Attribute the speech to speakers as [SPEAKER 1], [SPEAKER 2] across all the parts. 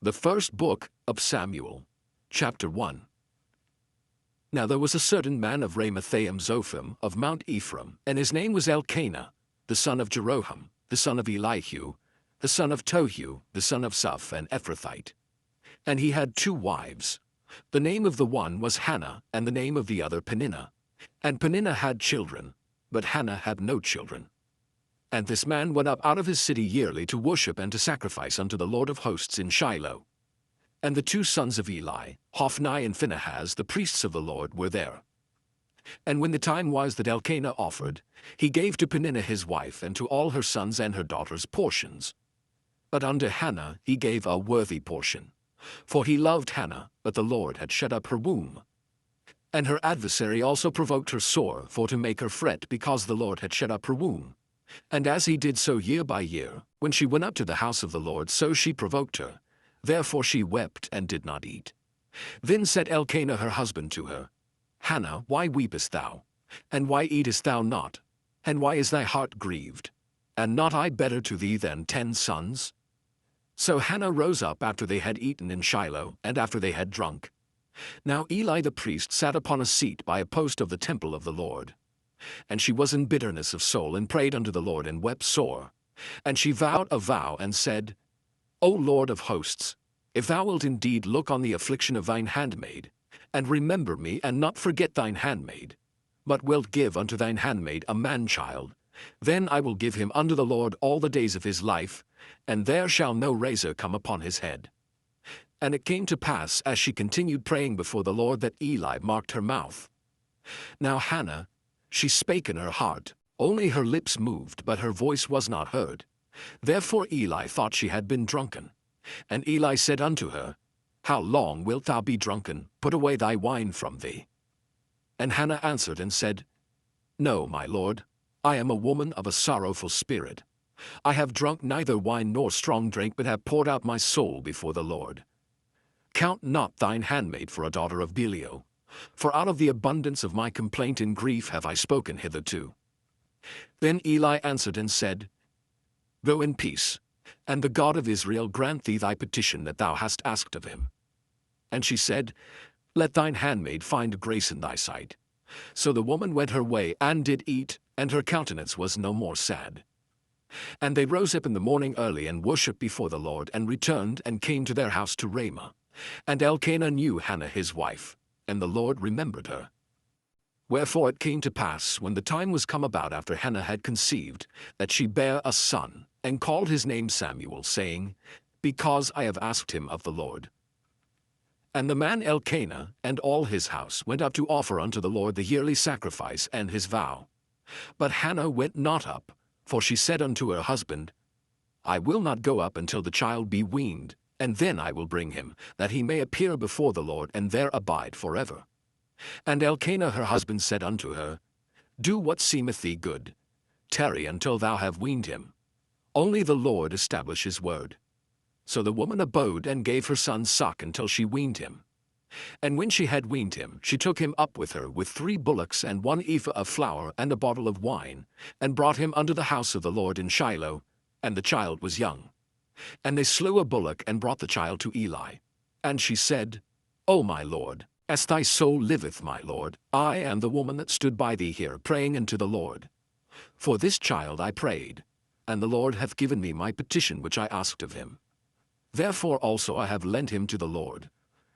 [SPEAKER 1] The first book of Samuel, chapter 1. Now there was a certain man of Ramathaim Zophim of Mount Ephraim, and his name was Elkanah, the son of Jeroham, the son of Elihu, the son of Tohu, the son of Suph, an Ephrathite. And he had 2 wives. The name of the one was Hannah, and the name of the other Peninnah. And Peninnah had children, but Hannah had no children. And this man went up out of his city yearly to worship and to sacrifice unto the Lord of hosts in Shiloh. And the 2 sons of Eli, Hophni and Phinehas, the priests of the Lord, were there. And when the time was that Elkanah offered, he gave to Peninnah his wife and to all her sons and her daughters portions. But unto Hannah he gave a worthy portion. For he loved Hannah, but the Lord had shut up her womb. And her adversary also provoked her sore, for to make her fret, because the Lord had shut up her womb. And as he did so year by year, when she went up to the house of the Lord, so she provoked her. Therefore she wept and did not eat. Then said Elkanah her husband to her, Hannah, why weepest thou? And why eatest thou not? And why is thy heart grieved? And not I better to thee than 10 sons? So Hannah rose up after they had eaten in Shiloh, and after they had drunk. Now Eli the priest sat upon a seat by a post of the temple of the Lord. And she was in bitterness of soul, and prayed unto the Lord, and wept sore. And she vowed a vow, and said, O Lord of hosts, if thou wilt indeed look on the affliction of thine handmaid, and remember me, and not forget thine handmaid, but wilt give unto thine handmaid a man-child, then I will give him unto the Lord all the days of his life, and there shall no razor come upon his head. And it came to pass, as she continued praying before the Lord, that Eli marked her mouth. Now Hannah, she spake in her heart, only her lips moved, but her voice was not heard. Therefore Eli thought she had been drunken. And Eli said unto her, How long wilt thou be drunken? Put away thy wine from thee. And Hannah answered and said, No, my lord, I am a woman of a sorrowful spirit. I have drunk neither wine nor strong drink, but have poured out my soul before the Lord. Count not thine handmaid for a daughter of Belial, for out of the abundance of my complaint and grief have I spoken hitherto. Then Eli answered and said, Go in peace, and the God of Israel grant thee thy petition that thou hast asked of him. And she said, Let thine handmaid find grace in thy sight. So the woman went her way, and did eat, and her countenance was no more sad. And they rose up in the morning early, and worshipped before the Lord, and returned, and came to their house to Ramah. And Elkanah knew Hannah his wife, and the Lord remembered her. Wherefore it came to pass, when the time was come about after Hannah had conceived, that she bare a son, and called his name Samuel, saying, Because I have asked him of the Lord. And the man Elkanah and all his house went up to offer unto the Lord the yearly sacrifice and his vow. But Hannah went not up, for she said unto her husband, I will not go up until the child be weaned, and then I will bring him, that he may appear before the Lord, and there abide forever. And Elkanah her husband said unto her, Do what seemeth thee good. Tarry until thou have weaned him. Only the Lord establish his word. So the woman abode, and gave her son suck until she weaned him. And when she had weaned him, she took him up with her with 3 bullocks and 1 ephah of flour and a bottle of wine, and brought him unto the house of the Lord in Shiloh, and the child was young. And they slew a bullock, and brought the child to Eli. And she said, O my lord, as thy soul liveth, my lord, I am the woman that stood by thee here, praying unto the Lord. For this child I prayed, and the Lord hath given me my petition which I asked of him. Therefore also I have lent him to the Lord.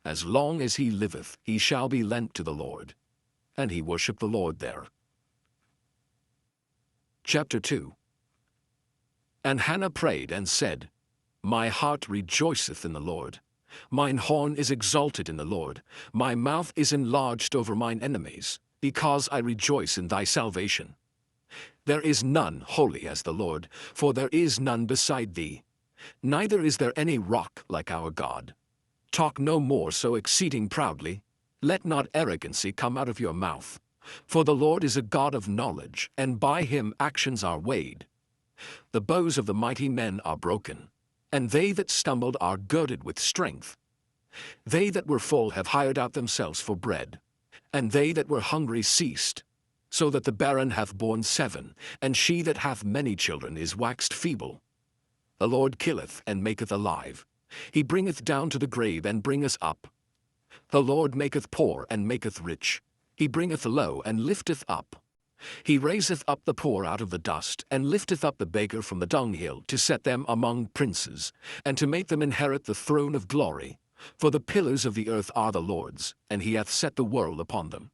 [SPEAKER 1] As long as he liveth, he shall be lent to the Lord. And he worshipped the Lord there. Chapter 2. And Hannah prayed and said, My heart rejoiceth in the Lord. Mine horn is exalted in the Lord. My mouth is enlarged over mine enemies, because I rejoice in thy salvation. There is none holy as the Lord, for there is none beside thee. Neither is there any rock like our God. Talk no more so exceeding proudly. Let not arrogancy come out of your mouth. For the Lord is a God of knowledge, and by him actions are weighed. The bows of the mighty men are broken, and they that stumbled are girded with strength. They that were full have hired out themselves for bread, and they that were hungry ceased. So that the barren hath borne 7, and she that hath many children is waxed feeble. The Lord killeth and maketh alive. He bringeth down to the grave and bringeth up. The Lord maketh poor and maketh rich. He bringeth low and lifteth up. He raiseth up the poor out of the dust, and lifteth up the beggar from the dunghill, to set them among princes, and to make them inherit the throne of glory. For the pillars of the earth are the Lord's, and he hath set the world upon them.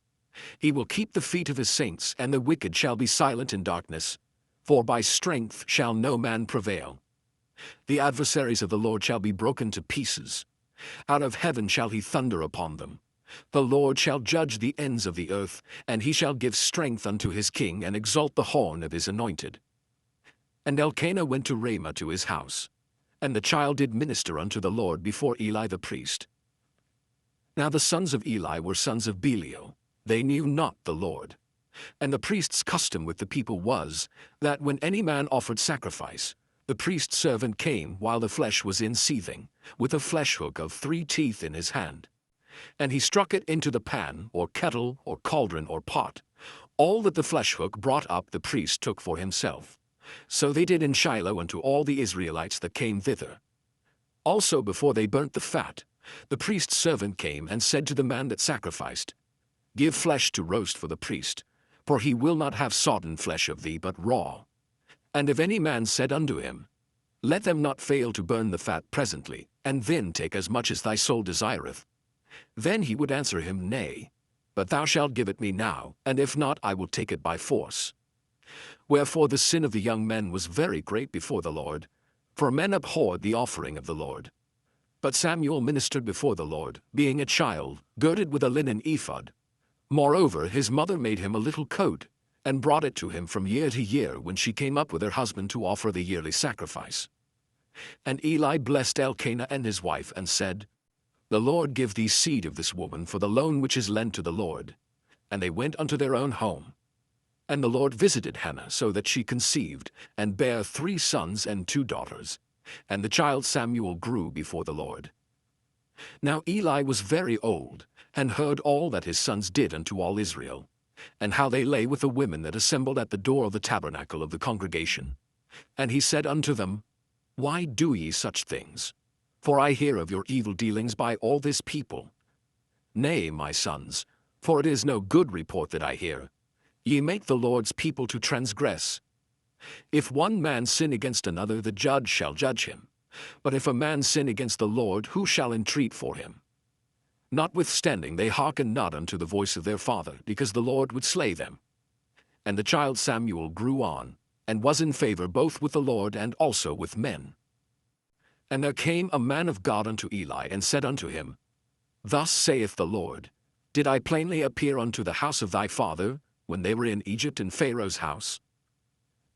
[SPEAKER 1] He will keep the feet of his saints, and the wicked shall be silent in darkness. For by strength shall no man prevail. The adversaries of the Lord shall be broken to pieces. Out of heaven shall he thunder upon them. The Lord shall judge the ends of the earth, and he shall give strength unto his king, and exalt the horn of his anointed. And Elkanah went to Ramah to his house. And the child did minister unto the Lord before Eli the priest. Now the sons of Eli were sons of Belial. They knew not the Lord. And the priest's custom with the people was, that when any man offered sacrifice, the priest's servant came while the flesh was in seething, with a flesh hook of 3 teeth in his hand. And he struck it into the pan, or kettle, or cauldron, or pot. All that the flesh hook brought up the priest took for himself. So they did in Shiloh unto all the Israelites that came thither. Also before they burnt the fat, the priest's servant came and said to the man that sacrificed, Give flesh to roast for the priest, for he will not have sodden flesh of thee, but raw. And if any man said unto him, Let them not fail to burn the fat presently, and then take as much as thy soul desireth, then he would answer him, Nay, but thou shalt give it me now, and if not, I will take it by force. Wherefore the sin of the young men was very great before the Lord, for men abhorred the offering of the Lord. But Samuel ministered before the Lord, being a child, girded with a linen ephod. Moreover, his mother made him a little coat, and brought it to him from year to year when she came up with her husband to offer the yearly sacrifice. And Eli blessed Elkanah and his wife, and said, The Lord give thee seed of this woman for the loan which is lent to the Lord. And they went unto their own home. And the Lord visited Hannah, so that she conceived, and bare 3 sons and 2 daughters. And the child Samuel grew before the Lord. Now Eli was very old, and heard all that his sons did unto all Israel, and how they lay with the women that assembled at the door of the tabernacle of the congregation. And he said unto them, Why do ye such things? For I hear of your evil dealings by all this people. Nay, my sons, for it is no good report that I hear. Ye make the Lord's people to transgress. If one man sin against another, the judge shall judge him. But if a man sin against the Lord, who shall entreat for him? Notwithstanding they hearkened not unto the voice of their father, because the Lord would slay them. And the child Samuel grew on, and was in favor both with the Lord and also with men. And there came a man of God unto Eli, and said unto him, Thus saith the Lord, Did I plainly appear unto the house of thy father, when they were in Egypt in Pharaoh's house?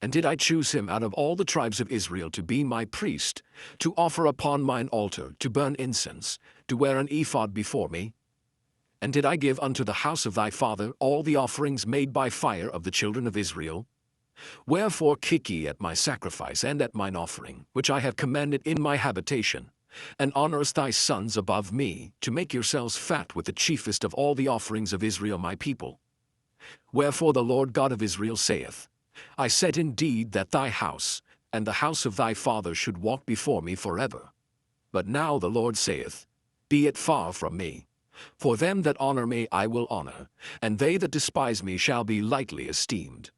[SPEAKER 1] And did I choose him out of all the tribes of Israel to be my priest, to offer upon mine altar, to burn incense, to wear an ephod before me? And did I give unto the house of thy father all the offerings made by fire of the children of Israel? Wherefore kick ye at my sacrifice and at mine offering, which I have commanded in my habitation, and honourest thy sons above me, to make yourselves fat with the chiefest of all the offerings of Israel my people? Wherefore the Lord God of Israel saith, I said indeed that thy house, and the house of thy father should walk before me forever. But now the Lord saith, Be it far from me. For them that honour me I will honour, and they that despise me shall be lightly esteemed.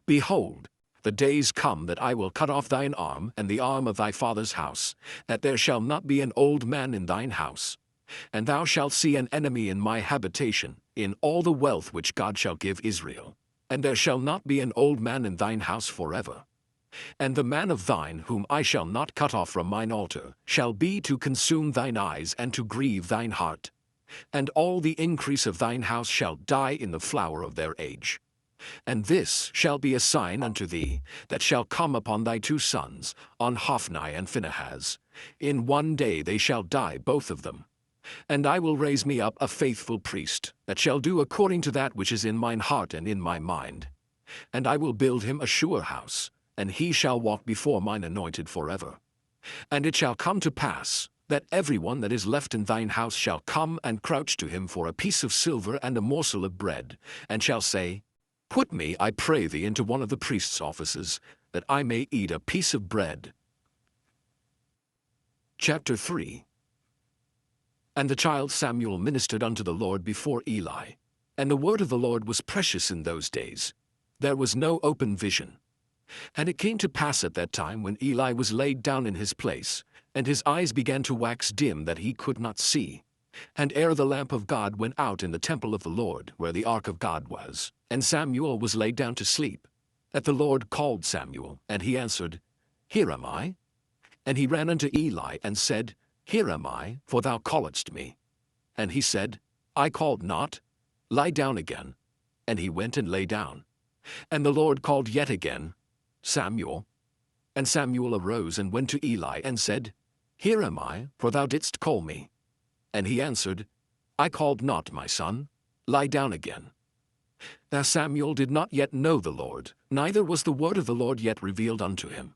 [SPEAKER 1] Behold, the days come that I will cut off thine arm and the arm of thy father's house, that there shall not be an old man in thine house. And thou shalt see an enemy in my habitation, in all the wealth which God shall give Israel. And there shall not be an old man in thine house forever. And the man of thine, whom I shall not cut off from mine altar, shall be to consume thine eyes and to grieve thine heart. And all the increase of thine house shall die in the flower of their age. And this shall be a sign unto thee, that shall come upon thy 2 sons, on Hophni and Phinehas. In one day they shall die both of them. And I will raise me up a faithful priest, that shall do according to that which is in mine heart and in my mind. And I will build him a sure house, and he shall walk before mine anointed forever. And it shall come to pass, that every one that is left in thine house shall come and crouch to him for a piece of silver and a morsel of bread, and shall say, Put me, I pray thee, into one of the priest's offices, that I may eat a piece of bread. Chapter 3. And the child Samuel ministered unto the Lord before Eli. And the word of the Lord was precious in those days. There was no open vision. And it came to pass at that time, when Eli was laid down in his place, and his eyes began to wax dim that he could not see, and ere the lamp of God went out in the temple of the Lord, where the ark of God was, and Samuel was laid down to sleep, that the Lord called Samuel, and he answered, Here am I. And he ran unto Eli, and said, Here am I, for thou calledst me. And he said, I called not. Lie down again. And he went and lay down. And the Lord called yet again, Samuel. And Samuel arose and went to Eli, and said, Here am I, for thou didst call me. And he answered, I called not, my son. Lie down again. Now Samuel did not yet know the Lord, neither was the word of the Lord yet revealed unto him.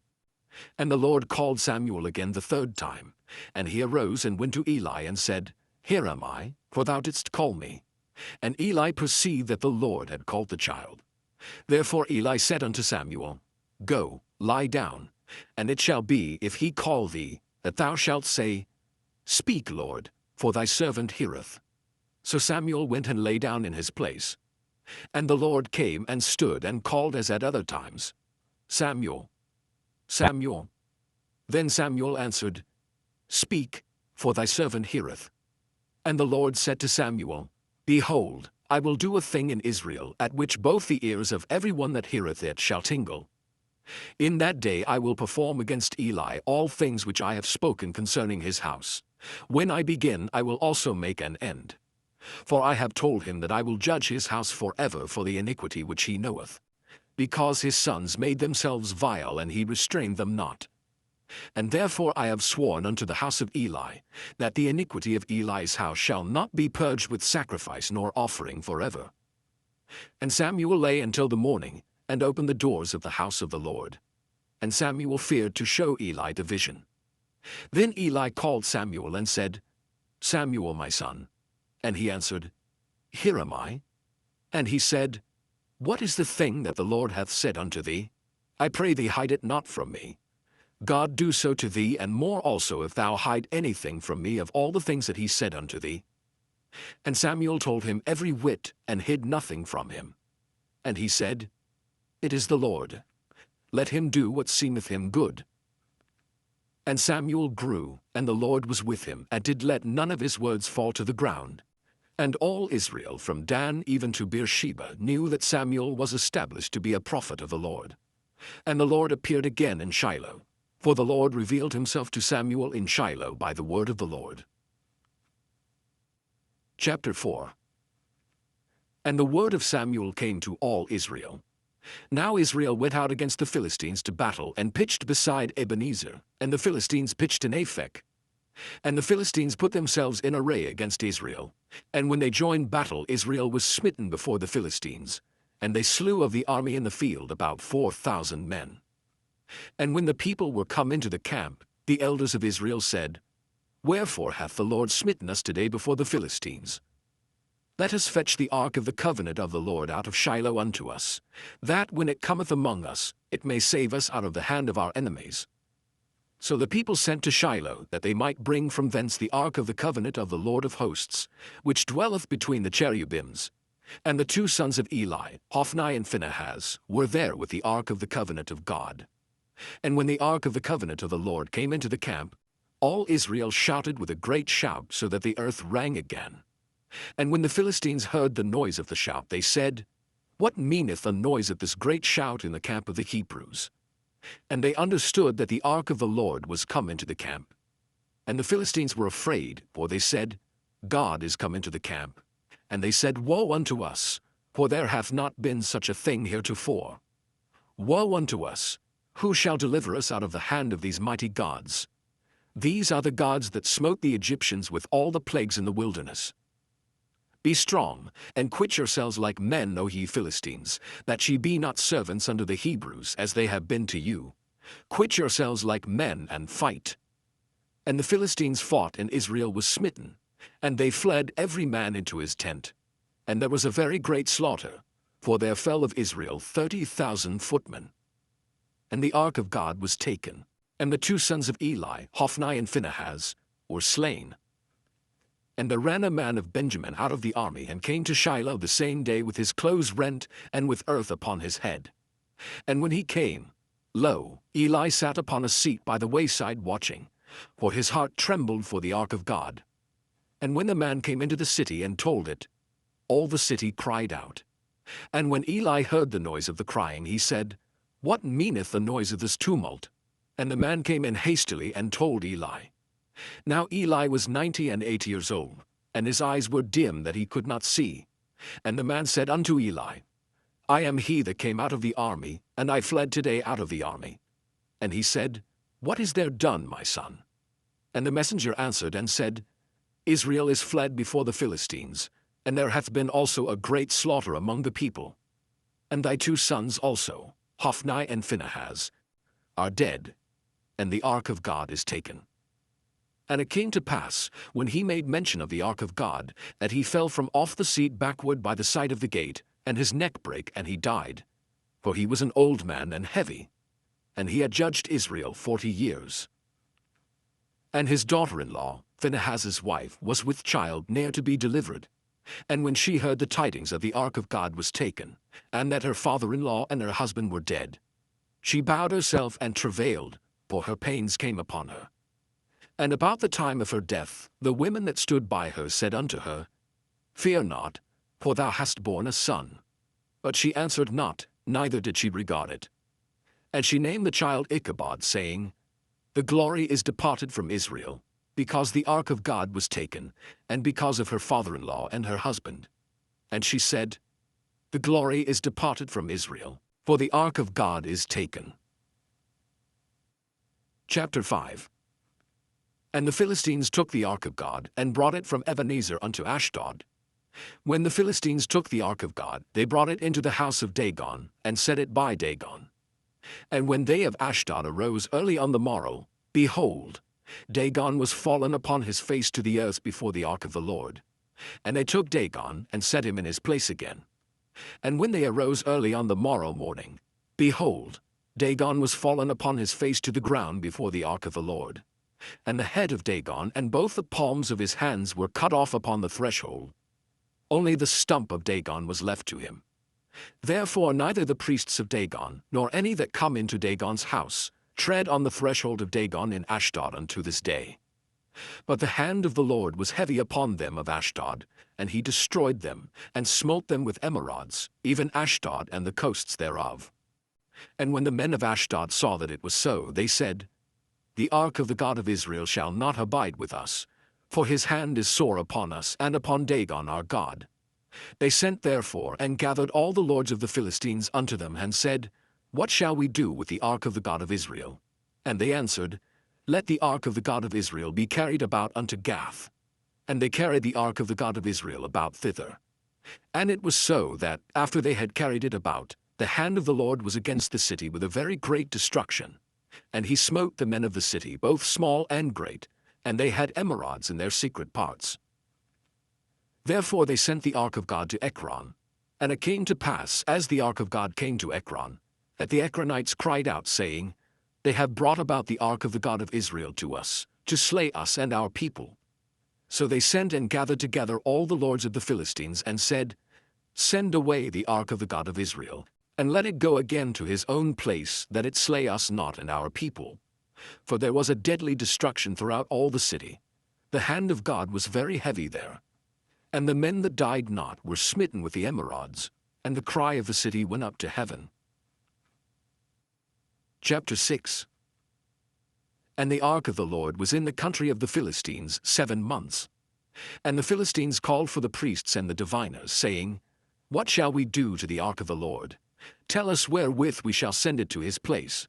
[SPEAKER 1] And the Lord called Samuel again the third time. And he arose and went to Eli, and said, Here am I, for thou didst call me. And Eli perceived that the Lord had called the child. Therefore Eli said unto Samuel, Go, lie down, and it shall be, if he call thee, that thou shalt say, Speak, Lord, for thy servant heareth. So Samuel went and lay down in his place. And the Lord came and stood and called as at other times, Samuel, Samuel. Then Samuel answered, Speak, for thy servant heareth. And the Lord said to Samuel, Behold, I will do a thing in Israel, at which both the ears of every one that heareth it shall tingle. In that day I will perform against Eli all things which I have spoken concerning his house. When I begin, I will also make an end. For I have told him that I will judge his house forever for the iniquity which he knoweth, because his sons made themselves vile, and he restrained them not. And therefore I have sworn unto the house of Eli, that the iniquity of Eli's house shall not be purged with sacrifice nor offering forever. And Samuel lay until the morning, and opened the doors of the house of the Lord. And Samuel feared to show Eli the vision. Then Eli called Samuel, and said, Samuel, my son. And he answered, Here am I. And he said, What is the thing that the Lord hath said unto thee? I pray thee, hide it not from me. God do so to thee, and more also, if thou hide anything from me of all the things that he said unto thee. And Samuel told him every whit, and hid nothing from him. And he said, It is the Lord. Let him do what seemeth him good. And Samuel grew, and the Lord was with him, and did let none of his words fall to the ground. And all Israel from Dan even to Beersheba knew that Samuel was established to be a prophet of the Lord. And the Lord appeared again in Shiloh, for the Lord revealed himself to Samuel in Shiloh by the word of the Lord. Chapter 4. And the word of Samuel came to all Israel. Now Israel went out against the Philistines to battle, and pitched beside Ebenezer, and the Philistines pitched in Aphek. And the Philistines put themselves in array against Israel. And when they joined battle, Israel was smitten before the Philistines, and they slew of the army in the field about 4,000 men. And when the people were come into the camp, the elders of Israel said, Wherefore hath the Lord smitten us today before the Philistines? Let us fetch the ark of the covenant of the Lord out of Shiloh unto us, that when it cometh among us, it may save us out of the hand of our enemies. So the people sent to Shiloh, that they might bring from thence the ark of the covenant of the Lord of hosts, which dwelleth between the cherubims. And the two sons of Eli, Hophni and Phinehas, were there with the ark of the covenant of God. And when the ark of the covenant of the Lord came into the camp, all Israel shouted with a great shout, so that the earth rang again. And when the Philistines heard the noise of the shout, they said, What meaneth the noise of this great shout in the camp of the Hebrews? And they understood that the ark of the Lord was come into the camp. And the Philistines were afraid, for they said, God is come into the camp. And they said, Woe unto us, for there hath not been such a thing heretofore. Woe unto us! Who shall deliver us out of the hand of these mighty gods? These are the gods that smote the Egyptians with all the plagues in the wilderness. Be strong, and quit yourselves like men, O ye Philistines, that ye be not servants unto the Hebrews, as they have been to you. Quit yourselves like men, and fight. And the Philistines fought, and Israel was smitten, and they fled every man into his tent. And there was a very great slaughter, for there fell of Israel 30,000 footmen. And the ark of God was taken, And the two sons of Eli, Hophni and Phinehas, were slain. And there ran a man of Benjamin out of the army and came to Shiloh the same day with his clothes rent and with earth upon his head. And when he came, lo, Eli sat upon a seat by the wayside watching, for his heart trembled for the ark of God. And when the man came into the city and told it, all the city cried out. And when Eli heard the noise of the crying, he said, What meaneth the noise of this tumult? And the man came in hastily and told Eli. Now Eli was 98 years old, and his eyes were dim that he could not see. And the man said unto Eli, I am he that came out of the army, and I fled today out of the army. And he said, What is there done, my son? And the messenger answered and said, Israel is fled before the Philistines, and there hath been also a great slaughter among the people. And thy two sons also, Hophni and Phinehas, are dead, and the ark of God is taken. And it came to pass, when he made mention of the ark of God, that he fell from off the seat backward by the side of the gate, and his neck brake, and he died. For he was an old man and heavy, and he had judged Israel 40 years. And his daughter-in-law, Phinehas's wife, was with child near to be delivered. And when she heard the tidings of the ark of God was taken, and that her father-in-law and her husband were dead, she bowed herself and travailed, for her pains came upon her. And about the time of her death, the women that stood by her said unto her, Fear not, for thou hast borne a son. But she answered not, neither did she regard it. And she named the child Ichabod, saying, The glory is departed from Israel, because the ark of God was taken, and because of her father-in-law and her husband. And she said, The glory is departed from Israel, for the ark of God is taken. Chapter 5. And the Philistines took the ark of God, and brought it from Ebenezer unto Ashdod. When the Philistines took the ark of God, they brought it into the house of Dagon, and set it by Dagon. And when they of Ashdod arose early on the morrow, behold, Dagon was fallen upon his face to the earth before the ark of the Lord. And they took Dagon, and set him in his place again. And when they arose early on the morrow morning, behold, Dagon was fallen upon his face to the ground before the ark of the Lord. And the head of Dagon and both the palms of his hands were cut off upon the threshold. Only the stump of Dagon was left to him. Therefore neither the priests of Dagon, nor any that come into Dagon's house, tread on the threshold of Dagon in Ashdod unto this day. But the hand of the Lord was heavy upon them of Ashdod, and he destroyed them, and smote them with emerods, even Ashdod and the coasts thereof. And when the men of Ashdod saw that it was so, they said, The ark of the God of Israel shall not abide with us, for his hand is sore upon us and upon Dagon our God. They sent therefore and gathered all the lords of the Philistines unto them, and said, What shall we do with the ark of the God of Israel? And they answered, Let the ark of the God of Israel be carried about unto Gath. And they carried the ark of the God of Israel about thither. And it was so that, after they had carried it about, the hand of the Lord was against the city with a very great destruction. And he smote the men of the city, both small and great, and they had emerods in their secret parts. Therefore they sent the ark of God to Ekron. And it came to pass, as the ark of God came to Ekron, that the Ekronites cried out, saying, They have brought about the ark of the God of Israel to us, to slay us and our people. So they sent and gathered together all the lords of the Philistines, and said, Send away the ark of the God of Israel, and let it go again to his own place, that it slay us not and our people. For there was a deadly destruction throughout all the city. The hand of God was very heavy there. And the men that died not were smitten with the emerods, and the cry of the city went up to heaven. Chapter 6. And the ark of the Lord was in the country of the Philistines 7 months. And the Philistines called for the priests and the diviners, saying, What shall we do to the ark of the Lord? Tell us wherewith we shall send it to his place.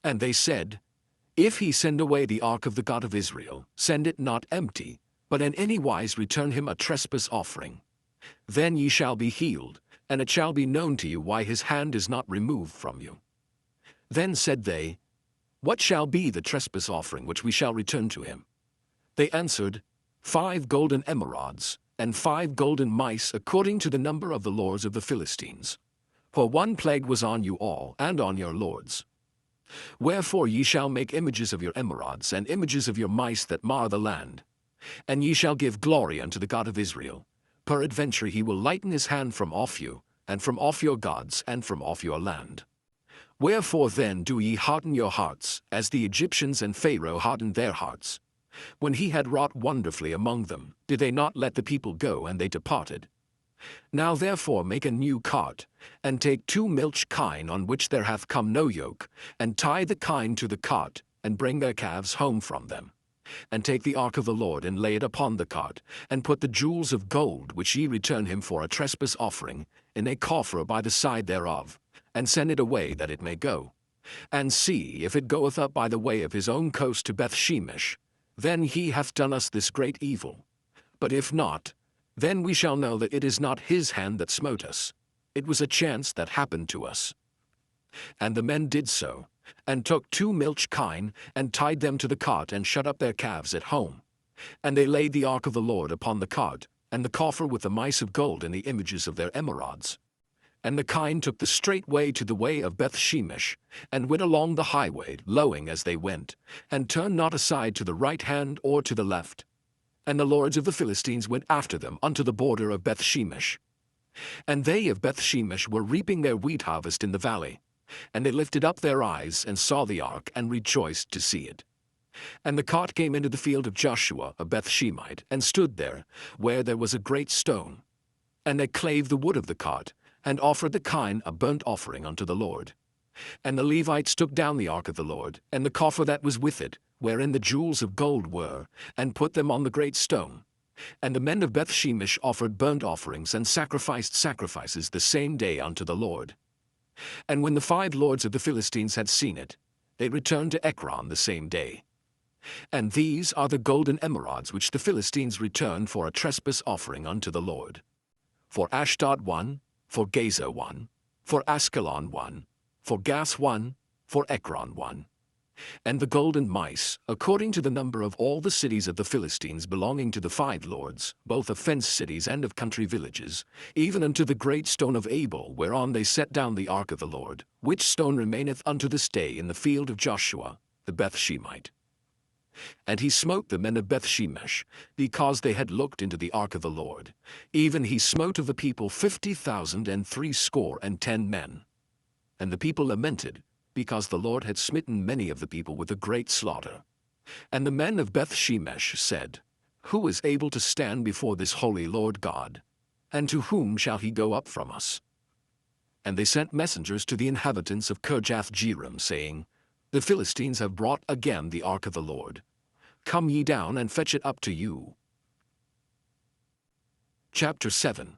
[SPEAKER 1] And they said, If he send away the ark of the God of Israel, send it not empty, but in any wise return him a trespass offering. Then ye shall be healed, and it shall be known to you why his hand is not removed from you. Then said they, What shall be the trespass offering which we shall return to him? They answered, 5 golden emerods, and 5 golden mice, according to the number of the lords of the Philistines. For one plague was on you all, and on your lords. Wherefore ye shall make images of your emerods, and images of your mice that mar the land. And ye shall give glory unto the God of Israel. Peradventure he will lighten his hand from off you, and from off your gods, and from off your land. Wherefore then do ye harden your hearts, as the Egyptians and Pharaoh hardened their hearts? When he had wrought wonderfully among them, did they not let the people go, and they departed? Now therefore make a new cart, and take 2 milch kine on which there hath come no yoke, and tie the kine to the cart, and bring their calves home from them. And take the ark of the Lord, and lay it upon the cart, and put the jewels of gold which ye return him for a trespass offering, in a coffer by the side thereof, and send it away that it may go. And see, if it goeth up by the way of his own coast to Bethshemesh, then he hath done us this great evil. But if not, then we shall know that it is not his hand that smote us. It was a chance that happened to us. And the men did so, and took 2 milch kine, and tied them to the cart, and shut up their calves at home. And they laid the ark of the Lord upon the cart, and the coffer with the mice of gold and the images of their emerods. And the kine took the straight way to the way of Bethshemesh, and went along the highway, lowing as they went, and turned not aside to the right hand or to the left. And the lords of the Philistines went after them unto the border of Bethshemesh. And they of Bethshemesh were reaping their wheat harvest in the valley. And they lifted up their eyes, and saw the ark, and rejoiced to see it. And the cart came into the field of Joshua a Bethshemite, and stood there, where there was a great stone. And they clave the wood of the cart, and offered the kine a burnt offering unto the Lord. And the Levites took down the ark of the Lord, and the coffer that was with it, wherein the jewels of gold were, and put them on the great stone. And the men of Bethshemesh offered burnt offerings, and sacrificed sacrifices the same day unto the Lord. And when the 5 lords of the Philistines had seen it, they returned to Ekron the same day. And these are the golden emerods which the Philistines returned for a trespass offering unto the Lord. For Ashdod 1, for Gaza 1, for Askelon 1, for Gath 1, for Ekron 1. And the golden mice, according to the number of all the cities of the Philistines belonging to the 5 lords, both of fenced cities and of country villages, even unto the great stone of Abel, whereon they set down the ark of the Lord, which stone remaineth unto this day in the field of Joshua, the Bethshemite. And he smote the men of Bethshemesh, because they had looked into the ark of the Lord. Even he smote of the people 50,060 men. And the people lamented, because the Lord had smitten many of the people with a great slaughter. And the men of Bethshemesh said, Who is able to stand before this holy Lord God? And to whom shall he go up from us? And they sent messengers to the inhabitants of Kirjath-jearim, saying, The Philistines have brought again the ark of the Lord. Come ye down and fetch it up to you. Chapter 7.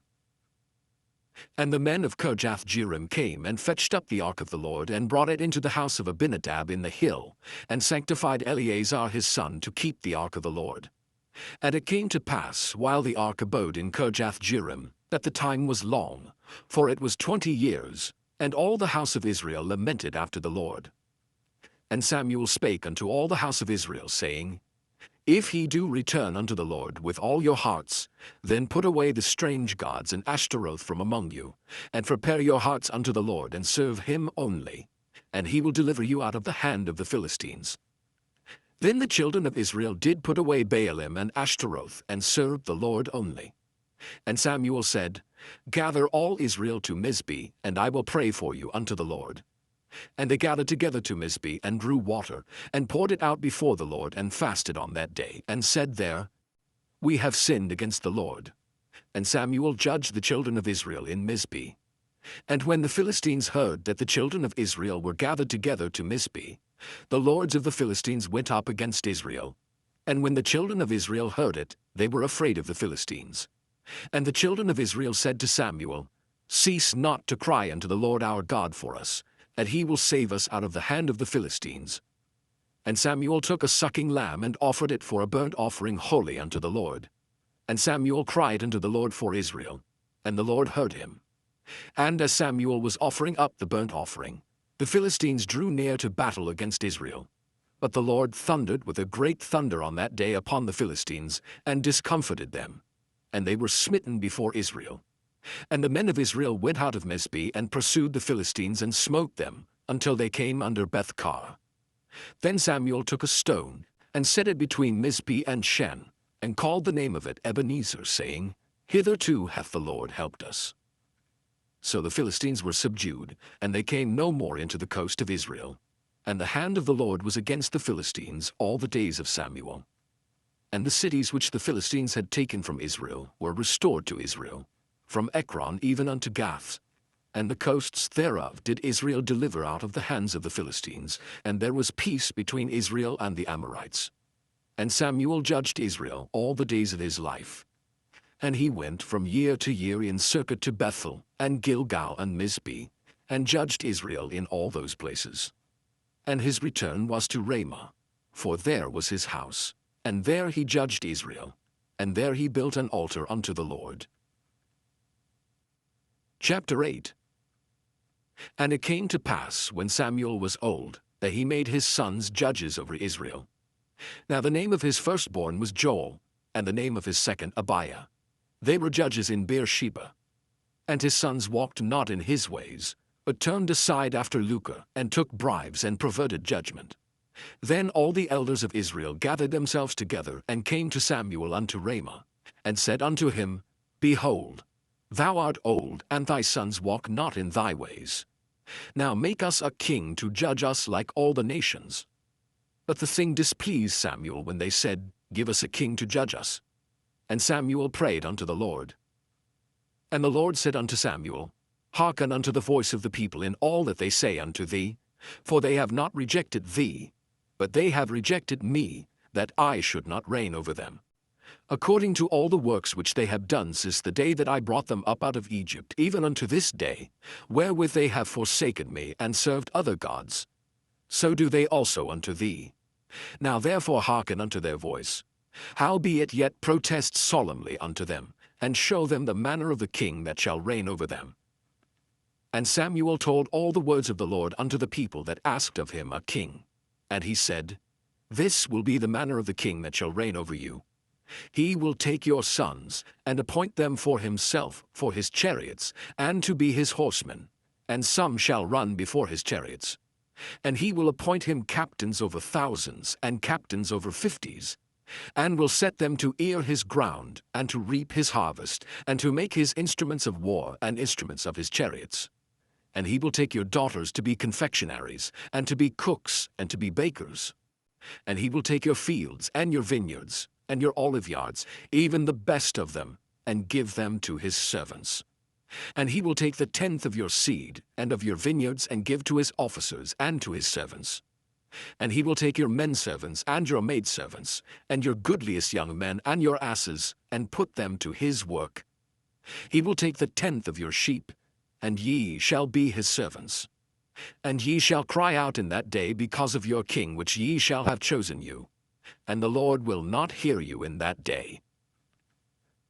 [SPEAKER 1] And the men of Kirjath-jearim came and fetched up the ark of the Lord, and brought it into the house of Abinadab in the hill, and sanctified Eleazar his son to keep the ark of the Lord. And it came to pass, while the ark abode in Kirjath-jearim, that the time was long, for it was 20 years, and all the house of Israel lamented after the Lord. And Samuel spake unto all the house of Israel, saying, If ye do return unto the Lord with all your hearts, then put away the strange gods and Ashtaroth from among you, and prepare your hearts unto the Lord, and serve him only, and he will deliver you out of the hand of the Philistines. Then the children of Israel did put away Baalim and Ashtaroth, and served the Lord only. And Samuel said, Gather all Israel to Mizpeh, and I will pray for you unto the Lord. And they gathered together to Mizpeh, and drew water, and poured it out before the Lord, and fasted on that day, and said there, We have sinned against the Lord. And Samuel judged the children of Israel in Mizpeh. And when the Philistines heard that the children of Israel were gathered together to Mizpeh, the lords of the Philistines went up against Israel. And when the children of Israel heard it, they were afraid of the Philistines. And the children of Israel said to Samuel, Cease not to cry unto the Lord our God for us, and he will save us out of the hand of the Philistines. And Samuel took a sucking lamb, and offered it for a burnt offering holy unto the Lord. And Samuel cried unto the Lord for Israel, and the Lord heard him. And as Samuel was offering up the burnt offering, the Philistines drew near to battle against Israel. But the Lord thundered with a great thunder on that day upon the Philistines, and discomfited them. And they were smitten before Israel. And the men of Israel went out of Mizpeh, and pursued the Philistines, and smote them, until they came under Beth-kar. Then Samuel took a stone, and set it between Mizpeh and Shen, and called the name of it Ebenezer, saying, Hitherto hath the Lord helped us. So the Philistines were subdued, and they came no more into the coast of Israel. And the hand of the Lord was against the Philistines all the days of Samuel. And the cities which the Philistines had taken from Israel were restored to Israel, from Ekron even unto Gath. And the coasts thereof did Israel deliver out of the hands of the Philistines, and there was peace between Israel and the Amorites. And Samuel judged Israel all the days of his life. And he went from year to year in circuit to Bethel, and Gilgal, and Mizpeh, and judged Israel in all those places. And his return was to Ramah, for there was his house, and there he judged Israel, and there he built an altar unto the Lord. Chapter 8. And it came to pass, when Samuel was old, that he made his sons judges over Israel. Now the name of his firstborn was Joel, and the name of his second Abiah. They were judges in Beersheba. And his sons walked not in his ways, but turned aside after lucre, and took bribes, and perverted judgment. Then all the elders of Israel gathered themselves together, and came to Samuel unto Ramah, and said unto him, Behold, thou art old, and thy sons walk not in thy ways. Now make us a king to judge us like all the nations. But the thing displeased Samuel when they said, Give us a king to judge us. And Samuel prayed unto the Lord. And the Lord said unto Samuel, Hearken unto the voice of the people in all that they say unto thee, for they have not rejected thee, but they have rejected me, that I should not reign over them. According to all the works which they have done since the day that I brought them up out of Egypt, even unto this day, wherewith they have forsaken me, and served other gods, so do they also unto thee. Now therefore hearken unto their voice. Howbeit yet protest solemnly unto them, and show them the manner of the king that shall reign over them. And Samuel told all the words of the Lord unto the people that asked of him a king. And he said, This will be the manner of the king that shall reign over you. He will take your sons, and appoint them for himself, for his chariots, and to be his horsemen, and some shall run before his chariots. And he will appoint him captains over thousands, and captains over 50s, and will set them to ear his ground, and to reap his harvest, and to make his instruments of war, and instruments of his chariots. And he will take your daughters to be confectionaries, and to be cooks, and to be bakers. And he will take your fields, and your vineyards, and your olive yards, even the best of them, and give them to his servants. And he will take the tenth of your seed, and of your vineyards, and give to his officers, and to his servants. And he will take your menservants, and your maidservants, and your goodliest young men, and your asses, and put them to his work. He will take the tenth of your sheep, and ye shall be his servants. And ye shall cry out in that day because of your king which ye shall have chosen you, and the Lord will not hear you in that day.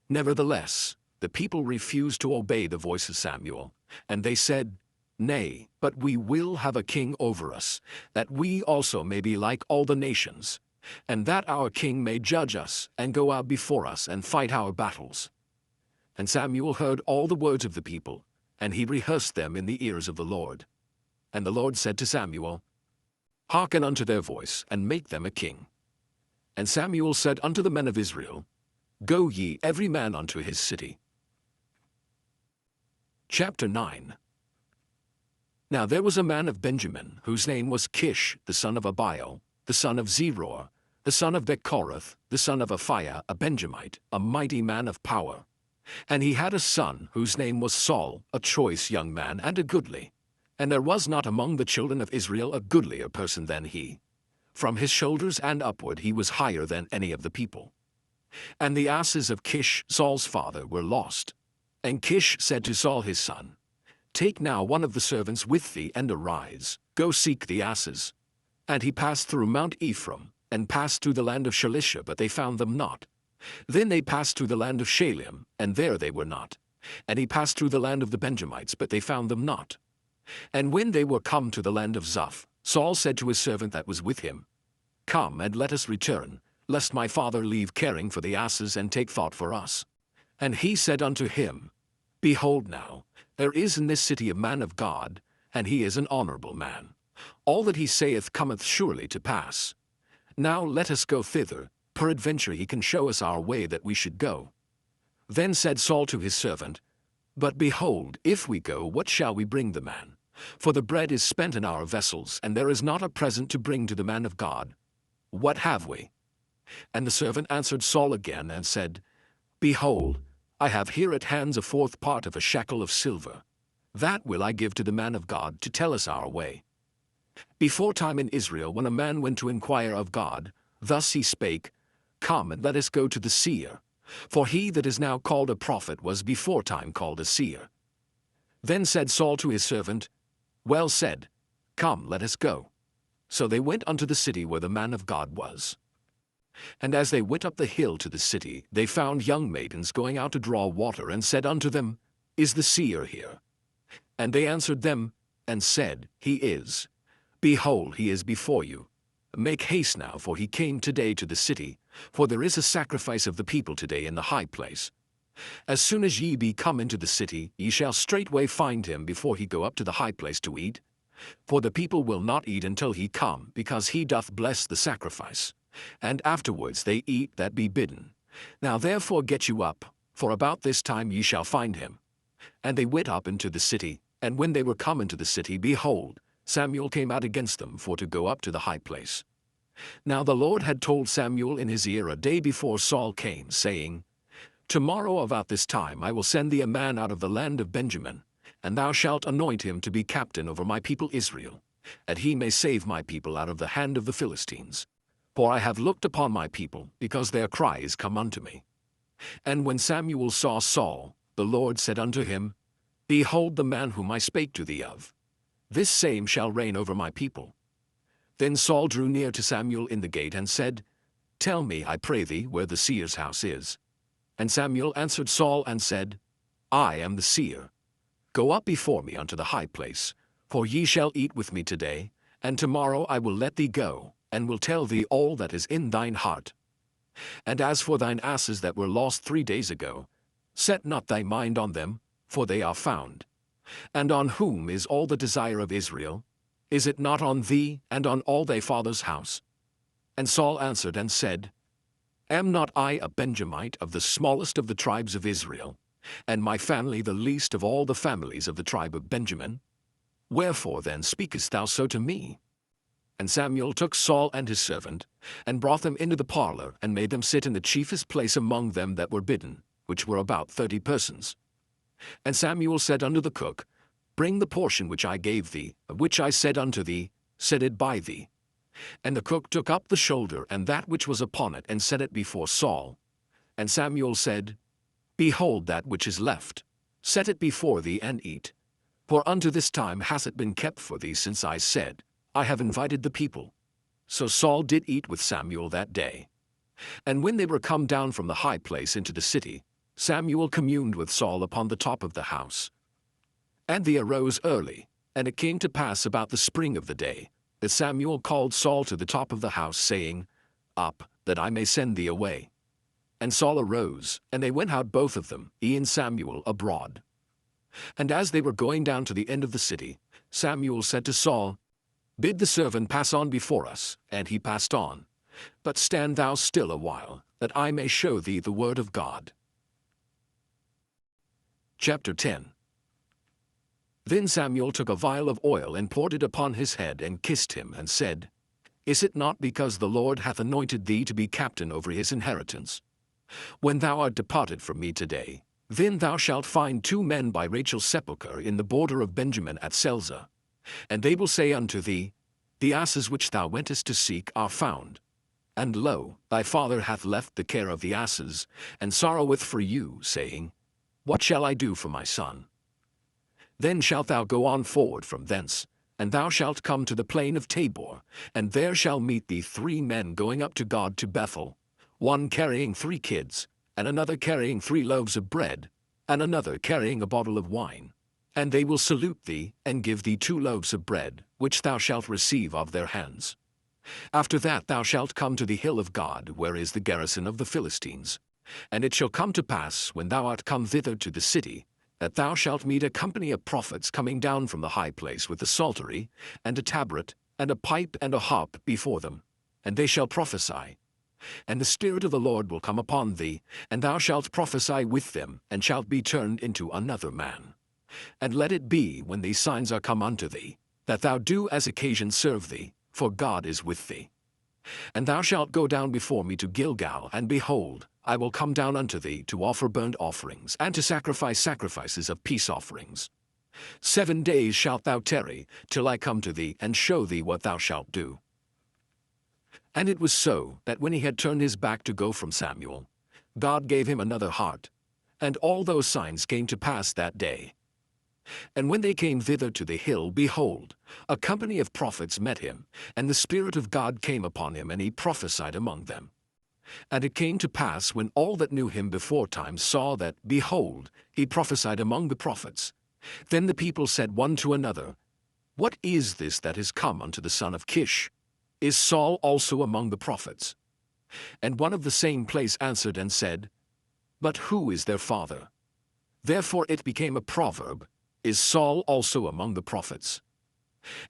[SPEAKER 1] Nevertheless, the people refused to obey the voice of Samuel, and they said, Nay, but we will have a king over us, that we also may be like all the nations, and that our king may judge us, and go out before us, and fight our battles. And Samuel heard all the words of the people, and he rehearsed them in the ears of the Lord. And the Lord said to Samuel, Hearken unto their voice, and make them a king. And Samuel said unto the men of Israel, Go ye every man unto his city. Chapter 9. Now there was a man of Benjamin, whose name was Kish, the son of Abiel, the son of Zeror, the son of Bechorath, the son of Aphiah, a Benjamite, a mighty man of power. And he had a son, whose name was Saul, a choice young man, and a goodly. And there was not among the children of Israel a goodlier person than he. From his shoulders and upward he was higher than any of the people. And the asses of Kish, Saul's father, were lost. And Kish said to Saul his son, Take now one of the servants with thee, and arise, go seek the asses. And he passed through Mount Ephraim, and passed through the land of Shalisha, but they found them not. Then they passed through the land of Shalim, and there they were not. And he passed through the land of the Benjamites, but they found them not. And when they were come to the land of Zuph, Saul said to his servant that was with him, Come, and let us return, lest my father leave caring for the asses, and take thought for us. And he said unto him, Behold now, there is in this city a man of God, and he is an honorable man. All that he saith cometh surely to pass. Now let us go thither, peradventure he can show us our way that we should go. Then said Saul to his servant, But behold, if we go, what shall we bring the man? For the bread is spent in our vessels, and there is not a present to bring to the man of God. What have we? And the servant answered Saul again and said, Behold, I have here at hands a fourth part of a shekel of silver. That will I give to the man of God to tell us our way. Before time in Israel, when a man went to inquire of God, thus he spake, Come and let us go to the seer. For he that is now called a prophet was before time called a seer. Then said Saul to his servant, Well said, Come, let us go. So they went unto the city where the man of God was. And as they went up the hill to the city, they found young maidens going out to draw water, and said unto them, Is the seer here? And they answered them, and said, He is. Behold, he is before you. Make haste now, for he came today to the city, for there is a sacrifice of the people today in the high place. As soon as ye be come into the city, ye shall straightway find him before he go up to the high place to eat. For the people will not eat until he come, because he doth bless the sacrifice. And afterwards they eat that be bidden. Now therefore get you up, for about this time ye shall find him. And they went up into the city, and when they were come into the city, behold, Samuel came out against them for to go up to the high place. Now the Lord had told Samuel in his ear a day before Saul came, saying, Tomorrow about this time I will send thee a man out of the land of Benjamin, and thou shalt anoint him to be captain over my people Israel, that he may save my people out of the hand of the Philistines. For I have looked upon my people, because their cry is come unto me. And when Samuel saw Saul, the Lord said unto him, Behold the man whom I spake to thee of. This same shall reign over my people. Then Saul drew near to Samuel in the gate and said, Tell me, I pray thee, where the seer's house is. And Samuel answered Saul and said, I am the seer. Go up before me unto the high place, for ye shall eat with me today, and tomorrow I will let thee go, and will tell thee all that is in thine heart. And as for thine asses that were lost 3 days ago, set not thy mind on them, for they are found. And on whom is all the desire of Israel? Is it not on thee and on all thy father's house? And Saul answered and said, Am not I a Benjamite of the smallest of the tribes of Israel, and my family the least of all the families of the tribe of Benjamin? Wherefore then speakest thou so to me? And Samuel took Saul and his servant, and brought them into the parlor, and made them sit in the chiefest place among them that were bidden, which were about 30 persons. And Samuel said unto the cook, Bring the portion which I gave thee, of which I said unto thee, Set it by thee. And the cook took up the shoulder and that which was upon it, and set it before Saul. And Samuel said, Behold that which is left, set it before thee, and eat. For unto this time hath it been kept for thee, since I said, I have invited the people. So Saul did eat with Samuel that day. And when they were come down from the high place into the city, Samuel communed with Saul upon the top of the house. And they arose early, and it came to pass about the spring of the day, that Samuel called Saul to the top of the house, saying, Up, that I may send thee away. And Saul arose, and they went out both of them, he and Samuel, abroad. And as they were going down to the end of the city, Samuel said to Saul, Bid the servant pass on before us. And he passed on. But stand thou still a while, that I may show thee the word of God. Chapter 10. Then Samuel took a vial of oil, and poured it upon his head, and kissed him, and said, Is it not because the Lord hath anointed thee to be captain over his inheritance? When thou art departed from me today, then thou shalt find 2 men by Rachel's sepulchre in the border of Benjamin at Selzah. And they will say unto thee, The asses which thou wentest to seek are found. And lo, thy father hath left the care of the asses, and sorroweth for you, saying, What shall I do for my son? Then shalt thou go on forward from thence, and thou shalt come to the plain of Tabor, and there shall meet thee 3 men going up to God to Bethel, one carrying 3 kids, and another carrying 3 loaves of bread, and another carrying a bottle of wine. And they will salute thee, and give thee 2 loaves of bread, which thou shalt receive of their hands. After that thou shalt come to the hill of God, where is the garrison of the Philistines. And it shall come to pass, when thou art come thither to the city, that thou shalt meet a company of prophets coming down from the high place with a psaltery, and a tabret, and a pipe, and a harp before them, and they shall prophesy. And the Spirit of the Lord will come upon thee, and thou shalt prophesy with them, and shalt be turned into another man. And let it be, when these signs are come unto thee, that thou do as occasion serve thee, for God is with thee. And thou shalt go down before me to Gilgal, and behold, I will come down unto thee to offer burnt offerings, and to sacrifice sacrifices of peace offerings. 7 days shalt thou tarry, till I come to thee, and show thee what thou shalt do. And it was so, that when he had turned his back to go from Samuel, God gave him another heart, and all those signs came to pass that day. And when they came thither to the hill, behold, a company of prophets met him, and the Spirit of God came upon him, and he prophesied among them. And it came to pass, when all that knew him beforetime saw that, behold, he prophesied among the prophets, then the people said one to another, What is this that is come unto the son of Kish? Is Saul also among the prophets? And one of the same place answered and said, But who is their father? Therefore it became a proverb, Is Saul also among the prophets?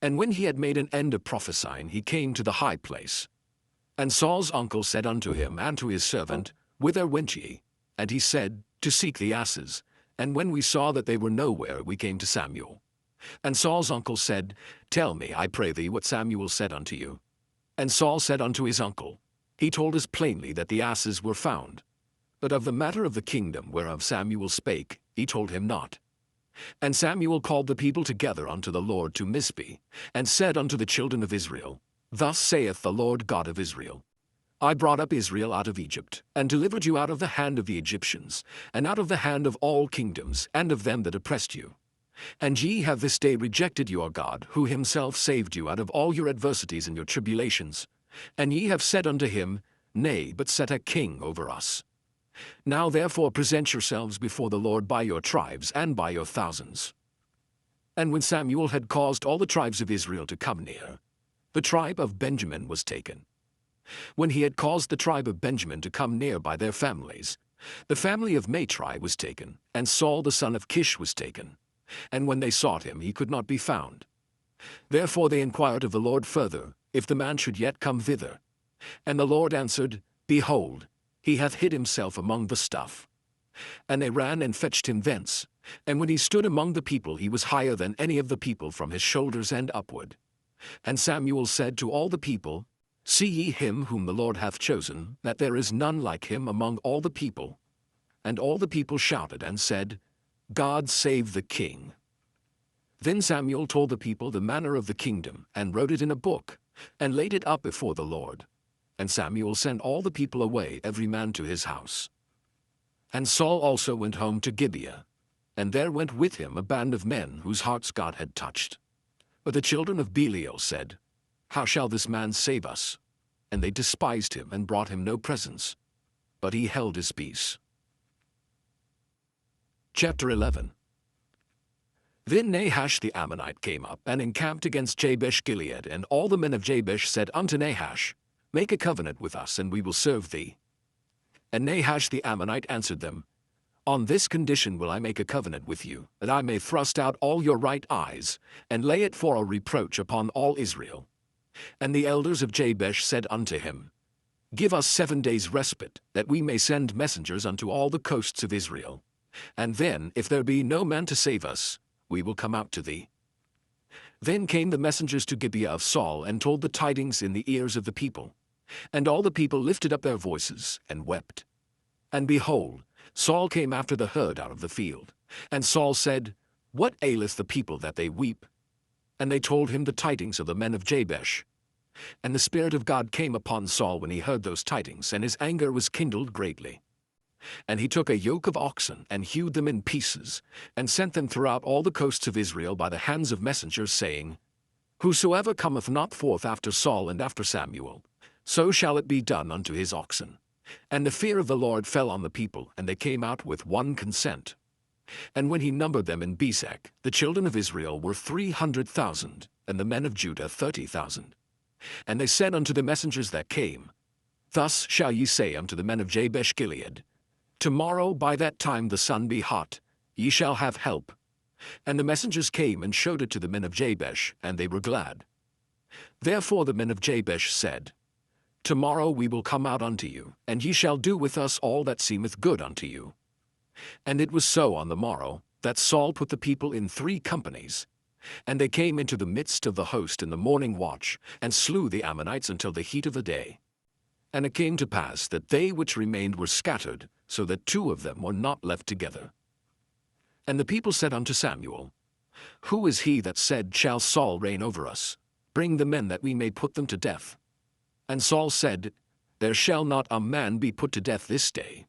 [SPEAKER 1] And when he had made an end of prophesying, he came to the high place. And Saul's uncle said unto him and to his servant, Whither went ye? And he said, To seek the asses. And when we saw that they were nowhere, we came to Samuel. And Saul's uncle said, Tell me, I pray thee, what Samuel said unto you. And Saul said unto his uncle, He told us plainly that the asses were found. But of the matter of the kingdom whereof Samuel spake, he told him not. And Samuel called the people together unto the Lord to Mizpeh, and said unto the children of Israel, Thus saith the Lord God of Israel, I brought up Israel out of Egypt, and delivered you out of the hand of the Egyptians, and out of the hand of all kingdoms, and of them that oppressed you. And ye have this day rejected your God, who himself saved you out of all your adversities and your tribulations. And ye have said unto him, Nay, but set a king over us. Now therefore present yourselves before the Lord by your tribes and by your thousands. And when Samuel had caused all the tribes of Israel to come near, the tribe of Benjamin was taken. When he had caused the tribe of Benjamin to come near by their families, the family of Matri was taken, and Saul the son of Kish was taken. And when they sought him, he could not be found. Therefore they inquired of the Lord further, if the man should yet come thither. And the Lord answered, Behold, he hath hid himself among the stuff. And they ran and fetched him thence. And when he stood among the people, he was higher than any of the people from his shoulders and upward. And Samuel said to all the people, See ye him whom the Lord hath chosen, that there is none like him among all the people. And all the people shouted and said, God save the king. Then Samuel told the people the manner of the kingdom, and wrote it in a book, and laid it up before the Lord. And Samuel sent all the people away, every man to his house. And Saul also went home to Gibeah, and there went with him a band of men whose hearts God had touched. But the children of Belial said, How shall this man save us? And they despised him and brought him no presents. But he held his peace. Chapter 11. Then Nahash the Ammonite came up and encamped against Jabesh Gilead, and all the men of Jabesh said unto Nahash, Make a covenant with us, and we will serve thee. And Nahash the Ammonite answered them, On this condition will I make a covenant with you, that I may thrust out all your right eyes, and lay it for a reproach upon all Israel. And the elders of Jabesh said unto him, Give us 7 days' respite, that we may send messengers unto all the coasts of Israel. And then, if there be no man to save us, we will come out to thee. Then came the messengers to Gibeah of Saul, and told the tidings in the ears of the people. And all the people lifted up their voices, and wept. And behold, Saul came after the herd out of the field. And Saul said, What aileth the people that they weep? And they told him the tidings of the men of Jabesh. And the Spirit of God came upon Saul when he heard those tidings, and his anger was kindled greatly. And he took a yoke of oxen, and hewed them in pieces, and sent them throughout all the coasts of Israel by the hands of messengers, saying, Whosoever cometh not forth after Saul and after Samuel, so shall it be done unto his oxen. And the fear of the Lord fell on the people, and they came out with one consent. And when he numbered them in Bezek, the children of Israel were 300,000, and the men of Judah 30,000. And they said unto the messengers that came, Thus shall ye say unto the men of Jabesh Gilead, Tomorrow by that time the sun be hot, ye shall have help. And the messengers came and showed it to the men of Jabesh, and they were glad. Therefore the men of Jabesh said, Tomorrow we will come out unto you, and ye shall do with us all that seemeth good unto you. And it was so on the morrow, that Saul put the people in 3 companies. And they came into the midst of the host in the morning watch, and slew the Ammonites until the heat of the day. And it came to pass that they which remained were scattered, so that 2 of them were not left together. And the people said unto Samuel, Who is he that said, Shall Saul reign over us? Bring the men that we may put them to death. And Saul said, There shall not a man be put to death this day,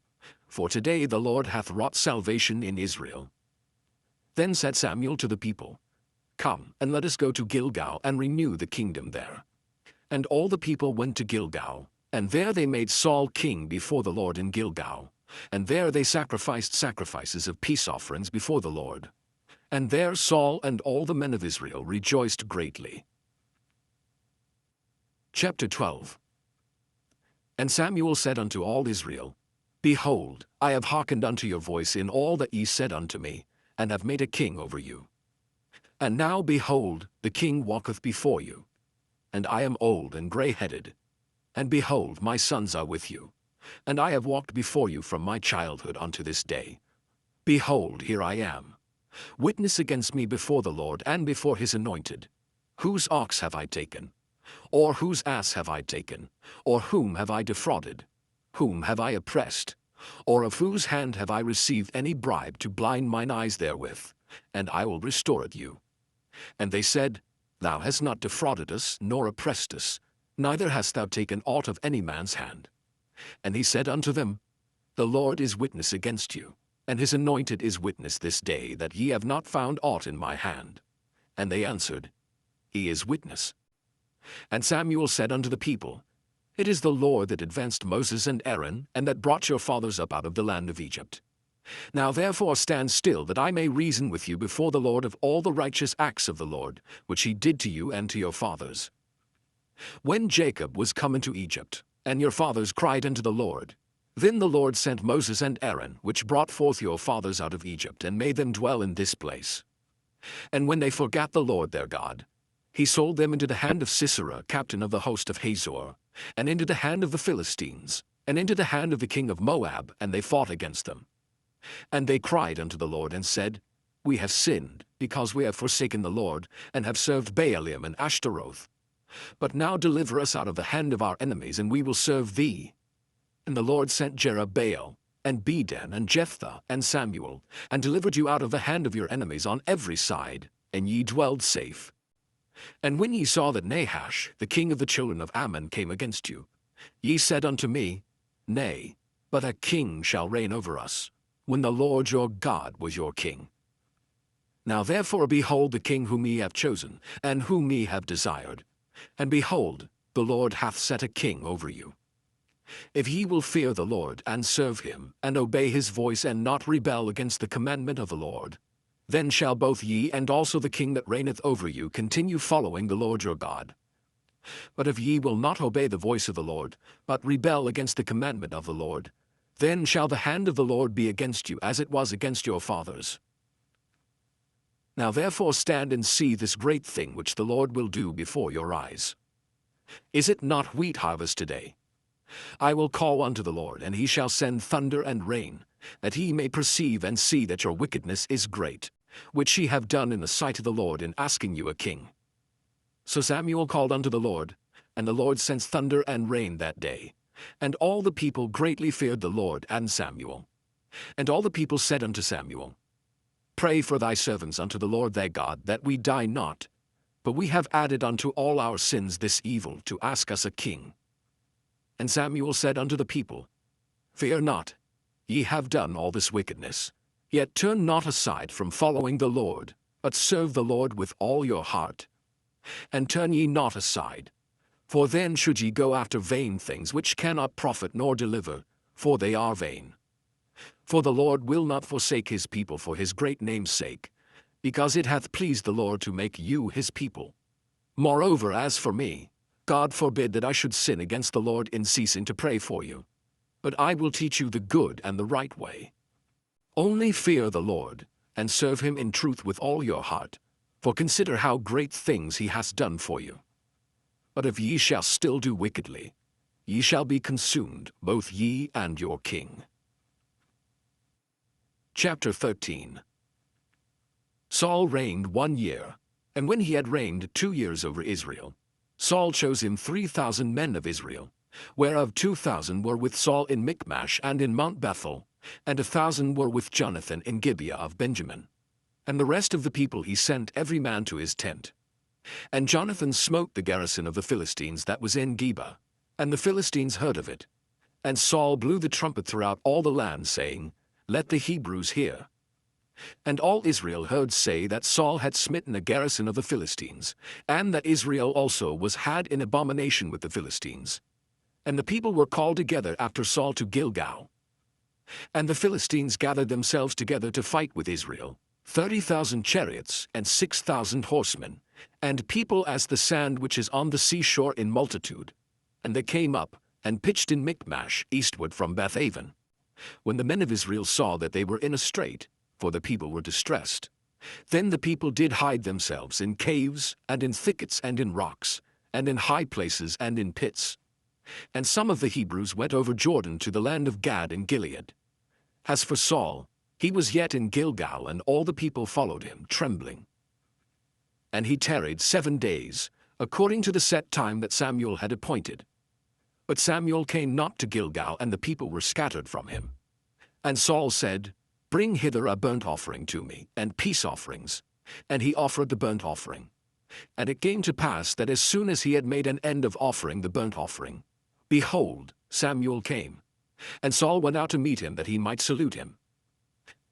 [SPEAKER 1] for today the Lord hath wrought salvation in Israel. Then said Samuel to the people, Come, and let us go to Gilgal, and renew the kingdom there. And all the people went to Gilgal, and there they made Saul king before the Lord in Gilgal. And there they sacrificed sacrifices of peace offerings before the Lord. And there Saul and all the men of Israel rejoiced greatly. Chapter 12. And Samuel said unto all Israel, Behold, I have hearkened unto your voice in all that ye said unto me, and have made a king over you. And now, behold, the king walketh before you. And I am old and grey-headed. And behold, my sons are with you. And I have walked before you from my childhood unto this day. Behold, here I am. Witness against me before the Lord and before his anointed. Whose ox have I taken? Or whose ass have I taken? Or whom have I defrauded? Whom have I oppressed? Or of whose hand have I received any bribe to blind mine eyes therewith? And I will restore it you. And they said, Thou hast not defrauded us, nor oppressed us, neither hast thou taken aught of any man's hand. And he said unto them, The Lord is witness against you, and his anointed is witness this day, that ye have not found aught in my hand. And they answered, He is witness. And Samuel said unto the people, It is the Lord that advanced Moses and Aaron, and that brought your fathers up out of the land of Egypt. Now therefore stand still, that I may reason with you before the Lord of all the righteous acts of the Lord, which he did to you and to your fathers. When Jacob was come into Egypt, and your fathers cried unto the Lord, then the Lord sent Moses and Aaron, which brought forth your fathers out of Egypt, and made them dwell in this place. And when they forgat the Lord their God, he sold them into the hand of Sisera, captain of the host of Hazor, and into the hand of the Philistines, and into the hand of the king of Moab, and they fought against them. And they cried unto the Lord, and said, We have sinned, because we have forsaken the Lord, and have served Baalim and Ashtaroth. But now deliver us out of the hand of our enemies, and we will serve thee. And the Lord sent Jerubbaal, and Bedan, and Jephthah, and Samuel, and delivered you out of the hand of your enemies on every side, and ye dwelled safe. And when ye saw that Nahash, the king of the children of Ammon, came against you, ye said unto me, Nay, but a king shall reign over us, when the Lord your God was your king. Now therefore behold the king whom ye have chosen, and whom ye have desired. And behold, the Lord hath set a king over you. If ye will fear the Lord, and serve him, and obey his voice, and not rebel against the commandment of the Lord, then shall both ye and also the king that reigneth over you continue following the Lord your God. But if ye will not obey the voice of the Lord, but rebel against the commandment of the Lord, then shall the hand of the Lord be against you, as it was against your fathers. Now therefore stand and see this great thing which the Lord will do before your eyes. Is it not wheat harvest today? I will call unto the Lord, and he shall send thunder and rain, that he may perceive and see that your wickedness is great, which ye have done in the sight of the Lord in asking you a king. So Samuel called unto the Lord, and the Lord sent thunder and rain that day. And all the people greatly feared the Lord and Samuel. And all the people said unto Samuel, Pray for thy servants unto the Lord thy God, that we die not. But we have added unto all our sins this evil, to ask us a king. And Samuel said unto the people, Fear not, ye have done all this wickedness. Yet turn not aside from following the Lord, but serve the Lord with all your heart. And turn ye not aside, for then should ye go after vain things which cannot profit nor deliver, for they are vain. For the Lord will not forsake his people for his great name's sake, because it hath pleased the Lord to make you his people. Moreover, as for me, God forbid that I should sin against the Lord in ceasing to pray for you. But I will teach you the good and the right way. Only fear the Lord, and serve him in truth with all your heart, for consider how great things he has done for you. But if ye shall still do wickedly, ye shall be consumed, both ye and your king. Chapter 13. Saul reigned 1 year, and when he had reigned 2 years over Israel, Saul chose him 3,000 men of Israel, whereof 2,000 were with Saul in Michmash and in Mount Bethel, and 1,000 were with Jonathan in Gibeah of Benjamin. And the rest of the people he sent every man to his tent. And Jonathan smote the garrison of the Philistines that was in Geba, and the Philistines heard of it. And Saul blew the trumpet throughout all the land, saying, Let the Hebrews hear. And all Israel heard say that Saul had smitten a garrison of the Philistines, and that Israel also was had in abomination with the Philistines. And the people were called together after Saul to Gilgal. And the Philistines gathered themselves together to fight with Israel, 30,000 chariots and 6,000 horsemen, and people as the sand which is on the seashore in multitude. And they came up, and pitched in Michmash eastward from Bethaven. When the men of Israel saw that they were in a strait, for the people were distressed, then the people did hide themselves in caves, and in thickets, and in rocks, and in high places, and in pits. And some of the Hebrews went over Jordan to the land of Gad and Gilead. As for Saul, he was yet in Gilgal, and all the people followed him, trembling. And he tarried 7 days, according to the set time that Samuel had appointed. But Samuel came not to Gilgal, and the people were scattered from him. And Saul said, Bring hither a burnt offering to me, and peace offerings. And he offered the burnt offering. And it came to pass that as soon as he had made an end of offering the burnt offering, behold, Samuel came. And Saul went out to meet him, that he might salute him.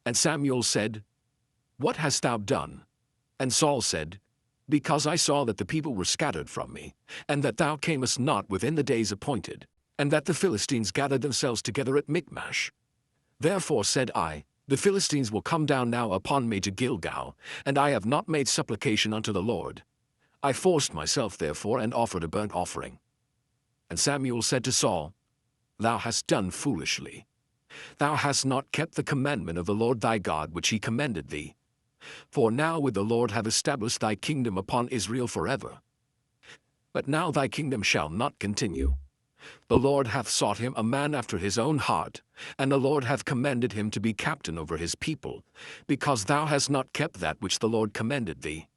[SPEAKER 1] And Samuel said, What hast thou done? And Saul said, Because I saw that the people were scattered from me, and that thou camest not within the days appointed, and that the Philistines gathered themselves together at Michmash. Therefore said I, The Philistines will come down now upon me to Gilgal, and I have not made supplication unto the Lord. I forced myself therefore, and offered a burnt offering. And Samuel said to Saul, Thou hast done foolishly. Thou hast not kept the commandment of the Lord thy God which he commanded thee. For now would the Lord have established thy kingdom upon Israel forever. But now thy kingdom shall not continue. The Lord hath sought him a man after his own heart, and the Lord hath commanded him to be captain over his people, because thou hast not kept that which the Lord commanded thee.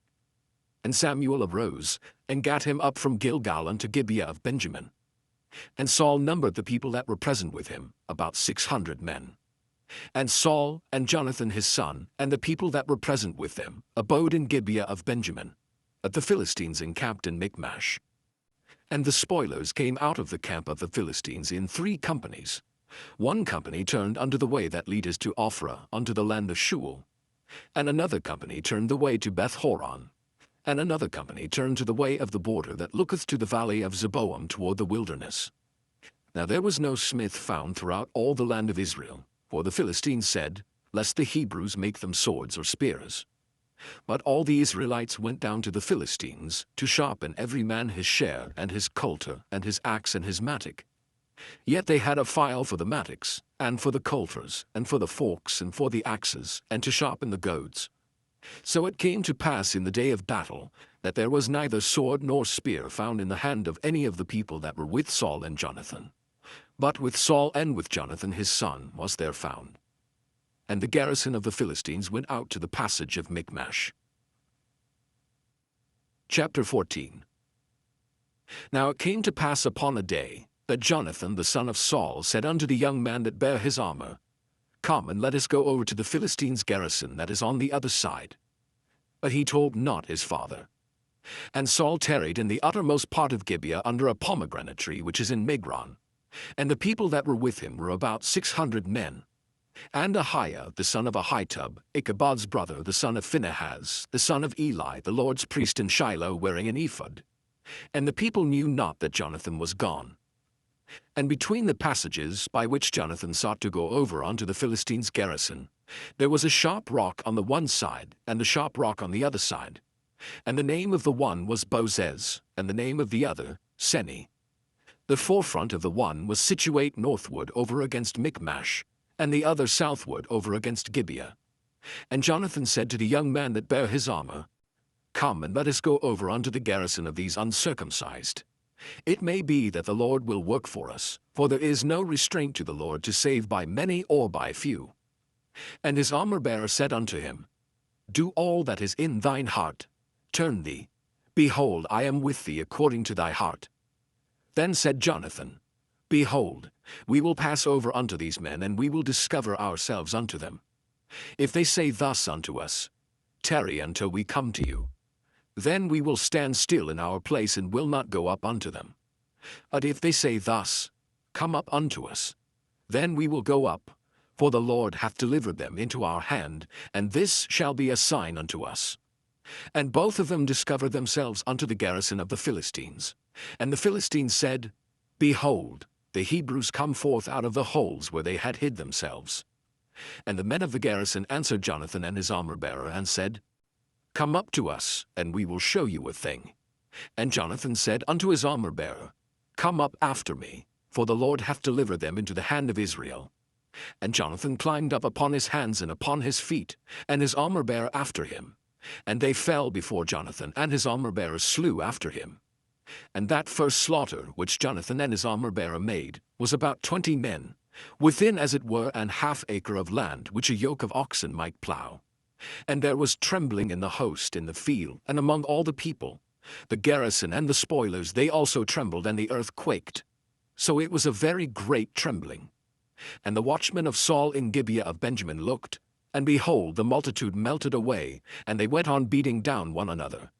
[SPEAKER 1] And Samuel arose, and gat him up from Gilgal unto Gibeah of Benjamin. And Saul numbered the people that were present with him, about 600 men. And Saul, and Jonathan his son, and the people that were present with them, abode in Gibeah of Benjamin. But the Philistines encamped in Michmash. And the spoilers came out of the camp of the Philistines in 3 companies. 1 company turned unto the way that leadeth to Ophrah, unto the land of Shual. And another company turned the way to Beth-horon. And another company turned to the way of the border that looketh to the valley of Zeboam toward the wilderness. Now there was no smith found throughout all the land of Israel, for the Philistines said, Lest the Hebrews make them swords or spears. But all the Israelites went down to the Philistines, to sharpen every man his share, and his coulter, and his axe, and his mattock. Yet they had a file for the mattocks, and for the coulters, and for the forks, and for the axes, and to sharpen the goads. So it came to pass in the day of battle, that there was neither sword nor spear found in the hand of any of the people that were with Saul and Jonathan. But with Saul and with Jonathan his son was there found. And the garrison of the Philistines went out to the passage of Michmash. Chapter 14. Now it came to pass upon a day, that Jonathan the son of Saul said unto the young man that bare his armor, Come, and let us go over to the Philistines' garrison that is on the other side. But he told not his father. And Saul tarried in the uttermost part of Gibeah under a pomegranate tree which is in Migron. And the people that were with him were about 600 men. And Ahiah the son of Ahitub, Ichabod's brother, the son of Phinehas, the son of Eli, the Lord's priest in Shiloh, wearing an ephod. And the people knew not that Jonathan was gone. And between the passages by which Jonathan sought to go over unto the Philistines' garrison, there was a sharp rock on the one side, and a sharp rock on the other side. And the name of the one was Bozez, and the name of the other, Seni. The forefront of the one was situate northward over against Michmash, and the other southward over against Gibeah. And Jonathan said to the young man that bare his armor, Come, and let us go over unto the garrison of these uncircumcised. It may be that the Lord will work for us, for there is no restraint to the Lord to save by many or by few. And his armor-bearer said unto him, Do all that is in thine heart. Turn thee. Behold, I am with thee according to thy heart. Then said Jonathan, Behold, we will pass over unto these men, and we will discover ourselves unto them. If they say thus unto us, Tarry until we come to you, then we will stand still in our place and will not go up unto them. But if they say thus, Come up unto us, then we will go up, for the Lord hath delivered them into our hand, and this shall be a sign unto us. And both of them discovered themselves unto the garrison of the Philistines. And the Philistines said, Behold, the Hebrews come forth out of the holes where they had hid themselves. And the men of the garrison answered Jonathan and his armor-bearer, and said, Come up to us, and we will show you a thing. And Jonathan said unto his armor-bearer, Come up after me, for the Lord hath delivered them into the hand of Israel. And Jonathan climbed up upon his hands and upon his feet, and his armor-bearer after him. And they fell before Jonathan, and his armor-bearer slew after him. And that first slaughter which Jonathan and his armor-bearer made was about 20 men, within as it were an half acre of land which a yoke of oxen might plough. And there was trembling in the host in the field, and among all the people. The garrison and the spoilers, they also trembled, and the earth quaked. So it was a very great trembling. And the watchmen of Saul in Gibeah of Benjamin looked, and behold, the multitude melted away, and they went on beating down one another.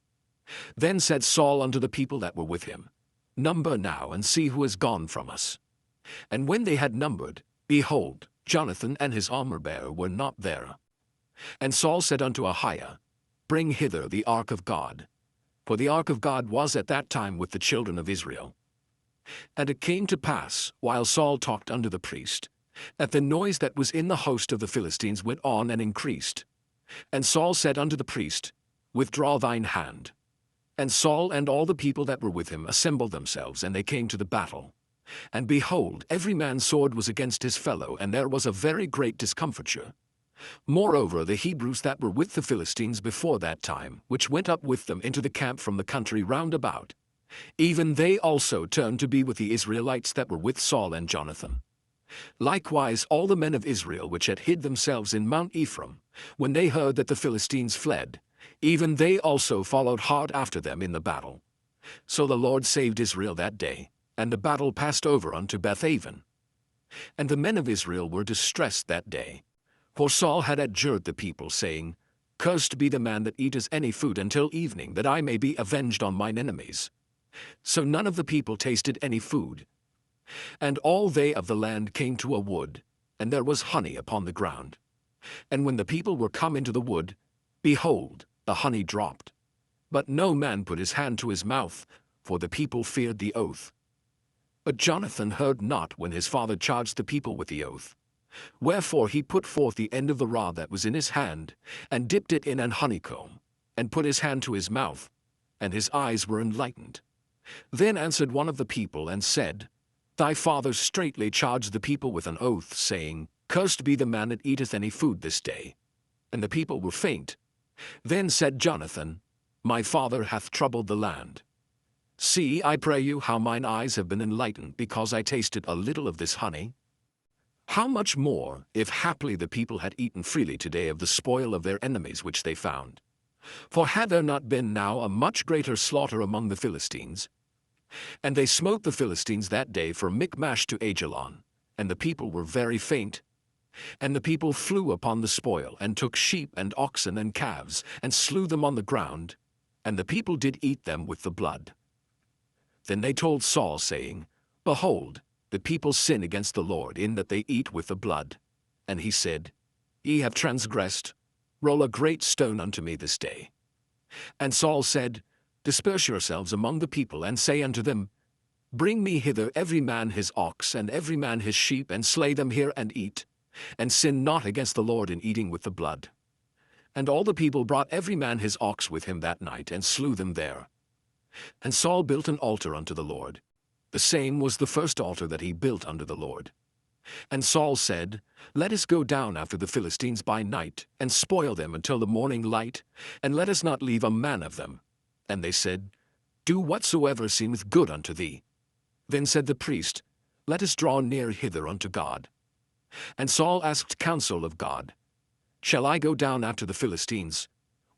[SPEAKER 1] Then said Saul unto the people that were with him, Number now, and see who is gone from us. And when they had numbered, behold, Jonathan and his armor-bearer were not there. And Saul said unto Ahiah, Bring hither the ark of God. For the ark of God was at that time with the children of Israel. And it came to pass, while Saul talked unto the priest, that the noise that was in the host of the Philistines went on and increased. And Saul said unto the priest, Withdraw thine hand. And Saul and all the people that were with him assembled themselves, and they came to the battle. And behold, every man's sword was against his fellow, and there was a very great discomfiture. Moreover, the Hebrews that were with the Philistines before that time, which went up with them into the camp from the country round about, even they also turned to be with the Israelites that were with Saul and Jonathan. Likewise all the men of Israel which had hid themselves in Mount Ephraim, when they heard that the Philistines fled, even they also followed hard after them in the battle. So the Lord saved Israel that day, and the battle passed over unto Bethaven. And the men of Israel were distressed that day. For Saul had adjured the people, saying, Cursed be the man that eateth any food until evening, that I may be avenged on mine enemies. So none of the people tasted any food. And all they of the land came to a wood, and there was honey upon the ground. And when the people were come into the wood, behold, the honey dropped. But no man put his hand to his mouth, for the people feared the oath. But Jonathan heard not when his father charged the people with the oath. Wherefore he put forth the end of the rod that was in his hand, and dipped it in an honeycomb, and put his hand to his mouth, and his eyes were enlightened. Then answered one of the people, and said, Thy father straitly charged the people with an oath, saying, Cursed be the man that eateth any food this day. And the people were faint. Then said Jonathan, My father hath troubled the land. See, I pray you, how mine eyes have been enlightened, because I tasted a little of this honey. How much more, if haply the people had eaten freely today of the spoil of their enemies which they found? For had there not been now a much greater slaughter among the Philistines? And they smote the Philistines that day from Michmash to Ajalon, and the people were very faint. And the people flew upon the spoil, and took sheep and oxen and calves, and slew them on the ground, and the people did eat them with the blood. Then they told Saul, saying, Behold, the people sin against the Lord, in that they eat with the blood. And he said, Ye have transgressed. Roll a great stone unto me this day. And Saul said, Disperse yourselves among the people, and say unto them, Bring me hither every man his ox, and every man his sheep, and slay them here, and eat, and sin not against the Lord in eating with the blood. And all the people brought every man his ox with him that night, and slew them there. And Saul built an altar unto the Lord. The same was the first altar that he built unto the Lord. And Saul said, Let us go down after the Philistines by night, and spoil them until the morning light, and let us not leave a man of them. And they said, Do whatsoever seemeth good unto thee. Then said the priest, Let us draw near hither unto God. And Saul asked counsel of God, Shall I go down after the Philistines?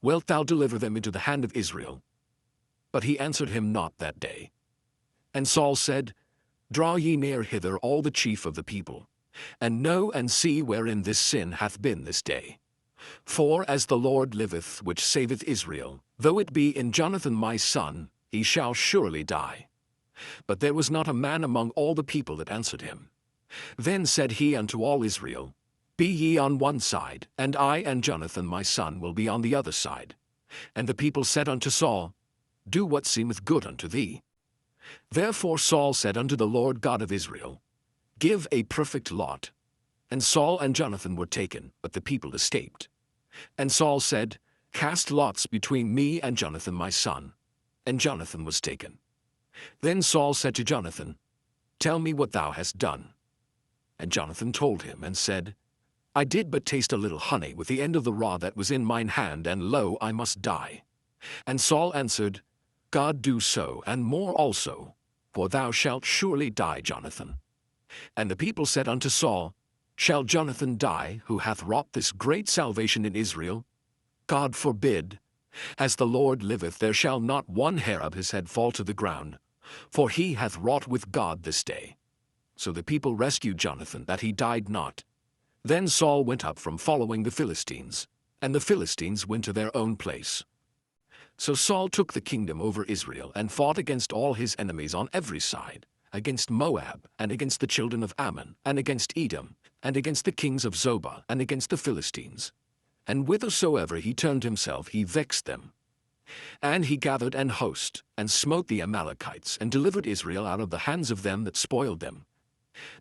[SPEAKER 1] Wilt thou deliver them into the hand of Israel? But he answered him not that day. And Saul said, Draw ye near hither all the chief of the people, and know and see wherein this sin hath been this day. For as the Lord liveth, which saveth Israel, though it be in Jonathan my son, he shall surely die. But there was not a man among all the people that answered him. Then said he unto all Israel, Be ye on one side, and I and Jonathan my son will be on the other side. And the people said unto Saul, Do what seemeth good unto thee. Therefore Saul said unto the Lord God of Israel, Give a perfect lot. And Saul and Jonathan were taken, but the people escaped. And Saul said, Cast lots between me and Jonathan my son. And Jonathan was taken. Then Saul said to Jonathan, Tell me what thou hast done. And Jonathan told him, and said, I did but taste a little honey with the end of the rod that was in mine hand, and lo, I must die. And Saul answered, God do so, and more also, for thou shalt surely die, Jonathan. And the people said unto Saul, Shall Jonathan die, who hath wrought this great salvation in Israel? God forbid. As the Lord liveth, there shall not one hair of his head fall to the ground, for he hath wrought with God this day. So the people rescued Jonathan, that he died not. Then Saul went up from following the Philistines, and the Philistines went to their own place. So Saul took the kingdom over Israel, and fought against all his enemies on every side, against Moab, and against the children of Ammon, and against Edom, and against the kings of Zobah, and against the Philistines. And whithersoever he turned himself, he vexed them. And he gathered an host, and smote the Amalekites, and delivered Israel out of the hands of them that spoiled them.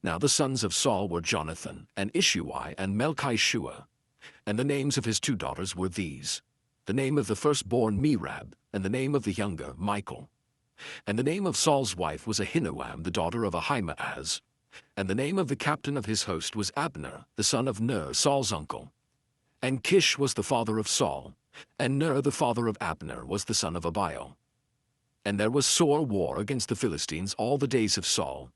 [SPEAKER 1] Now the sons of Saul were Jonathan, and Ishuai, and Melchishua. And the names of his two daughters were these: the name of the firstborn Merab, and the name of the younger Michal. And the name of Saul's wife was Ahinoam, the daughter of Ahimaaz. And the name of the captain of his host was Abner, the son of Ner, Saul's uncle. And Kish was the father of Saul, and Ner the father of Abner was the son of Abiel. And there was sore war against the Philistines all the days of Saul.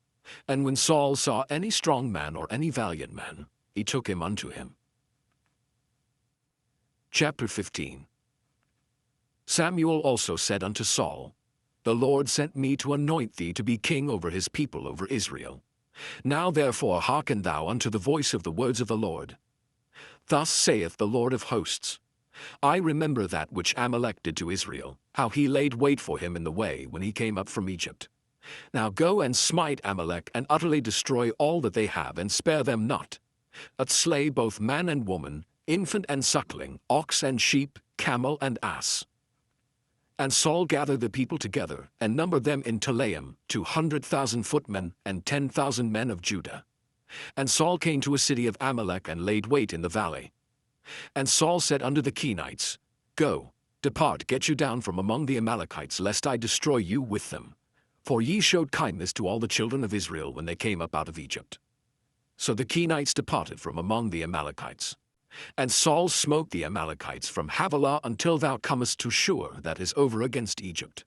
[SPEAKER 1] And when Saul saw any strong man or any valiant man, he took him unto him. Chapter 15. Samuel also said unto Saul, The Lord sent me to anoint thee to be king over his people, over Israel. Now therefore hearken thou unto the voice of the words of the Lord. Thus saith the Lord of hosts, I remember that which Amalek did to Israel, how he laid wait for him in the way when he came up from Egypt. Now go and smite Amalek, and utterly destroy all that they have, and spare them not, but slay both man and woman, infant and suckling, ox and sheep, camel and ass. And Saul gathered the people together, and numbered them in Telaim, 200,000 footmen, and 10,000 men of Judah. And Saul came to a city of Amalek, and laid wait in the valley. And Saul said unto the Kenites, Go, depart, get you down from among the Amalekites, lest I destroy you with them. For ye showed kindness to all the children of Israel when they came up out of Egypt. So the Kenites departed from among the Amalekites. And Saul smote the Amalekites from Havilah until thou comest to Shur, that is over against Egypt.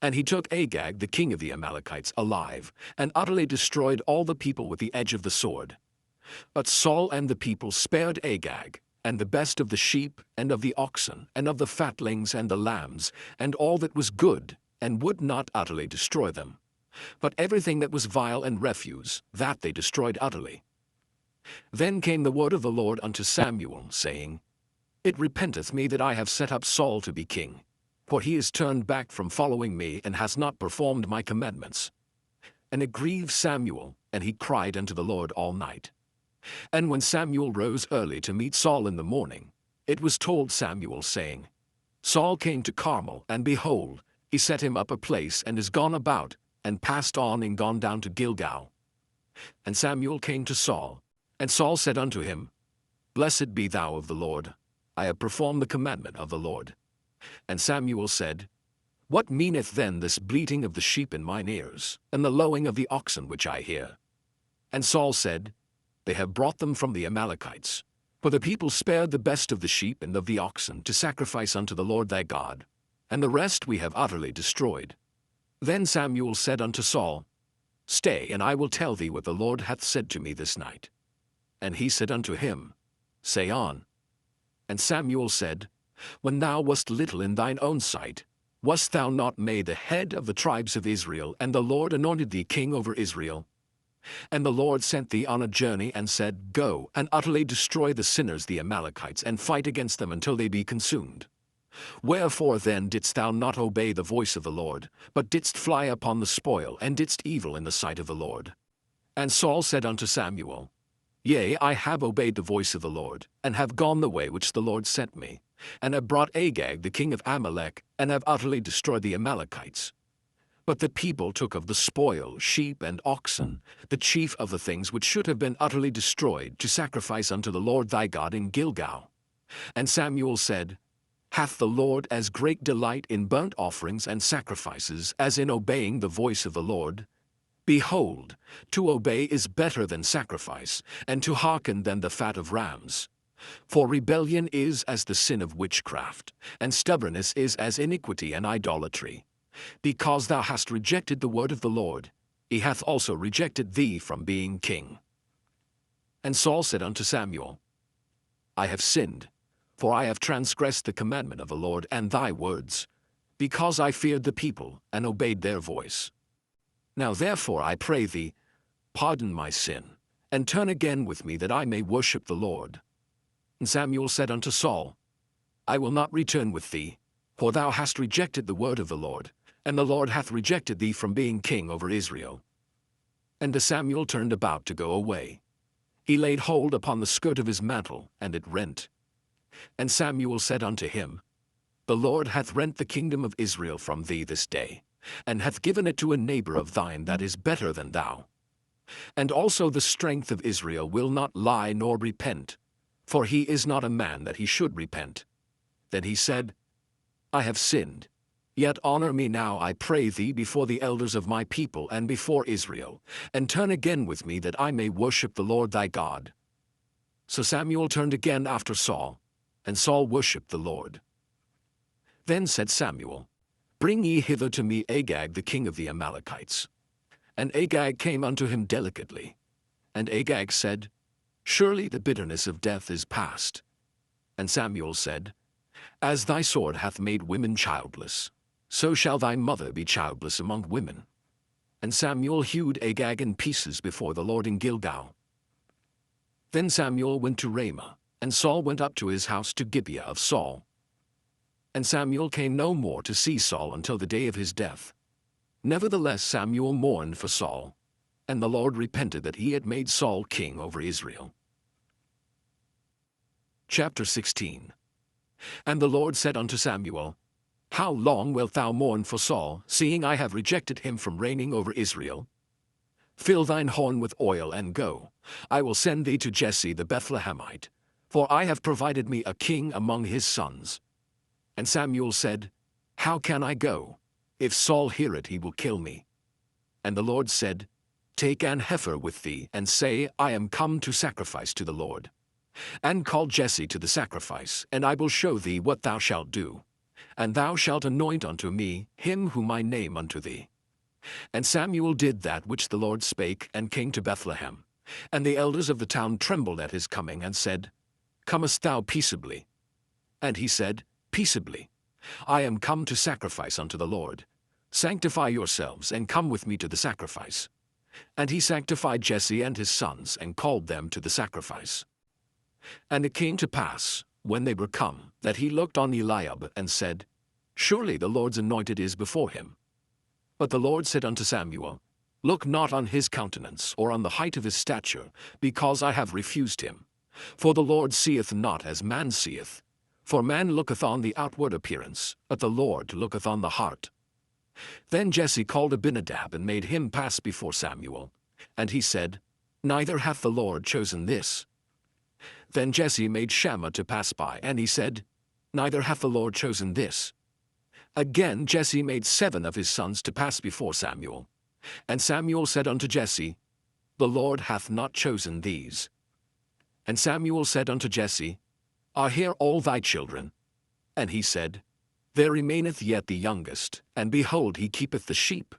[SPEAKER 1] And he took Agag the king of the Amalekites alive, and utterly destroyed all the people with the edge of the sword. But Saul and the people spared Agag, and the best of the sheep, and of the oxen, and of the fatlings, and the lambs, and all that was good, and would not utterly destroy them. But everything that was vile and refuse, that they destroyed utterly. Then came the word of the Lord unto Samuel, saying, It repenteth me that I have set up Saul to be king, for he is turned back from following me, and has not performed my commandments. And it grieved Samuel, and he cried unto the Lord all night. And when Samuel rose early to meet Saul in the morning, it was told Samuel, saying, Saul came to Carmel, and behold, he set him up a place, and is gone about, and passed on, and gone down to Gilgal. And Samuel came to Saul, and Saul said unto him, Blessed be thou of the Lord, I have performed the commandment of the Lord. And Samuel said, What meaneth then this bleating of the sheep in mine ears, and the lowing of the oxen which I hear? And Saul said, They have brought them from the Amalekites. For the people spared the best of the sheep and of the oxen to sacrifice unto the Lord thy God, and the rest we have utterly destroyed. Then Samuel said unto Saul, Stay, and I will tell thee what the Lord hath said to me this night. And he said unto him, Say on. And Samuel said, When thou wast little in thine own sight, wast thou not made the head of the tribes of Israel, and the Lord anointed thee king over Israel? And the Lord sent thee on a journey, and said, Go, and utterly destroy the sinners the Amalekites, and fight against them until they be consumed. Wherefore then didst thou not obey the voice of the Lord, but didst fly upon the spoil, and didst evil in the sight of the Lord? And Saul said unto Samuel, Yea, I have obeyed the voice of the Lord, and have gone the way which the Lord sent me, and have brought Agag the king of Amalek, and have utterly destroyed the Amalekites. But the people took of the spoil sheep and oxen, the chief of the things which should have been utterly destroyed, to sacrifice unto the Lord thy God in Gilgal. And Samuel said, Hath the Lord as great delight in burnt offerings and sacrifices as in obeying the voice of the Lord? Behold, to obey is better than sacrifice, and to hearken than the fat of rams. For rebellion is as the sin of witchcraft, and stubbornness is as iniquity and idolatry. Because thou hast rejected the word of the Lord, he hath also rejected thee from being king. And Saul said unto Samuel, I have sinned, for I have transgressed the commandment of the Lord and thy words, because I feared the people, and obeyed their voice. Now therefore I pray thee, pardon my sin, and turn again with me that I may worship the Lord. And Samuel said unto Saul, I will not return with thee, for thou hast rejected the word of the Lord, and the Lord hath rejected thee from being king over Israel. And as Samuel turned about to go away, he laid hold upon the skirt of his mantle, and it rent. And Samuel said unto him, The Lord hath rent the kingdom of Israel from thee this day, and hath given it to a neighbor of thine that is better than thou. And also the strength of Israel will not lie nor repent, for he is not a man that he should repent. Then he said, I have sinned. Yet honor me now, I pray thee, before the elders of my people and before Israel, and turn again with me that I may worship the Lord thy God. So Samuel turned again after Saul, and Saul worshipped the Lord. Then said Samuel, Bring ye hither to me Agag the king of the Amalekites. And Agag came unto him delicately. And Agag said, Surely the bitterness of death is past. And Samuel said, As thy sword hath made women childless, so shall thy mother be childless among women. And Samuel hewed Agag in pieces before the Lord in Gilgal. Then Samuel went to Ramah, and Saul went up to his house to Gibeah of Saul. And Samuel came no more to see Saul until the day of his death. Nevertheless Samuel mourned for Saul, and the Lord repented that he had made Saul king over Israel. Chapter 16. And the Lord said unto Samuel, How long wilt thou mourn for Saul, seeing I have rejected him from reigning over Israel? Fill thine horn with oil, and go. I will send thee to Jesse the Bethlehemite, for I have provided me a king among his sons. And Samuel said, How can I go? If Saul hear it, he will kill me. And the Lord said, Take an heifer with thee, and say, I am come to sacrifice to the Lord. And call Jesse to the sacrifice, and I will show thee what thou shalt do. And thou shalt anoint unto me him whom I name unto thee. And Samuel did that which the Lord spake, and came to Bethlehem. And the elders of the town trembled at his coming, and said, Comest thou peaceably? And he said, Peaceably. I am come to sacrifice unto the Lord. Sanctify yourselves, and come with me to the sacrifice. And he sanctified Jesse and his sons, and called them to the sacrifice. And it came to pass, when they were come, that he looked on Eliab, and said, Surely the Lord's anointed is before him. But the Lord said unto Samuel, Look not on his countenance, or on the height of his stature, because I have refused him. For the Lord seeth not as man seeth. For man looketh on the outward appearance, but the Lord looketh on the heart. Then Jesse called Abinadab, and made him pass before Samuel. And he said, Neither hath the Lord chosen this. Then Jesse made Shammah to pass by, and he said, Neither hath the Lord chosen this. Again Jesse made 7 of his sons to pass before Samuel. And Samuel said unto Jesse, The Lord hath not chosen these. And Samuel said unto Jesse, Are here all thy children? And he said, There remaineth yet the youngest, and behold, he keepeth the sheep.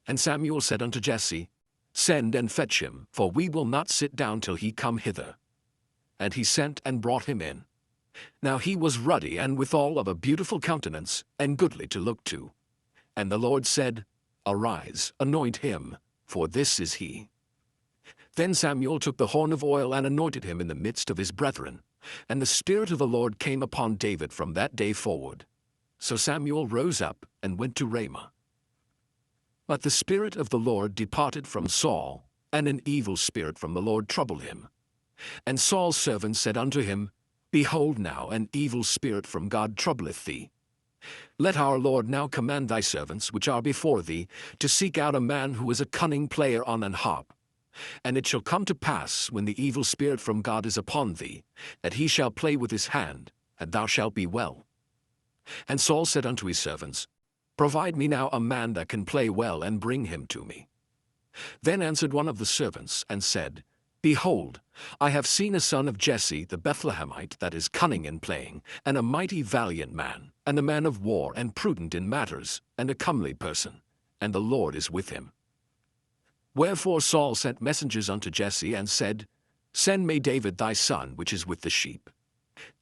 [SPEAKER 1] And Samuel said unto Jesse, Send and fetch him, for we will not sit down till he come hither. And he sent and brought him in. Now he was ruddy and withal of a beautiful countenance, and goodly to look to. And the Lord said, Arise, anoint him, for this is he. Then Samuel took the horn of oil and anointed him in the midst of his brethren. And the Spirit of the Lord came upon David from that day forward. So Samuel rose up and went to Ramah. But the Spirit of the Lord departed from Saul, and an evil spirit from the Lord troubled him. And Saul's servants said unto him, Behold now, an evil spirit from God troubleth thee. Let our Lord now command thy servants, which are before thee, to seek out a man who is a cunning player on an harp. And it shall come to pass, when the evil spirit from God is upon thee, that he shall play with his hand, and thou shalt be well. And Saul said unto his servants, Provide me now a man that can play well, and bring him to me. Then answered one of the servants, and said, Behold, I have seen a son of Jesse the Bethlehemite that is cunning in playing, and a mighty valiant man, and a man of war, and prudent in matters, and a comely person, and the Lord is with him. Wherefore Saul sent messengers unto Jesse, and said, Send me David thy son, which is with the sheep.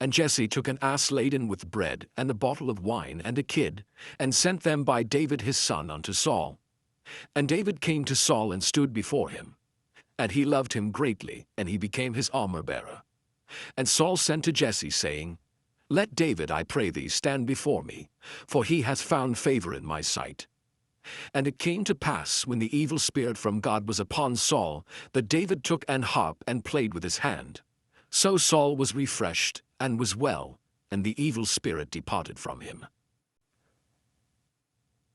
[SPEAKER 1] And Jesse took an ass laden with bread, and a bottle of wine, and a kid, and sent them by David his son unto Saul. And David came to Saul and stood before him. And he loved him greatly, and he became his armor-bearer. And Saul sent to Jesse, saying, Let David, I pray thee, stand before me, for he hath found favor in my sight. And it came to pass, when the evil spirit from God was upon Saul, that David took an harp and played with his hand. So Saul was refreshed, and was well, and the evil spirit departed from him.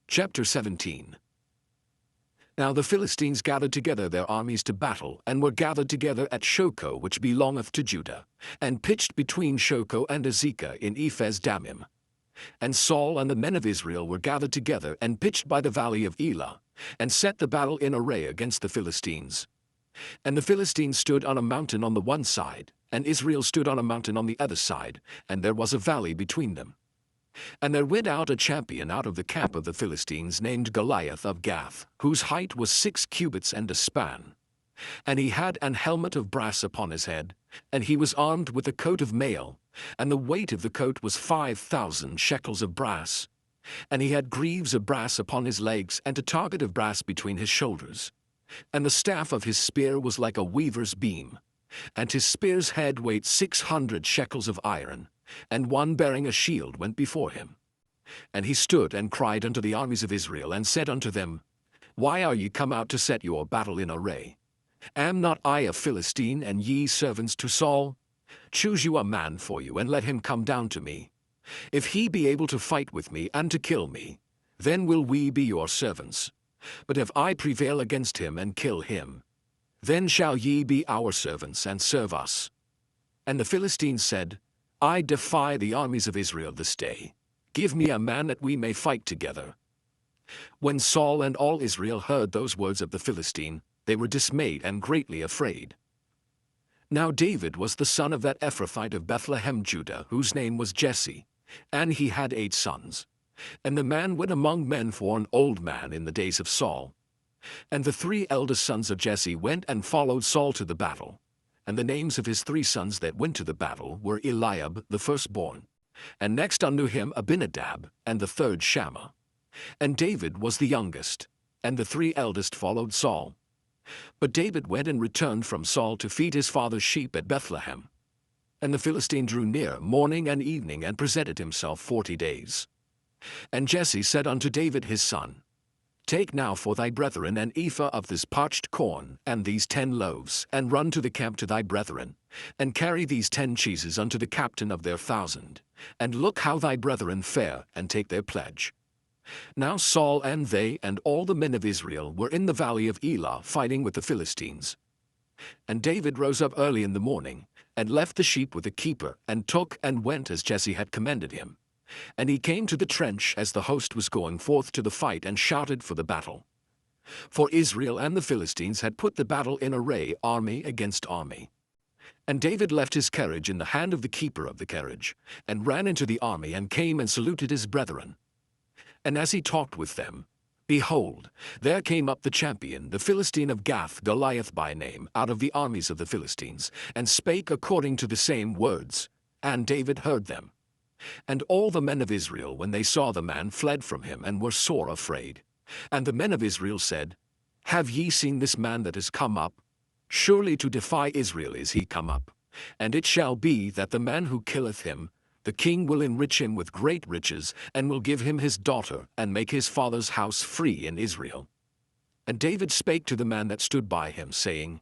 [SPEAKER 1] Chapter 17. Now the Philistines gathered together their armies to battle, and were gathered together at Shochoh, which belongeth to Judah, and pitched between Shochoh and Azekah in Ephes-dammim. And Saul and the men of Israel were gathered together, and pitched by the valley of Elah, and set the battle in array against the Philistines. And the Philistines stood on a mountain on the one side, and Israel stood on a mountain on the other side, and there was a valley between them. And there went out a champion out of the camp of the Philistines, named Goliath of Gath, whose height was 6 cubits and a span. And he had an helmet of brass upon his head, and he was armed with a coat of mail, and the weight of the coat was 5,000 shekels of brass. And he had greaves of brass upon his legs, and a target of brass between his shoulders. And the staff of his spear was like a weaver's beam, and his spear's head weighed 600 shekels of iron, and one bearing a shield went before him. And he stood and cried unto the armies of Israel, and said unto them, Why are ye come out to set your battle in array? Am not I a Philistine, and ye servants to Saul? Choose you a man for you, and let him come down to me. If he be able to fight with me, and to kill me, then will we be your servants. But if I prevail against him, and kill him, then shall ye be our servants, and serve us. And the Philistines said, I defy the armies of Israel this day. Give me a man that we may fight together. When Saul and all Israel heard those words of the Philistine, they were dismayed and greatly afraid. Now David was the son of that Ephrathite of Bethlehem, Judah, whose name was Jesse, and he had 8 sons. And the man went among men for an old man in the days of Saul. And the 3 eldest sons of Jesse went and followed Saul to the battle. And the names of his 3 sons that went to the battle were Eliab the firstborn, and next unto him Abinadab, and the 3rd Shammah. And David was the youngest, and the 3 eldest followed Saul. But David went and returned from Saul to feed his father's sheep at Bethlehem. And the Philistine drew near morning and evening, and presented himself 40 days. And Jesse said unto David his son, Take now for thy brethren an ephah of this parched corn, and these 10 loaves, and run to the camp to thy brethren, and carry these 10 cheeses unto the captain of their 1,000, and look how thy brethren fare, and take their pledge. Now Saul and they and all the men of Israel were in the valley of Elah fighting with the Philistines. And David rose up early in the morning, and left the sheep with the keeper, and took and went as Jesse had commanded him. And he came to the trench as the host was going forth to the fight, and shouted for the battle. For Israel and the Philistines had put the battle in array, army against army. And David left his carriage in the hand of the keeper of the carriage, and ran into the army, and came and saluted his brethren. And as he talked with them, behold, there came up the champion, the Philistine of Gath, Goliath by name, out of the armies of the Philistines, and spake according to the same words. And David heard them. And all the men of Israel, when they saw the man, fled from him, and were sore afraid. And the men of Israel said, Have ye seen this man that is come up? Surely to defy Israel is he come up. And it shall be that the man who killeth him, the king will enrich him with great riches, and will give him his daughter, and make his father's house free in Israel. And David spake to the man that stood by him, saying,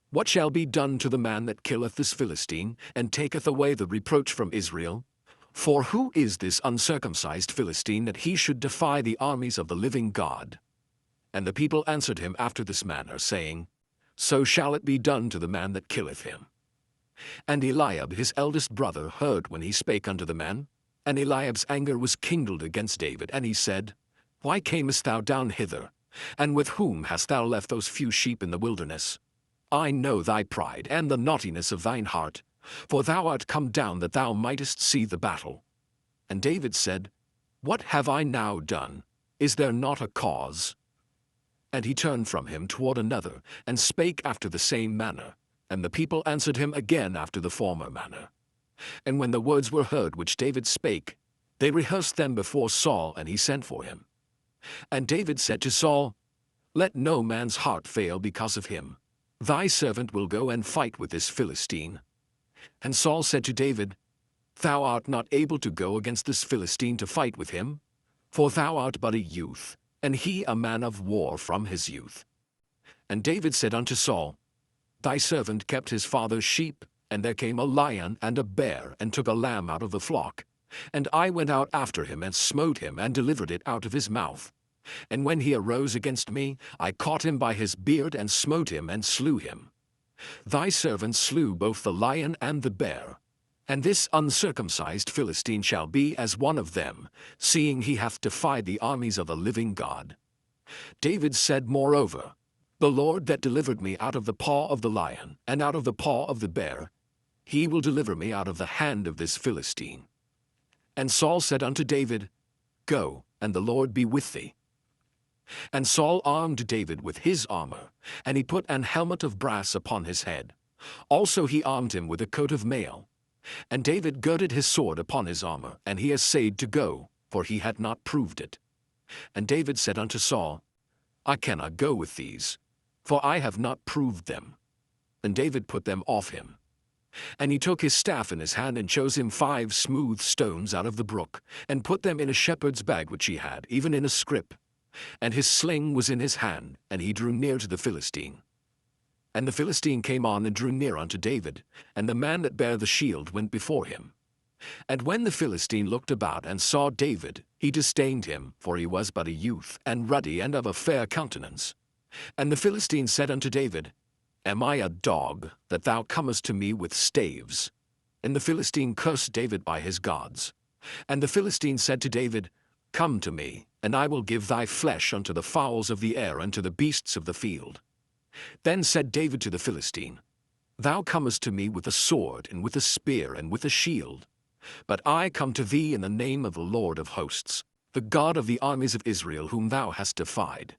[SPEAKER 1] What shall be done to the man that killeth this Philistine, and taketh away the reproach from Israel? For who is this uncircumcised Philistine, that he should defy the armies of the living God? And the people answered him after this manner, saying, So shall it be done to the man that killeth him. And Eliab his eldest brother heard when he spake unto the man. And Eliab's anger was kindled against David, and he said, Why camest thou down hither? And with whom hast thou left those few sheep in the wilderness? I know thy pride, and the naughtiness of thine heart, for thou art come down that thou mightest see the battle. And David said, What have I now done? Is there not a cause? And he turned from him toward another, and spake after the same manner. And the people answered him again after the former manner. And when the words were heard which David spake, they rehearsed them before Saul, and he sent for him. And David said to Saul, Let no man's heart fail because of him. Thy servant will go and fight with this Philistine. And Saul said to David, Thou art not able to go against this Philistine to fight with him, for thou art but a youth, and he a man of war from his youth. And David said unto Saul, Thy servant kept his father's sheep, and there came a lion and a bear, and took a lamb out of the flock. And I went out after him, and smote him, and delivered it out of his mouth. And when he arose against me, I caught him by his beard, and smote him, and slew him. Thy servant slew both the lion and the bear. And this uncircumcised Philistine shall be as one of them, seeing he hath defied the armies of the living God. David said moreover, The Lord that delivered me out of the paw of the lion, and out of the paw of the bear, he will deliver me out of the hand of this Philistine. And Saul said unto David, Go, and the Lord be with thee. And Saul armed David with his armor, and he put an helmet of brass upon his head. Also he armed him with a coat of mail. And David girded his sword upon his armor, and he essayed to go, for he had not proved it. And David said unto Saul, I cannot go with these, for I have not proved them. And David put them off him. And he took his staff in his hand, and chose him 5 smooth stones out of the brook, and put them in a shepherd's bag which he had, even in a scrip. And his sling was in his hand, and he drew near to the Philistine. And the Philistine came on and drew near unto David, and the man that bare the shield went before him. And when the Philistine looked about and saw David, he disdained him, for he was but a youth, and ruddy, and of a fair countenance. And the Philistine said unto David, Am I a dog, that thou comest to me with staves? And the Philistine cursed David by his gods. And the Philistine said to David, Come to me, and I will give thy flesh unto the fowls of the air, and to the beasts of the field. Then said David to the Philistine, Thou comest to me with a sword, and with a spear, and with a shield. But I come to thee in the name of the Lord of hosts, the God of the armies of Israel, whom thou hast defied.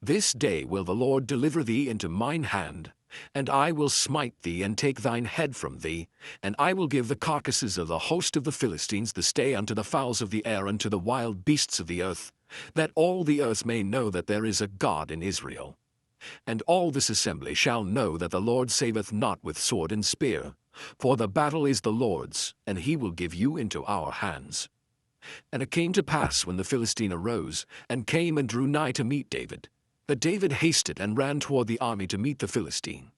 [SPEAKER 1] This day will the Lord deliver thee into mine hand, and I will smite thee, and take thine head from thee, and I will give the carcasses of the host of the Philistines this day unto the fowls of the air, and to the wild beasts of the earth, that all the earth may know that there is a God in Israel. And all this assembly shall know that the Lord saveth not with sword and spear, for the battle is the Lord's, and he will give you into our hands. And it came to pass, when the Philistine arose, and came and drew nigh to meet David, that David hasted and ran toward the army to meet the Philistine.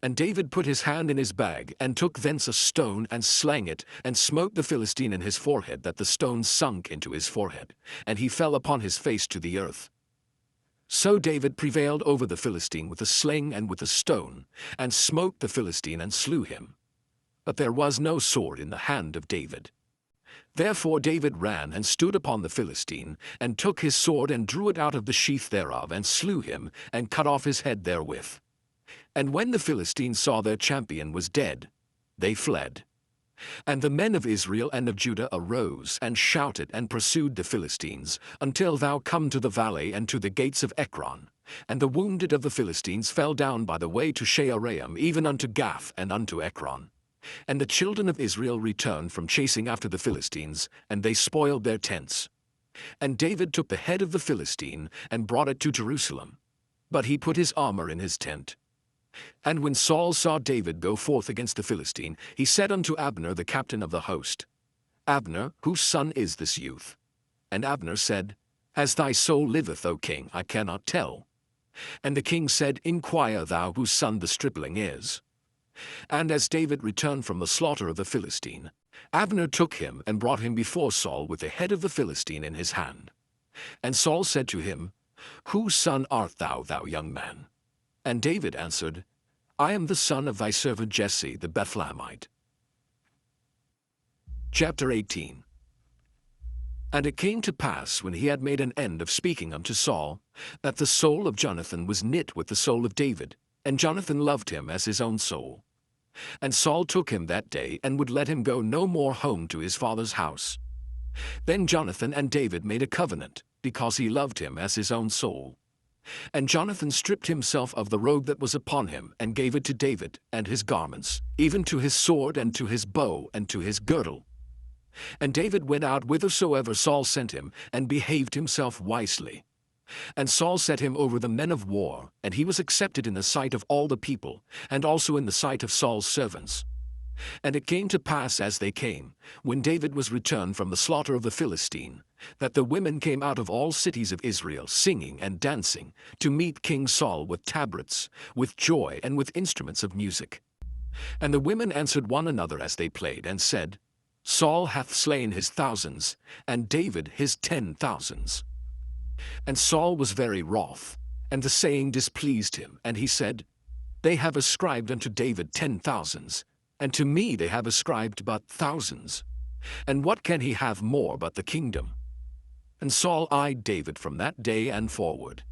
[SPEAKER 1] And David put his hand in his bag, and took thence a stone, and slang it, and smote the Philistine in his forehead, that the stone sunk into his forehead, and he fell upon his face to the earth. So David prevailed over the Philistine with a sling and with a stone, and smote the Philistine and slew him. But there was no sword in the hand of David. Therefore David ran and stood upon the Philistine, and took his sword, and drew it out of the sheath thereof, and slew him, and cut off his head therewith. And when the Philistines saw their champion was dead, they fled. And the men of Israel and of Judah arose and shouted and pursued the Philistines, until thou come to the valley and to the gates of Ekron. And the wounded of the Philistines fell down by the way to Shaaraim, even unto Gath and unto Ekron. And the children of Israel returned from chasing after the Philistines, and they spoiled their tents. And David took the head of the Philistine, and brought it to Jerusalem. But he put his armor in his tent. And when Saul saw David go forth against the Philistine, he said unto Abner the captain of the host, Abner, whose son is this youth? And Abner said, As thy soul liveth, O king, I cannot tell. And the king said, Inquire thou whose son the stripling is. And as David returned from the slaughter of the Philistine, Abner took him and brought him before Saul with the head of the Philistine in his hand. And Saul said to him, Whose son art thou, thou young man? And David answered, I am the son of thy servant Jesse the Bethlehemite. Chapter 18. And it came to pass, when he had made an end of speaking unto Saul, that the soul of Jonathan was knit with the soul of David, and Jonathan loved him as his own soul. And Saul took him that day, and would let him go no more home to his father's house. Then Jonathan and David made a covenant, because he loved him as his own soul. And Jonathan stripped himself of the robe that was upon him, and gave it to David, and his garments, even to his sword, and to his bow, and to his girdle. And David went out whithersoever Saul sent him, and behaved himself wisely. And Saul set him over the men of war, and he was accepted in the sight of all the people, and also in the sight of Saul's servants. And it came to pass as they came, when David was returned from the slaughter of the Philistine, that the women came out of all cities of Israel singing and dancing, to meet King Saul with tabrets, with joy, and with instruments of music. And the women answered one another as they played, and said, Saul hath slain his thousands, and David his 10,000s. And Saul was very wroth, and the saying displeased him, and he said, They have ascribed unto David 10,000s, and to me they have ascribed but thousands. And what can he have more but the kingdom? And Saul eyed David from that day and forward.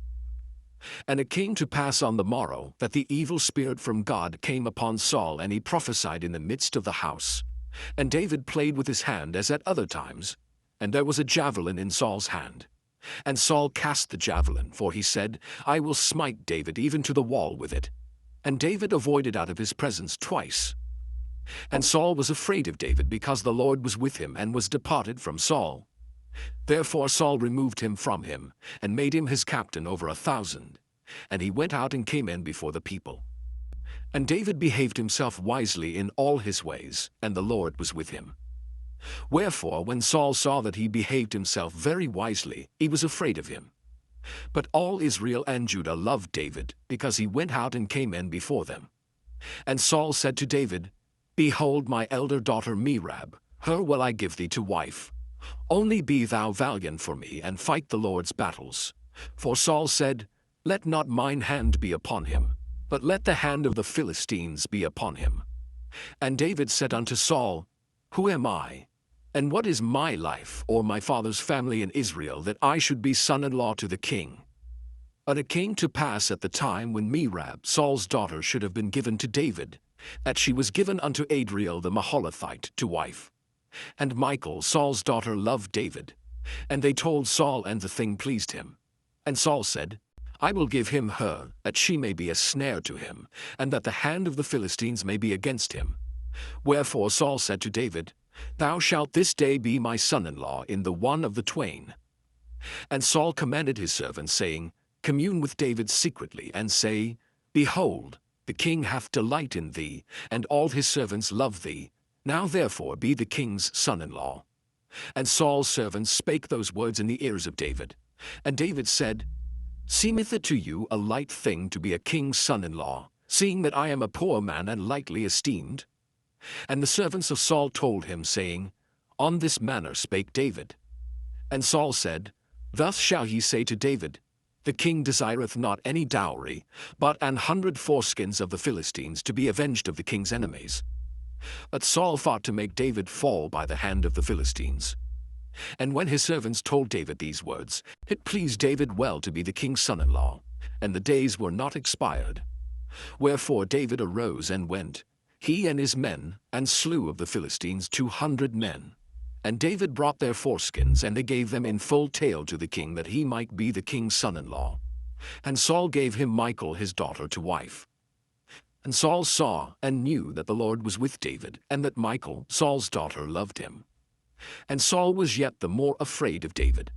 [SPEAKER 1] And it came to pass on the morrow that the evil spirit from God came upon Saul, and he prophesied in the midst of the house. And David played with his hand as at other times, and there was a javelin in Saul's hand. And Saul cast the javelin, for he said, I will smite David even to the wall with it. And David avoided out of his presence twice. And Saul was afraid of David, because the Lord was with him, and was departed from Saul. Therefore Saul removed him from him, and made him his captain over 1,000. And he went out and came in before the people. And David behaved himself wisely in all his ways, and the Lord was with him. Wherefore, when Saul saw that he behaved himself very wisely, he was afraid of him. But all Israel and Judah loved David, because he went out and came in before them. And Saul said to David, Behold my elder daughter Merab, her will I give thee to wife. Only be thou valiant for me, and fight the Lord's battles. For Saul said, Let not mine hand be upon him, but let the hand of the Philistines be upon him. And David said unto Saul, Who am I? And what is my life, or my father's family in Israel, that I should be son-in-law to the king? And it came to pass at the time when Merab, Saul's daughter, should have been given to David, that she was given unto Adriel the Maholathite to wife. And Michal, Saul's daughter, loved David. And they told Saul, and the thing pleased him. And Saul said, I will give him her, that she may be a snare to him, and that the hand of the Philistines may be against him. Wherefore Saul said to David, Thou shalt this day be my son-in-law in the one of the twain. And Saul commanded his servants, saying, Commune with David secretly, and say, Behold, the king hath delight in thee, and all his servants love thee. Now therefore be the king's son-in-law. And Saul's servants spake those words in the ears of David. And David said, Seemeth it to you a light thing to be a king's son-in-law, seeing that I am a poor man and lightly esteemed? And the servants of Saul told him, saying, On this manner spake David. And Saul said, Thus shall ye say to David, The king desireth not any dowry, but 100 foreskins of the Philistines, to be avenged of the king's enemies. But Saul thought to make David fall by the hand of the Philistines. And when his servants told David these words, it pleased David well to be the king's son-in-law, and the days were not expired. Wherefore David arose and went, he and his men, and slew of the Philistines 200 men. And David brought their foreskins, and they gave them in full tale to the king, that he might be the king's son-in-law. And Saul gave him Michal his daughter to wife. And Saul saw and knew that the Lord was with David, and that Michal, Saul's daughter, loved him. And Saul was yet the more afraid of David.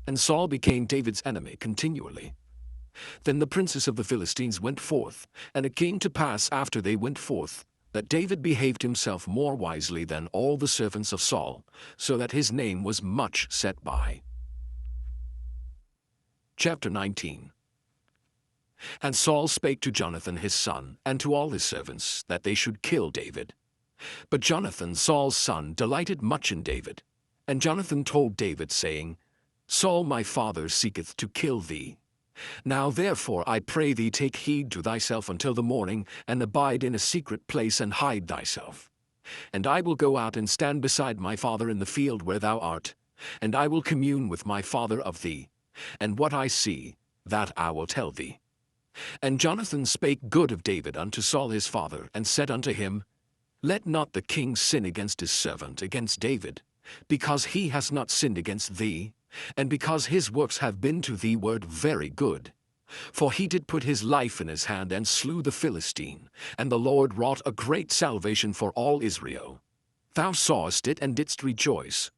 [SPEAKER 1] And Saul became David's enemy continually. Then the princes of the Philistines went forth, and it came to pass after they went forth, that David behaved himself more wisely than all the servants of Saul, so that his name was much set by. Chapter 19. And Saul spake to Jonathan his son, and to all his servants, that they should kill David. But Jonathan, Saul's son, delighted much in David. And Jonathan told David, saying, Saul my father seeketh to kill thee. Now therefore I pray thee, take heed to thyself until the morning, and abide in a secret place, and hide thyself. And I will go out and stand beside my father in the field where thou art, and I will commune with my father of thee, and what I see, that I will tell thee. And Jonathan spake good of David unto Saul his father, and said unto him, Let not the king sin against his servant, against David, because he has not sinned against thee, and because his works have been to thee word very good. For he did put his life in his hand, and slew the Philistine, and the Lord wrought a great salvation for all Israel. Thou sawest it, and didst rejoice.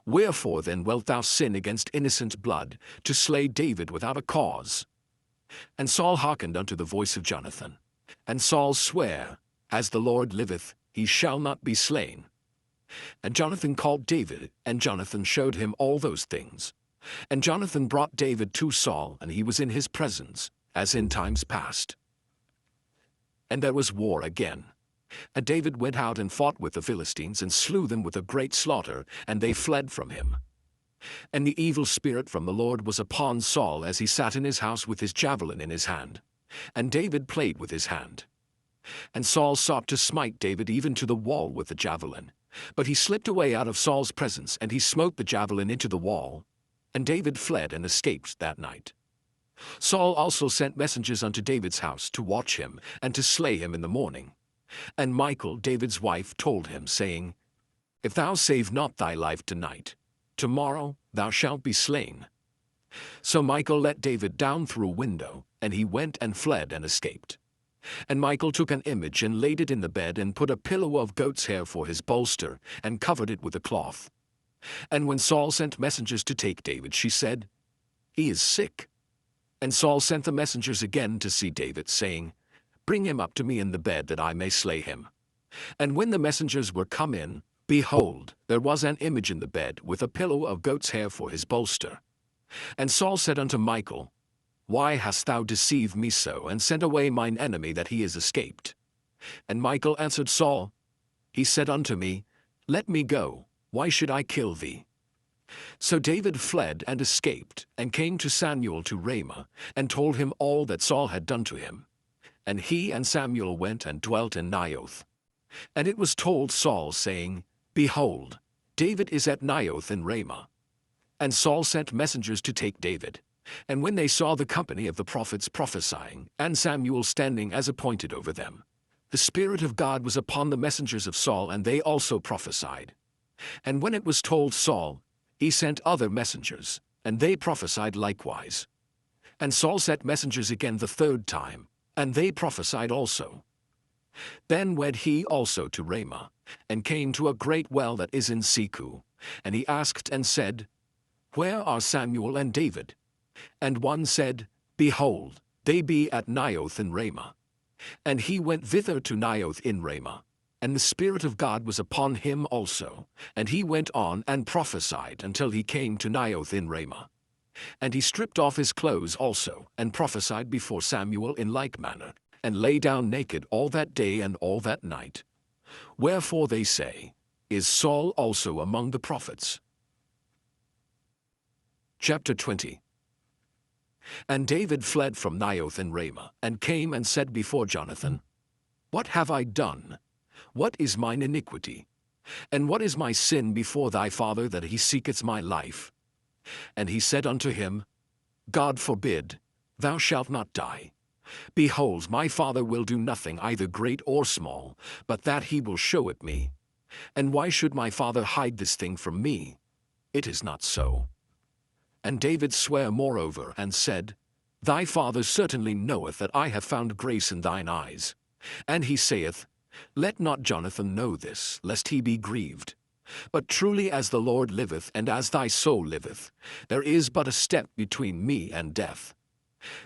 [SPEAKER 1] Wherefore then wilt thou sin against innocent blood, to slay David without a cause? And Saul hearkened unto the voice of Jonathan. And Saul sware, As the Lord liveth, he shall not be slain. And Jonathan called David, and Jonathan showed him all those things. And Jonathan brought David to Saul, and he was in his presence, as in times past. And there was war again. And David went out and fought with the Philistines, and slew them with a great slaughter, and they fled from him. And the evil spirit from the Lord was upon Saul, as he sat in his house with his javelin in his hand. And David played with his hand. And Saul sought to smite David even to the wall with the javelin. But he slipped away out of Saul's presence, and he smote the javelin into the wall. And David fled and escaped that night. Saul also sent messengers unto David's house to watch him, and to slay him in the morning. And Michal, David's wife, told him, saying, If thou save not thy life tonight, tomorrow thou shalt be slain. So Michal let David down through a window, and he went and fled and escaped. And Michal took an image, and laid it in the bed, and put a pillow of goat's hair for his bolster, and covered it with a cloth. And when Saul sent messengers to take David, she said, He is sick. And Saul sent the messengers again to see David, saying, Bring him up to me in the bed, that I may slay him. And when the messengers were come in, behold, there was an image in the bed, with a pillow of goat's hair for his bolster. And Saul said unto Michal, Why hast thou deceived me so, and sent away mine enemy, that he is escaped? And Michal answered Saul, He said unto me, Let me go, why should I kill thee? So David fled and escaped, and came to Samuel to Ramah, and told him all that Saul had done to him. And he and Samuel went and dwelt in Naioth. And it was told Saul, saying, Behold, David is at Naioth in Ramah. And Saul sent messengers to take David. And when they saw the company of the prophets prophesying, and Samuel standing as appointed over them, the Spirit of God was upon the messengers of Saul, and they also prophesied. And when it was told Saul, he sent other messengers, and they prophesied likewise. And Saul sent messengers again the third time, and they prophesied also. Then went he also to Ramah, and came to a great well that is in Seku. And he asked and said, Where are Samuel and David? And one said, Behold, they be at Naioth in Ramah. And he went thither to Naioth in Ramah. And the Spirit of God was upon him also. And he went on and prophesied until he came to Naioth in Ramah. And he stripped off his clothes also, and prophesied before Samuel in like manner, and lay down naked all that day and all that night. Wherefore they say, Is Saul also among the prophets? Chapter 20. And David fled from Naioth in Ramah, and came and said before Jonathan, What have I done? What is mine iniquity? And what is my sin before thy father, that he seeketh my life? And he said unto him, God forbid, thou shalt not die. Behold, my father will do nothing either great or small, but that he will show it me. And why should my father hide this thing from me? It is not so. And David sware moreover, and said, Thy father certainly knoweth that I have found grace in thine eyes. And he saith, Let not Jonathan know this, lest he be grieved. But truly as the Lord liveth, and as thy soul liveth, there is but a step between me and death.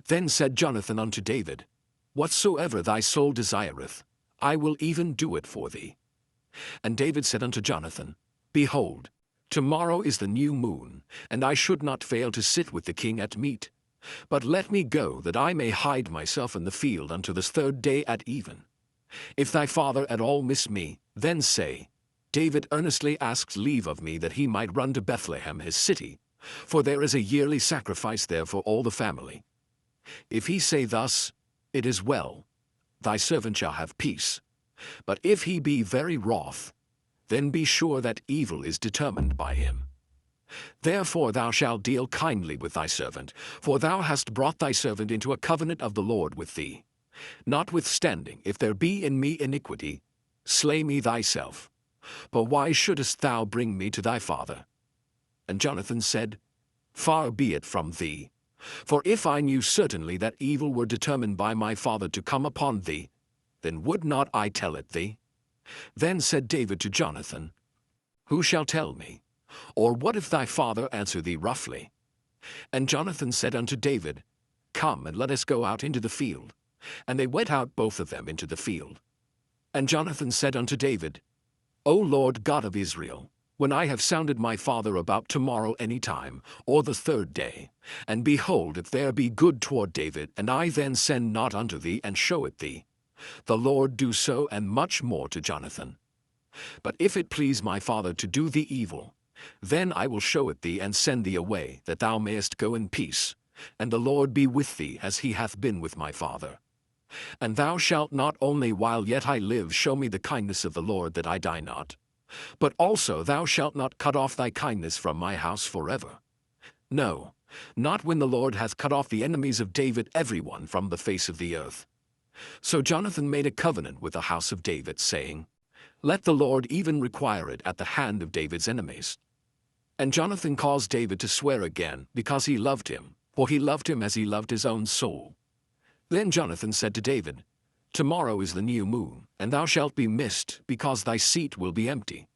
[SPEAKER 1] Then said Jonathan unto David, Whatsoever thy soul desireth, I will even do it for thee. And David said unto Jonathan, Behold, tomorrow is the new moon, and I should not fail to sit with the king at meat. But let me go, that I may hide myself in the field unto this third day at even. If thy father at all miss me, then say, David earnestly asks leave of me that he might run to Bethlehem his city, for there is a yearly sacrifice there for all the family. If he say thus, It is well, thy servant shall have peace. But if he be very wroth, then be sure that evil is determined by him. Therefore thou shalt deal kindly with thy servant, for thou hast brought thy servant into a covenant of the Lord with thee. Notwithstanding, if there be in me iniquity, slay me thyself. But why shouldest thou bring me to thy father? And Jonathan said, Far be it from thee. For if I knew certainly that evil were determined by my father to come upon thee, then would not I tell it thee? Then said David to Jonathan, Who shall tell me? Or what if thy father answer thee roughly? And Jonathan said unto David, Come, and let us go out into the field. And they went out both of them into the field. And Jonathan said unto David, O Lord God of Israel, when I have sounded my father about tomorrow any time, or the third day, and behold, if there be good toward David, and I then send not unto thee, and show it thee, the Lord do so and much more to Jonathan. But if it please my father to do thee evil, then I will show it thee and send thee away, that thou mayest go in peace, and the Lord be with thee as he hath been with my father. And thou shalt not only while yet I live show me the kindness of the Lord that I die not, but also thou shalt not cut off thy kindness from my house forever. No, not when the Lord hath cut off the enemies of David every one from the face of the earth. So Jonathan made a covenant with the house of David, saying, Let the Lord even require it at the hand of David's enemies. And Jonathan caused David to swear again, because he loved him, for he loved him as he loved his own soul. Then Jonathan said to David, Tomorrow is the new moon, and thou shalt be missed, because thy seat will be empty.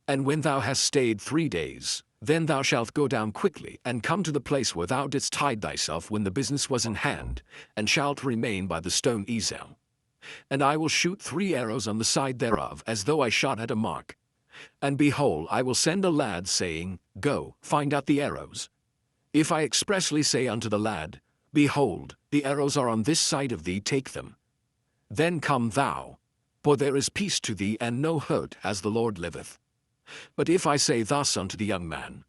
[SPEAKER 1] And when thou hast stayed 3 days, then thou shalt go down quickly, and come to the place where thou didst hide thyself when the business was in hand, and shalt remain by the stone Ezel. And I will shoot 3 arrows on the side thereof, as though I shot at a mark. And behold, I will send a lad, saying, Go, find out the arrows. If I expressly say unto the lad, Behold, the arrows are on this side of thee, take them. Then come thou, for there is peace to thee, and no hurt, as the Lord liveth. But if I say thus unto the young man,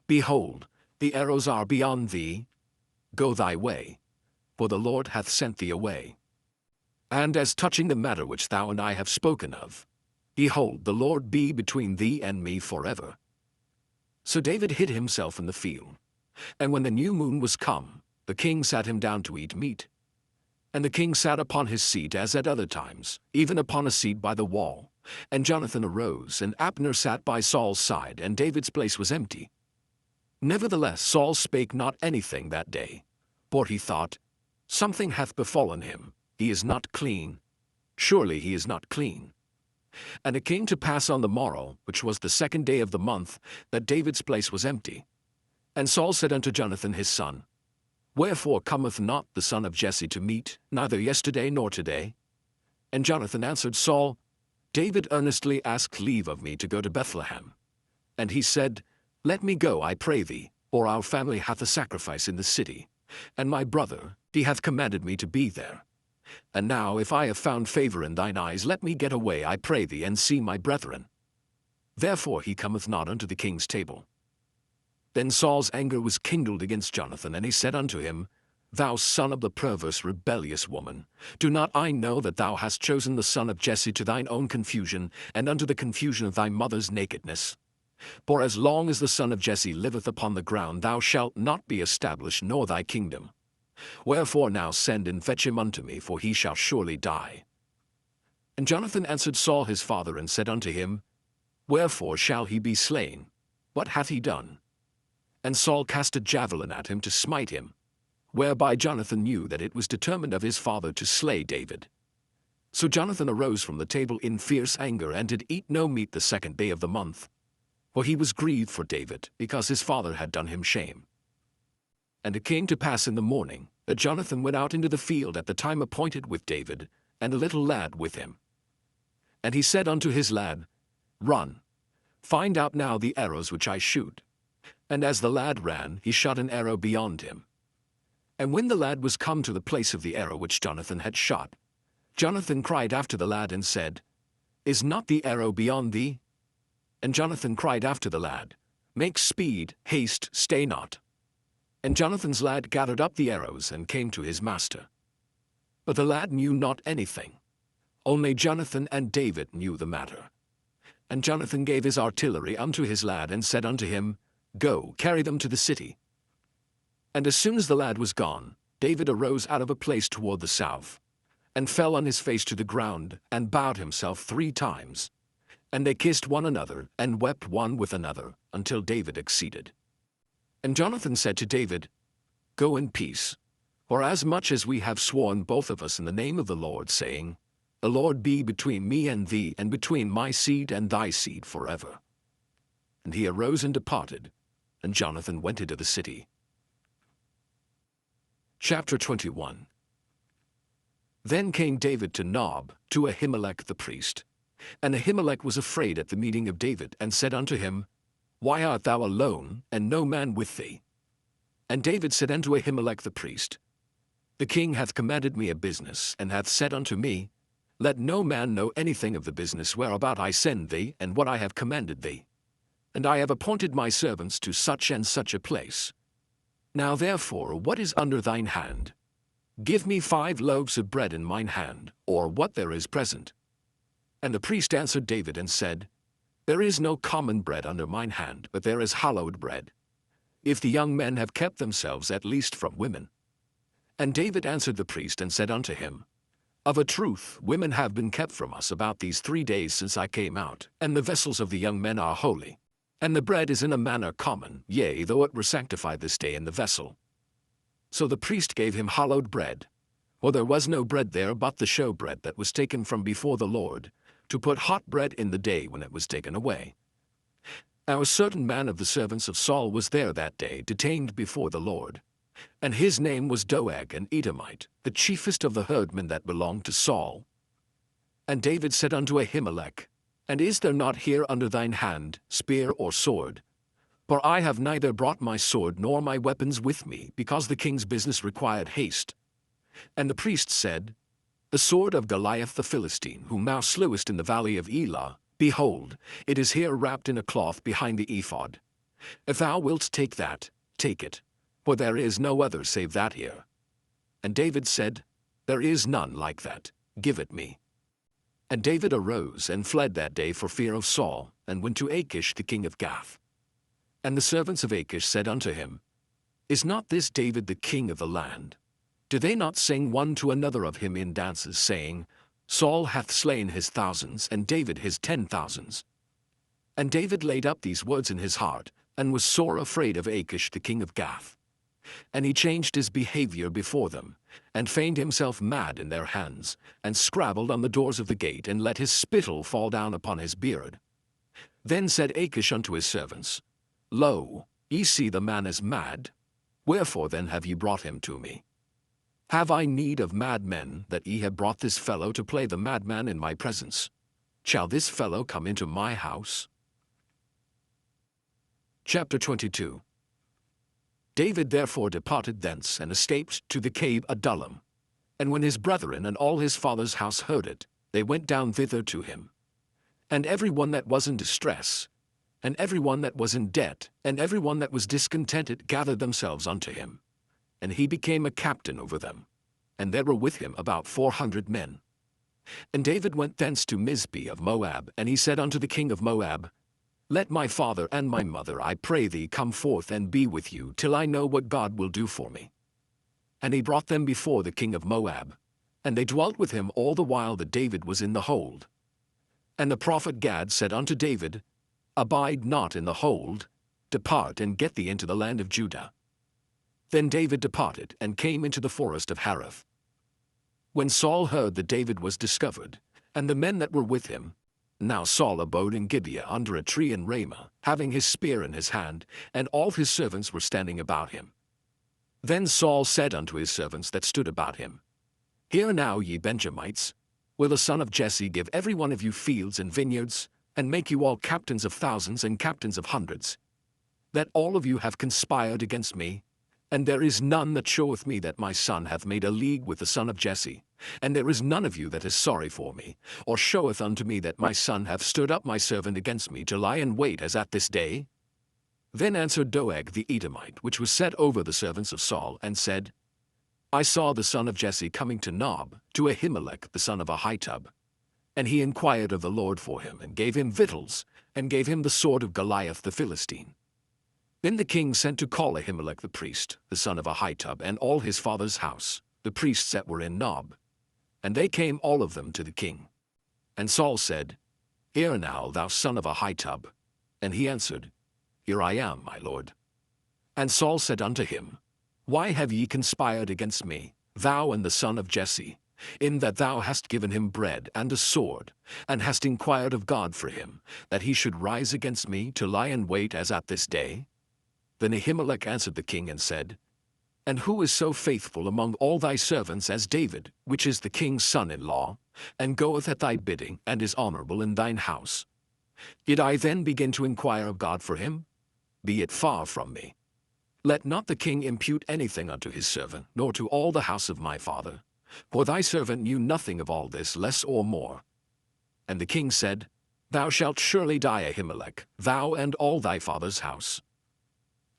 [SPEAKER 1] Behold, the arrows are beyond thee, go thy way, for the Lord hath sent thee away. And as touching the matter which thou and I have spoken of, behold, the Lord be between thee and me forever. So David hid himself in the field. And when the new moon was come, the king sat him down to eat meat. And the king sat upon his seat as at other times, even upon a seat by the wall. And Jonathan arose, and Abner sat by Saul's side, and David's place was empty. Nevertheless Saul spake not anything that day, for he thought, Something hath befallen him, he is not clean. Surely he is not clean. And it came to pass on the morrow, which was the 2nd day of the month, that David's place was empty. And Saul said unto Jonathan his son, Wherefore cometh not the son of Jesse to meat, neither yesterday nor today? And Jonathan answered Saul, David earnestly asked leave of me to go to Bethlehem. And he said, Let me go, I pray thee, for our family hath a sacrifice in the city, and my brother, he hath commanded me to be there. And now if I have found favor in thine eyes, let me get away, I pray thee, and see my brethren. Therefore he cometh not unto the king's table. Then Saul's anger was kindled against Jonathan, and he said unto him, Thou son of the perverse rebellious woman, do not I know that thou hast chosen the son of Jesse to thine own confusion, and unto the confusion of thy mother's nakedness? For as long as the son of Jesse liveth upon the ground, thou shalt not be established, nor thy kingdom. Wherefore now send and fetch him unto me, for he shall surely die. And Jonathan answered Saul his father, and said unto him, Wherefore shall he be slain? What hath he done? And Saul cast a javelin at him to smite him, whereby Jonathan knew that it was determined of his father to slay David. So Jonathan arose from the table in fierce anger, and did eat no meat the 2nd day of the month. For he was grieved for David, because his father had done him shame. And it came to pass in the morning, that Jonathan went out into the field at the time appointed with David, and a little lad with him. And he said unto his lad, Run, find out now the arrows which I shoot. And as the lad ran, he shot an arrow beyond him. And when the lad was come to the place of the arrow which Jonathan had shot, Jonathan cried after the lad and said, Is not the arrow beyond thee? And Jonathan cried after the lad, Make speed, haste, stay not. And Jonathan's lad gathered up the arrows and came to his master. But the lad knew not anything. Only Jonathan and David knew the matter. And Jonathan gave his artillery unto his lad, and said unto him, Go, carry them to the city. And as soon as the lad was gone, David arose out of a place toward the south, and fell on his face to the ground, and bowed himself 3 times. And they kissed one another, and wept one with another, until David exceeded. And Jonathan said to David, Go in peace, for as much as we have sworn both of us in the name of the Lord, saying, The Lord be between me and thee, and between my seed and thy seed forever. And he arose and departed, and Jonathan went into the city. Chapter 21. Then came David to Nob, to Ahimelech the priest. And Ahimelech was afraid at the meeting of David, and said unto him, Why art thou alone, and no man with thee? And David said unto Ahimelech the priest, The king hath commanded me a business, and hath said unto me, Let no man know anything of the business whereabout I send thee, and what I have commanded thee. And I have appointed my servants to such and such a place. Now therefore, what is under thine hand? Give me 5 loaves of bread in mine hand, or what there is present. And the priest answered David and said, There is no common bread under mine hand, but there is hallowed bread, if the young men have kept themselves at least from women. And David answered the priest and said unto him, Of a truth, women have been kept from us about these 3 days since I came out, and the vessels of the young men are holy. And the bread is in a manner common, yea, though it were sanctified this day in the vessel. So the priest gave him hallowed bread, for there was no bread there but the showbread that was taken from before the Lord, to put hot bread in the day when it was taken away. Now a certain man of the servants of Saul was there that day, detained before the Lord. And his name was Doeg, an Edomite, the chiefest of the herdmen that belonged to Saul. And David said unto Ahimelech, And is there not here under thine hand spear or sword? For I have neither brought my sword nor my weapons with me, because the king's business required haste. And the priest said, The sword of Goliath the Philistine, whom thou slewest in the valley of Elah, behold, it is here wrapped in a cloth behind the ephod. If thou wilt take that, take it, for there is no other save that here. And David said, There is none like that, give it me. And David arose and fled that day for fear of Saul, and went to Achish the king of Gath. And the servants of Achish said unto him, Is not this David the king of the land? Do they not sing one to another of him in dances, saying, Saul hath slain his thousands, and David his 10,000s? And David laid up these words in his heart, and was sore afraid of Achish the king of Gath. And he changed his behavior before them, and feigned himself mad in their hands, and scrabbled on the doors of the gate, and let his spittle fall down upon his beard. Then said Achish unto his servants, Lo, ye see the man is mad. Wherefore then have ye brought him to me? Have I need of madmen, that ye have brought this fellow to play the madman in my presence? Shall this fellow come into my house? Chapter 22. David therefore departed thence, and escaped to the cave Adullam. And when his brethren and all his father's house heard it, they went down thither to him. And every one that was in distress, and every one that was in debt, and every one that was discontented gathered themselves unto him. And he became a captain over them. And there were with him about 400 men. And David went thence to Mizpeh of Moab, and he said unto the king of Moab, Let my father and my mother, I pray thee, come forth and be with you, till I know what God will do for me. And he brought them before the king of Moab. And they dwelt with him all the while that David was in the hold. And the prophet Gad said unto David, Abide not in the hold, depart and get thee into the land of Judah. Then David departed and came into the forest of Hareth. When Saul heard that David was discovered, and the men that were with him, now Saul abode in Gibeah under a tree in Ramah, having his spear in his hand, and all his servants were standing about him. Then Saul said unto his servants that stood about him, Hear now, ye Benjamites, will the son of Jesse give every one of you fields and vineyards, and make you all captains of thousands and captains of hundreds, that all of you have conspired against me? And there is none that showeth me that my son hath made a league with the son of Jesse, and there is none of you that is sorry for me, or showeth unto me that my son hath stirred up my servant against me to lie in wait as at this day? Then answered Doeg the Edomite, which was set over the servants of Saul, and said, I saw the son of Jesse coming to Nob, to Ahimelech the son of Ahitub. And he inquired of the Lord for him, and gave him victuals, and gave him the sword of Goliath the Philistine. Then the king sent to call Ahimelech the priest, the son of Ahitub, and all his father's house, the priests that were in Nob. And they came all of them to the king. And Saul said, Hear now, thou son of Ahitub. And he answered, Here I am, my lord. And Saul said unto him, Why have ye conspired against me, thou and the son of Jesse, in that thou hast given him bread and a sword, and hast inquired of God for him, that he should rise against me to lie in wait as at this day? Then Ahimelech answered the king and said, And who is so faithful among all thy servants as David, which is the king's son-in-law, and goeth at thy bidding, and is honorable in thine house? Did I then begin to inquire of God for him? Be it far from me. Let not the king impute anything unto his servant, nor to all the house of my father. For thy servant knew nothing of all this, less or more. And the king said, Thou shalt surely die, Ahimelech, thou and all thy father's house.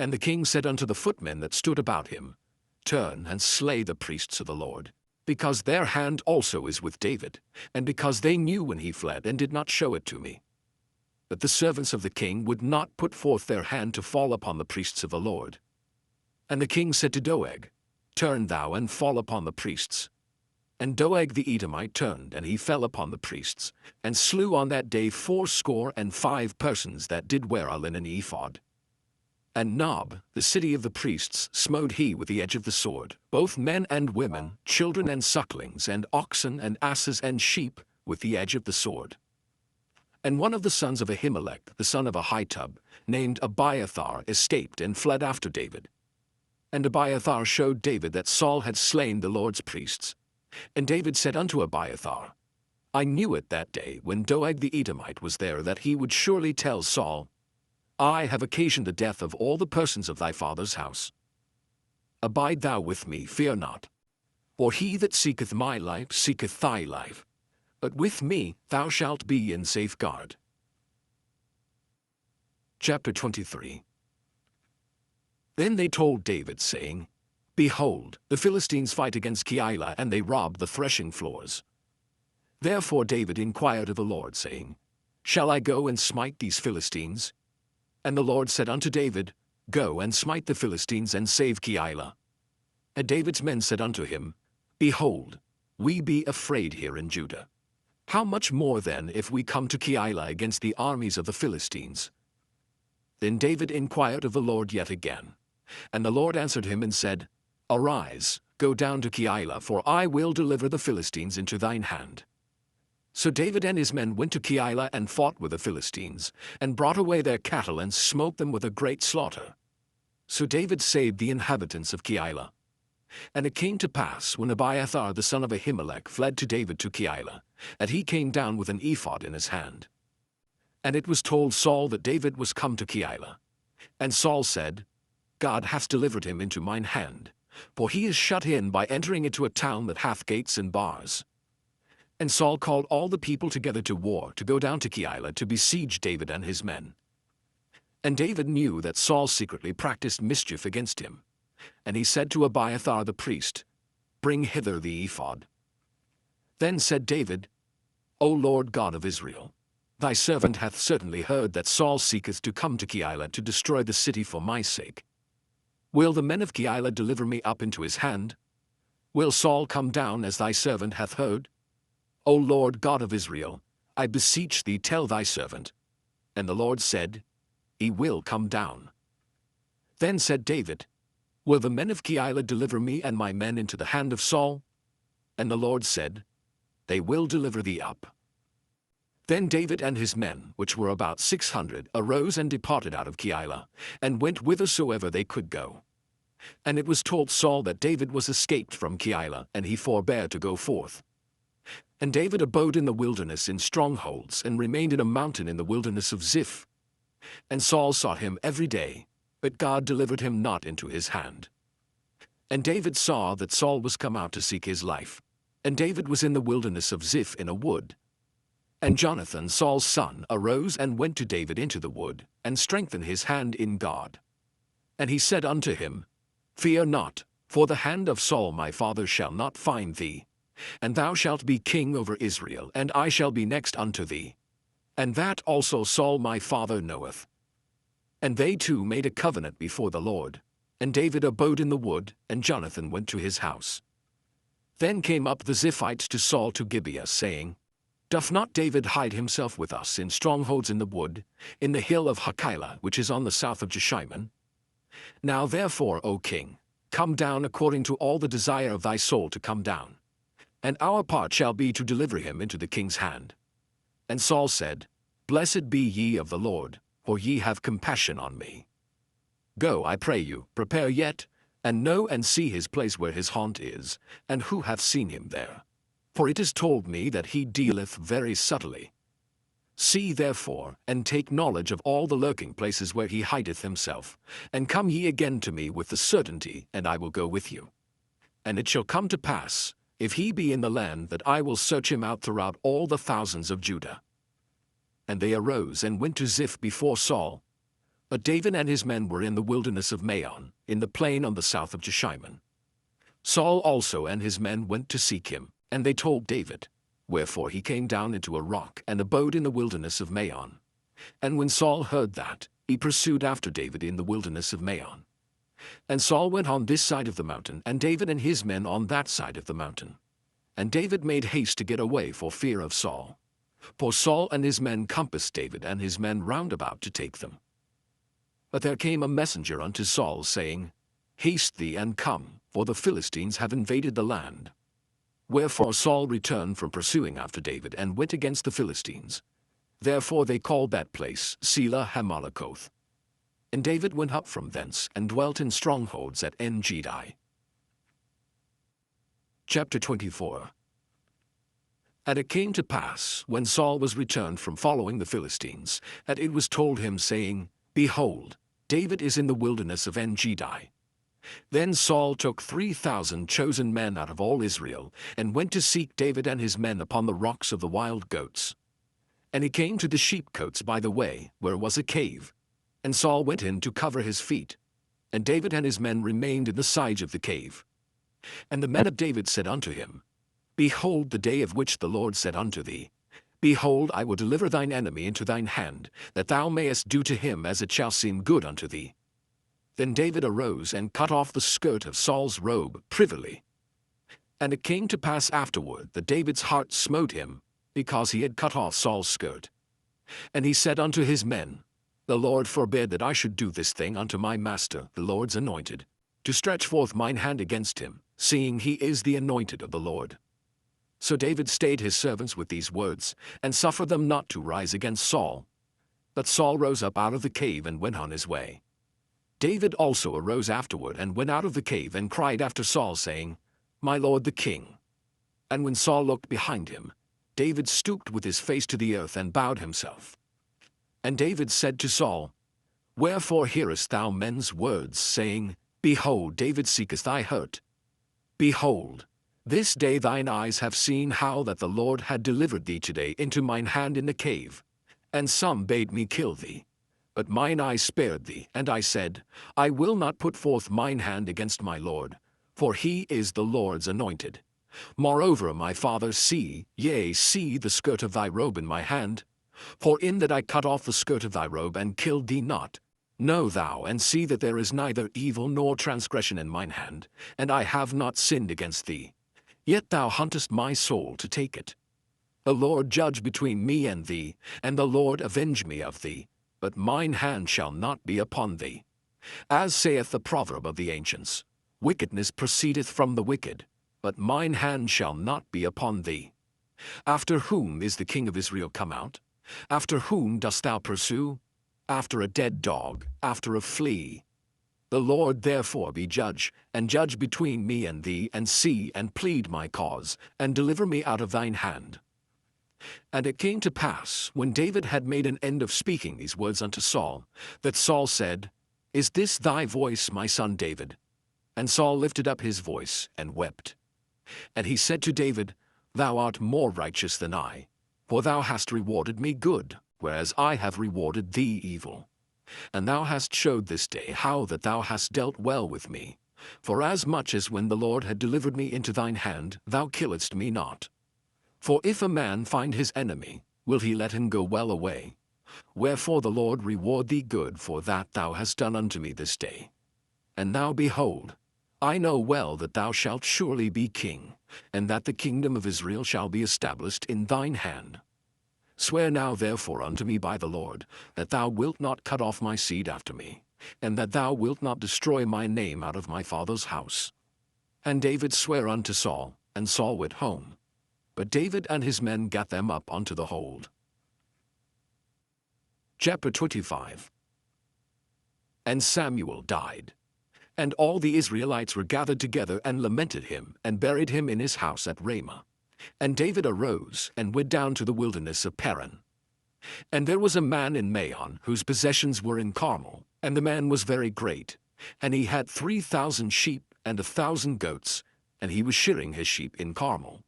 [SPEAKER 1] And the king said unto the footmen that stood about him, Turn and slay the priests of the Lord, because their hand also is with David, and because they knew when he fled, and did not show it to me. But the servants of the king would not put forth their hand to fall upon the priests of the Lord. And the king said to Doeg, Turn thou and fall upon the priests. And Doeg the Edomite turned, and he fell upon the priests, and slew on that day 75 persons that did wear a linen ephod. And Nob, the city of the priests, smote he with the edge of the sword, both men and women, children and sucklings, and oxen and asses and sheep, with the edge of the sword. And one of the sons of Ahimelech, the son of Ahitub, named Abiathar, escaped and fled after David. And Abiathar showed David that Saul had slain the Lord's priests. And David said unto Abiathar, I knew it that day when Doeg the Edomite was there, that he would surely tell Saul, I have occasioned the death of all the persons of thy father's house. Abide thou with me, fear not. For he that seeketh my life seeketh thy life. But with me thou shalt be in safeguard. Chapter 23. Then they told David, saying, Behold, the Philistines fight against Keilah, and they rob the threshing floors. Therefore David inquired of the Lord, saying, Shall I go and smite these Philistines? And the Lord said unto David, Go and smite the Philistines, and save Keilah. And David's men said unto him, Behold, we be afraid here in Judah. How much more then if we come to Keilah against the armies of the Philistines? Then David inquired of the Lord yet again. And the Lord answered him and said, Arise, go down to Keilah, for I will deliver the Philistines into thine hand. So David and his men went to Keilah and fought with the Philistines, and brought away their cattle and smote them with a great slaughter. So David saved the inhabitants of Keilah. And it came to pass, when Abiathar the son of Ahimelech fled to David to Keilah, that he came down with an ephod in his hand. And it was told Saul that David was come to Keilah. And Saul said, God hath delivered him into mine hand, for he is shut in by entering into a town that hath gates and bars. And Saul called all the people together to war, to go down to Keilah to besiege David and his men. And David knew that Saul secretly practiced mischief against him. And he said to Abiathar the priest, Bring hither the ephod. Then said David, O Lord God of Israel, thy servant hath certainly heard that Saul seeketh to come to Keilah to destroy the city for my sake. Will the men of Keilah deliver me up into his hand? Will Saul come down as thy servant hath heard? O Lord God of Israel, I beseech thee tell thy servant. And the Lord said, He will come down. Then said David, Will the men of Keilah deliver me and my men into the hand of Saul? And the Lord said, They will deliver thee up. Then David and his men, which were about 600, arose and departed out of Keilah, and went whithersoever they could go. And it was told Saul that David was escaped from Keilah, and he forbare to go forth. And David abode in the wilderness in strongholds, and remained in a mountain in the wilderness of Ziph. And Saul sought him every day, but God delivered him not into his hand. And David saw that Saul was come out to seek his life. And David was in the wilderness of Ziph in a wood. And Jonathan, Saul's son, arose and went to David into the wood, and strengthened his hand in God. And he said unto him, Fear not, for the hand of Saul my father shall not find thee. And thou shalt be king over Israel, and I shall be next unto thee. And that also Saul my father knoweth. And they two made a covenant before the Lord. And David abode in the wood, and Jonathan went to his house. Then came up the Ziphites to Saul to Gibeah, saying, Doth not David hide himself with us in strongholds in the wood, in the hill of Hachilah, which is on the south of Jeshimon? Now therefore, O king, come down according to all the desire of thy soul to come down. And our part shall be to deliver him into the king's hand. And Saul said, Blessed be ye of the Lord, for ye have compassion on me. Go, I pray you, prepare yet, and know and see his place where his haunt is, and who hath seen him there. For it is told me that he dealeth very subtly. See therefore, and take knowledge of all the lurking places where he hideth himself, and come ye again to me with the certainty, and I will go with you. And it shall come to pass, if he be in the land, that I will search him out throughout all the thousands of Judah. And they arose and went to Ziph before Saul. But David and his men were in the wilderness of Maon, in the plain on the south of Jeshimon. Saul also and his men went to seek him, and they told David. Wherefore he came down into a rock, and abode in the wilderness of Maon. And when Saul heard that, he pursued after David in the wilderness of Maon. And Saul went on this side of the mountain, and David and his men on that side of the mountain. And David made haste to get away for fear of Saul. For Saul and his men compassed David and his men round about to take them. But there came a messenger unto Saul, saying, Haste thee and come, for the Philistines have invaded the land. Wherefore Saul returned from pursuing after David, and went against the Philistines. Therefore they called that place Selah Hamalakoth. And David went up from thence, and dwelt in strongholds at En-Gedi. Chapter 24. And it came to pass, when Saul was returned from following the Philistines, that it was told him, saying, Behold, David is in the wilderness of En-Gedi. Then Saul took 3,000 chosen men out of all Israel, and went to seek David and his men upon the rocks of the wild goats. And he came to the sheepcotes by the way, where was a cave. And Saul went in to cover his feet. And David and his men remained in the sides of the cave. And the men of David said unto him, Behold the day of which the Lord said unto thee, Behold, I will deliver thine enemy into thine hand, that thou mayest do to him as it shall seem good unto thee. Then David arose and cut off the skirt of Saul's robe privily. And it came to pass afterward that David's heart smote him, because he had cut off Saul's skirt. And he said unto his men, The Lord forbid that I should do this thing unto my master, the Lord's anointed, to stretch forth mine hand against him, seeing he is the anointed of the Lord. So David stayed his servants with these words, and suffered them not to rise against Saul. But Saul rose up out of the cave and went on his way. David also arose afterward and went out of the cave and cried after Saul, saying, My lord the king. And when Saul looked behind him, David stooped with his face to the earth and bowed himself. And David said to Saul, Wherefore hearest thou men's words, saying, Behold, David seeketh thy hurt? Behold, this day thine eyes have seen how that the Lord had delivered thee today into mine hand in the cave. And some bade me kill thee. But mine eyes spared thee, and I said, I will not put forth mine hand against my Lord, for he is the Lord's anointed. Moreover, my father, see the skirt of thy robe in my hand. For in that I cut off the skirt of thy robe and killed thee not, Know thou and see that there is neither evil nor transgression in mine hand, and I have not sinned against thee. Yet thou huntest my soul to take it. The Lord judge between me and thee, and the Lord avenge me of thee, but mine hand shall not be upon thee. As saith the proverb of the ancients, wickedness proceedeth from the wicked, but mine hand shall not be upon thee. After whom is the king of Israel come out? After whom dost thou pursue? After a dead dog, after a flea. The Lord therefore be judge, and judge between me and thee, and see and plead my cause, and deliver me out of thine hand. And it came to pass, when David had made an end of speaking these words unto Saul, that Saul said, Is this thy voice, my son David? And Saul lifted up his voice, and wept. And he said to David, Thou art more righteous than I, for thou hast rewarded me good, whereas I have rewarded thee evil. And thou hast showed this day how that thou hast dealt well with me, forasmuch as when the Lord had delivered me into thine hand, thou killedst me not. For if a man find his enemy, will he let him go well away? Wherefore the Lord reward thee good for that thou hast done unto me this day. And now behold, I know well that thou shalt surely be king, and that the kingdom of Israel shall be established in thine hand. Swear now therefore unto me by the Lord, that thou wilt not cut off my seed after me, and that thou wilt not destroy my name out of my father's house. And David sware unto Saul, and Saul went home. But David and his men gat them up unto the hold. Chapter 25. And Samuel died. And all the Israelites were gathered together and lamented him, and buried him in his house at Ramah. And David arose, and went down to the wilderness of Paran. And there was a man in Maon, whose possessions were in Carmel, and the man was very great. And he had 3,000 sheep, and 1,000 goats, and he was shearing his sheep in Carmel.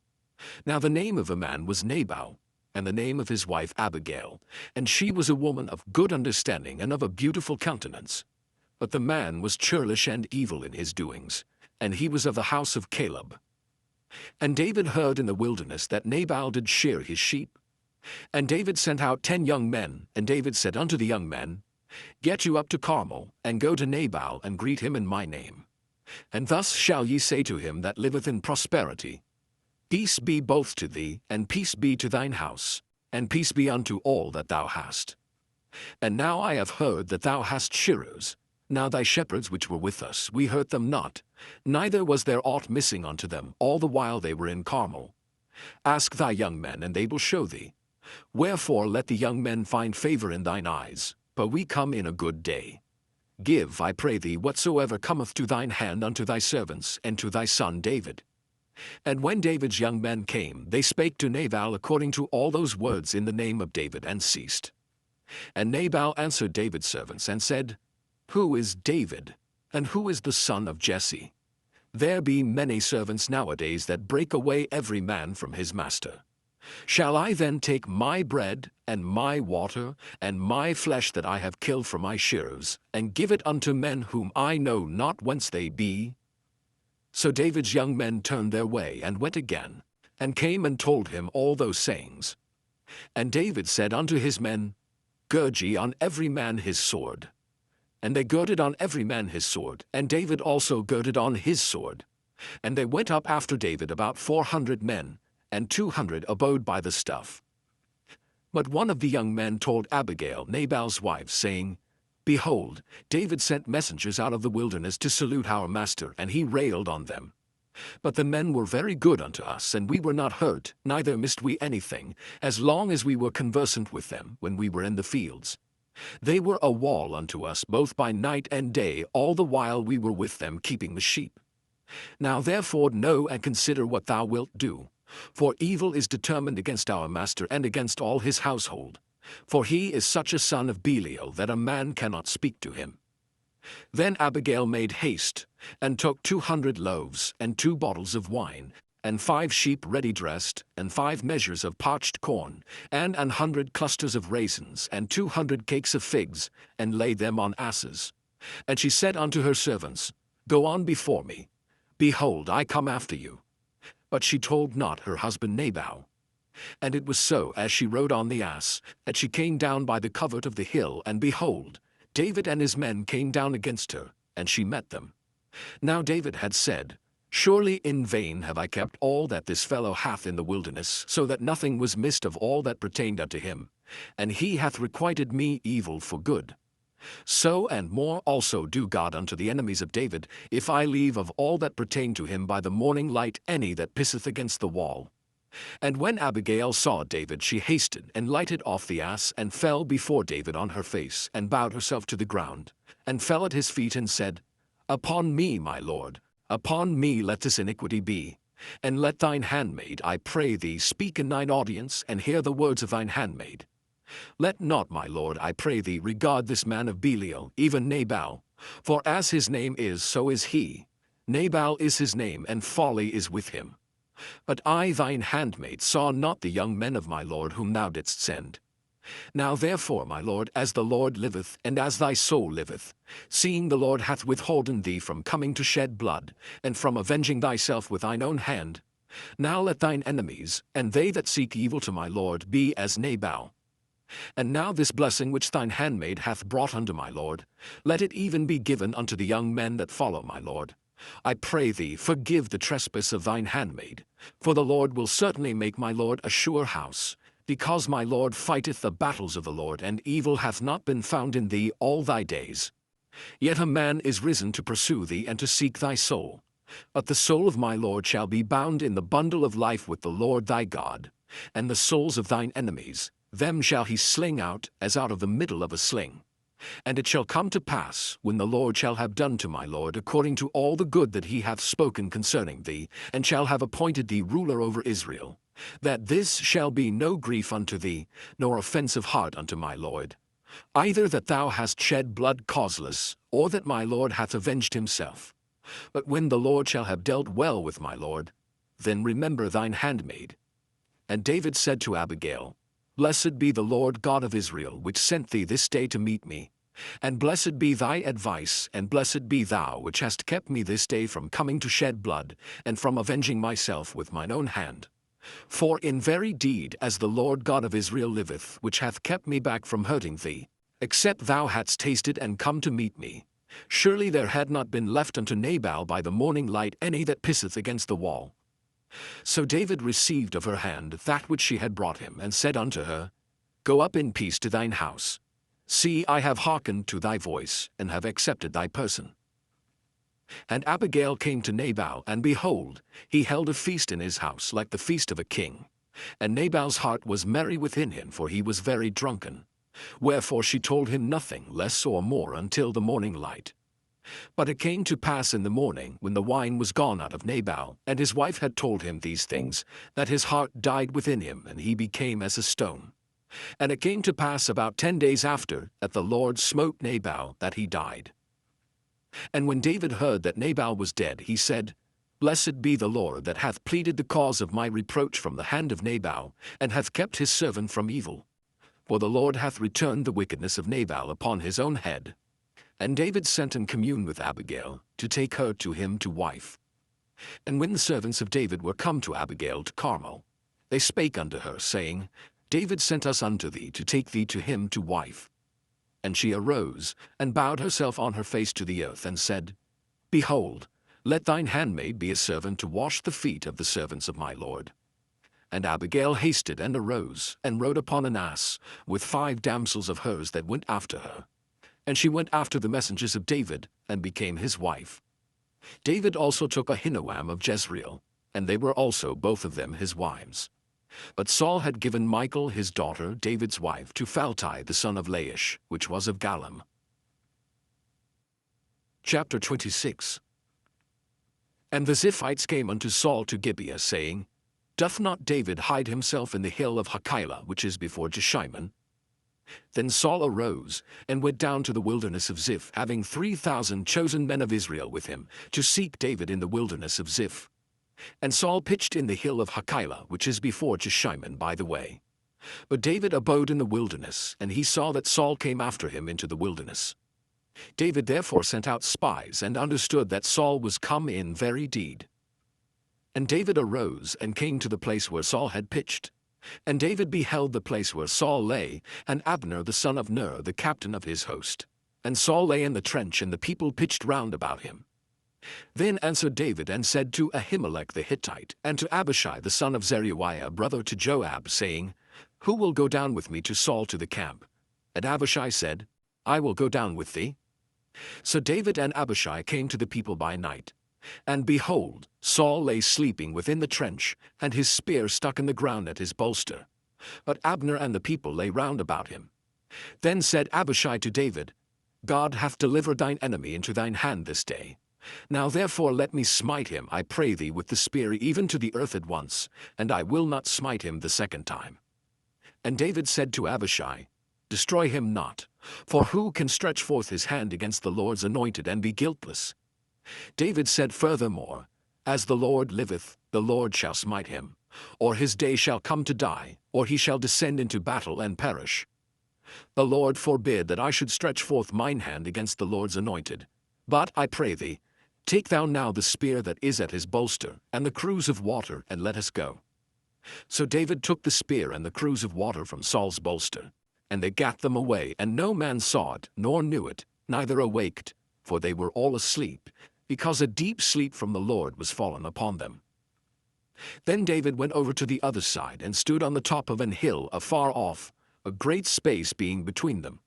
[SPEAKER 1] Now the name of a man was Nabal, and the name of his wife Abigail, and she was a woman of good understanding and of a beautiful countenance. But the man was churlish and evil in his doings, and he was of the house of Caleb. And David heard in the wilderness that Nabal did shear his sheep. And David sent out 10 young men, and David said unto the young men, Get you up to Carmel, and go to Nabal, and greet him in my name. And thus shall ye say to him that liveth in prosperity, Peace be both to thee, and peace be to thine house, and peace be unto all that thou hast. And now I have heard that thou hast shearers. Now thy shepherds which were with us, we hurt them not, neither was there aught missing unto them, all the while they were in Carmel. Ask thy young men, and they will show thee. Wherefore let the young men find favor in thine eyes, for we come in a good day. Give, I pray thee, whatsoever cometh to thine hand unto thy servants, and to thy son David. And when David's young men came, they spake to Nabal according to all those words in the name of David, and ceased. And Nabal answered David's servants, and said, Who is David, and who is the son of Jesse? There be many servants nowadays that break away every man from his master. Shall I then take my bread, and my water, and my flesh that I have killed for my shearers, and give it unto men whom I know not whence they be? So David's young men turned their way, and went again, and came and told him all those sayings. And David said unto his men, Gird ye on every man his sword. And they girded on every man his sword, and David also girded on his sword. And they went up after David about 400 men, and 200 abode by the stuff. But one of the young men told Abigail, Nabal's wife, saying, Behold, David sent messengers out of the wilderness to salute our master, and he railed on them. But the men were very good unto us, and we were not hurt, neither missed we anything, as long as we were conversant with them when we were in the fields. They were a wall unto us both by night and day, all the while we were with them keeping the sheep. Now therefore know and consider what thou wilt do, for evil is determined against our master and against all his household. For he is such a son of Belial that a man cannot speak to him. Then Abigail made haste, and took 200 loaves, and 2 bottles of wine, and 5 sheep ready dressed, and 5 measures of parched corn, and 100 clusters of raisins, and 200 cakes of figs, and laid them on asses. And she said unto her servants, Go on before me. Behold, I come after you. But she told not her husband Nabal. And it was so, as she rode on the ass, that she came down by the covert of the hill, and behold, David and his men came down against her, and she met them. Now David had said, Surely in vain have I kept all that this fellow hath in the wilderness, so that nothing was missed of all that pertained unto him, and he hath requited me evil for good. So and more also do God unto the enemies of David, if I leave of all that pertain to him by the morning light any that pisseth against the wall. And when Abigail saw David, she hasted and lighted off the ass, and fell before David on her face, and bowed herself to the ground, and fell at his feet, and said, Upon me, my lord, upon me let this iniquity be, and let thine handmaid, I pray thee, speak in thine audience, and hear the words of thine handmaid. Let not, my lord, I pray thee, regard this man of Belial, even Nabal, for as his name is, so is he. Nabal is his name, and folly is with him. But I, thine handmaid, saw not the young men of my lord whom thou didst send. Now therefore, my lord, as the Lord liveth, and as thy soul liveth, seeing the Lord hath withholden thee from coming to shed blood, and from avenging thyself with thine own hand, now let thine enemies, and they that seek evil to my lord, be as Nabal. And now this blessing which thine handmaid hath brought unto my lord, let it even be given unto the young men that follow my lord. I pray thee, forgive the trespass of thine handmaid, for the Lord will certainly make my lord a sure house, because my lord fighteth the battles of the Lord, and evil hath not been found in thee all thy days. Yet a man is risen to pursue thee and to seek thy soul. But the soul of my lord shall be bound in the bundle of life with the Lord thy God, and the souls of thine enemies, them shall he sling out, as out of the middle of a sling. And it shall come to pass, when the Lord shall have done to my lord according to all the good that he hath spoken concerning thee, and shall have appointed thee ruler over Israel, that this shall be no grief unto thee, nor offense of heart unto my lord, either that thou hast shed blood causeless, or that my lord hath avenged himself. But when the Lord shall have dealt well with my lord, then remember thine handmaid. And David said to Abigail, Blessed be the Lord God of Israel, which sent thee this day to meet me. And blessed be thy advice, and blessed be thou, which hast kept me this day from coming to shed blood, and from avenging myself with mine own hand. For in very deed, as the Lord God of Israel liveth, which hath kept me back from hurting thee, except thou hadst tasted and come to meet me, surely there had not been left unto Nabal by the morning light any that pisseth against the wall. So David received of her hand that which she had brought him, and said unto her, Go up in peace to thine house. See, I have hearkened to thy voice, and have accepted thy person. And Abigail came to Nabal, and behold, he held a feast in his house like the feast of a king. And Nabal's heart was merry within him, for he was very drunken. Wherefore she told him nothing less or more until the morning light. But it came to pass in the morning, when the wine was gone out of Nabal, and his wife had told him these things, that his heart died within him, and he became as a stone. And it came to pass about 10 days after, that the Lord smote Nabal, that he died. And when David heard that Nabal was dead, he said, Blessed be the Lord, that hath pleaded the cause of my reproach from the hand of Nabal, and hath kept his servant from evil. For the Lord hath returned the wickedness of Nabal upon his own head. And David sent and communed with Abigail, to take her to him to wife. And when the servants of David were come to Abigail to Carmel, they spake unto her, saying, David sent us unto thee to take thee to him to wife. And she arose, and bowed herself on her face to the earth, and said, Behold, let thine handmaid be a servant to wash the feet of the servants of my lord. And Abigail hasted and arose, and rode upon an ass, with 5 damsels of hers that went after her. And she went after the messengers of David, and became his wife. David also took Ahinoam of Jezreel, and they were also both of them his wives. But Saul had given Michal his daughter, David's wife, to Phalti the son of Laish, which was of Gallim. Chapter 26. And the Ziphites came unto Saul to Gibeah, saying, Doth not David hide himself in the hill of Hachilah, which is before Jeshimon? Then Saul arose, and went down to the wilderness of Ziph, having 3,000 chosen men of Israel with him, to seek David in the wilderness of Ziph. And Saul pitched in the hill of Hachilah, which is before Jeshimon by the way. But David abode in the wilderness, and he saw that Saul came after him into the wilderness. David therefore sent out spies, and understood that Saul was come in very deed. And David arose, and came to the place where Saul had pitched. And David beheld the place where Saul lay, and Abner the son of Ner, the captain of his host. And Saul lay in the trench, and the people pitched round about him. Then answered David and said to Ahimelech the Hittite, and to Abishai the son of Zeruiah, brother to Joab, saying, Who will go down with me to Saul to the camp? And Abishai said, I will go down with thee. So David and Abishai came to the people by night. And behold, Saul lay sleeping within the trench, and his spear stuck in the ground at his bolster. But Abner and the people lay round about him. Then said Abishai to David, God hath delivered thine enemy into thine hand this day. Now therefore let me smite him, I pray thee, with the spear even to the earth at once, and I will not smite him the second time. And David said to Abishai, Destroy him not, for who can stretch forth his hand against the Lord's anointed and be guiltless? David said furthermore, As the Lord liveth, the Lord shall smite him, or his day shall come to die, or he shall descend into battle and perish. The Lord forbid that I should stretch forth mine hand against the Lord's anointed. But, I pray thee, take thou now the spear that is at his bolster, and the cruse of water, and let us go. So David took the spear and the cruse of water from Saul's bolster, and they gat them away, and no man saw it, nor knew it, neither awaked, for they were all asleep, because a deep sleep from the Lord was fallen upon them. Then David went over to the other side, and stood on the top of an hill afar off, a great space being between them.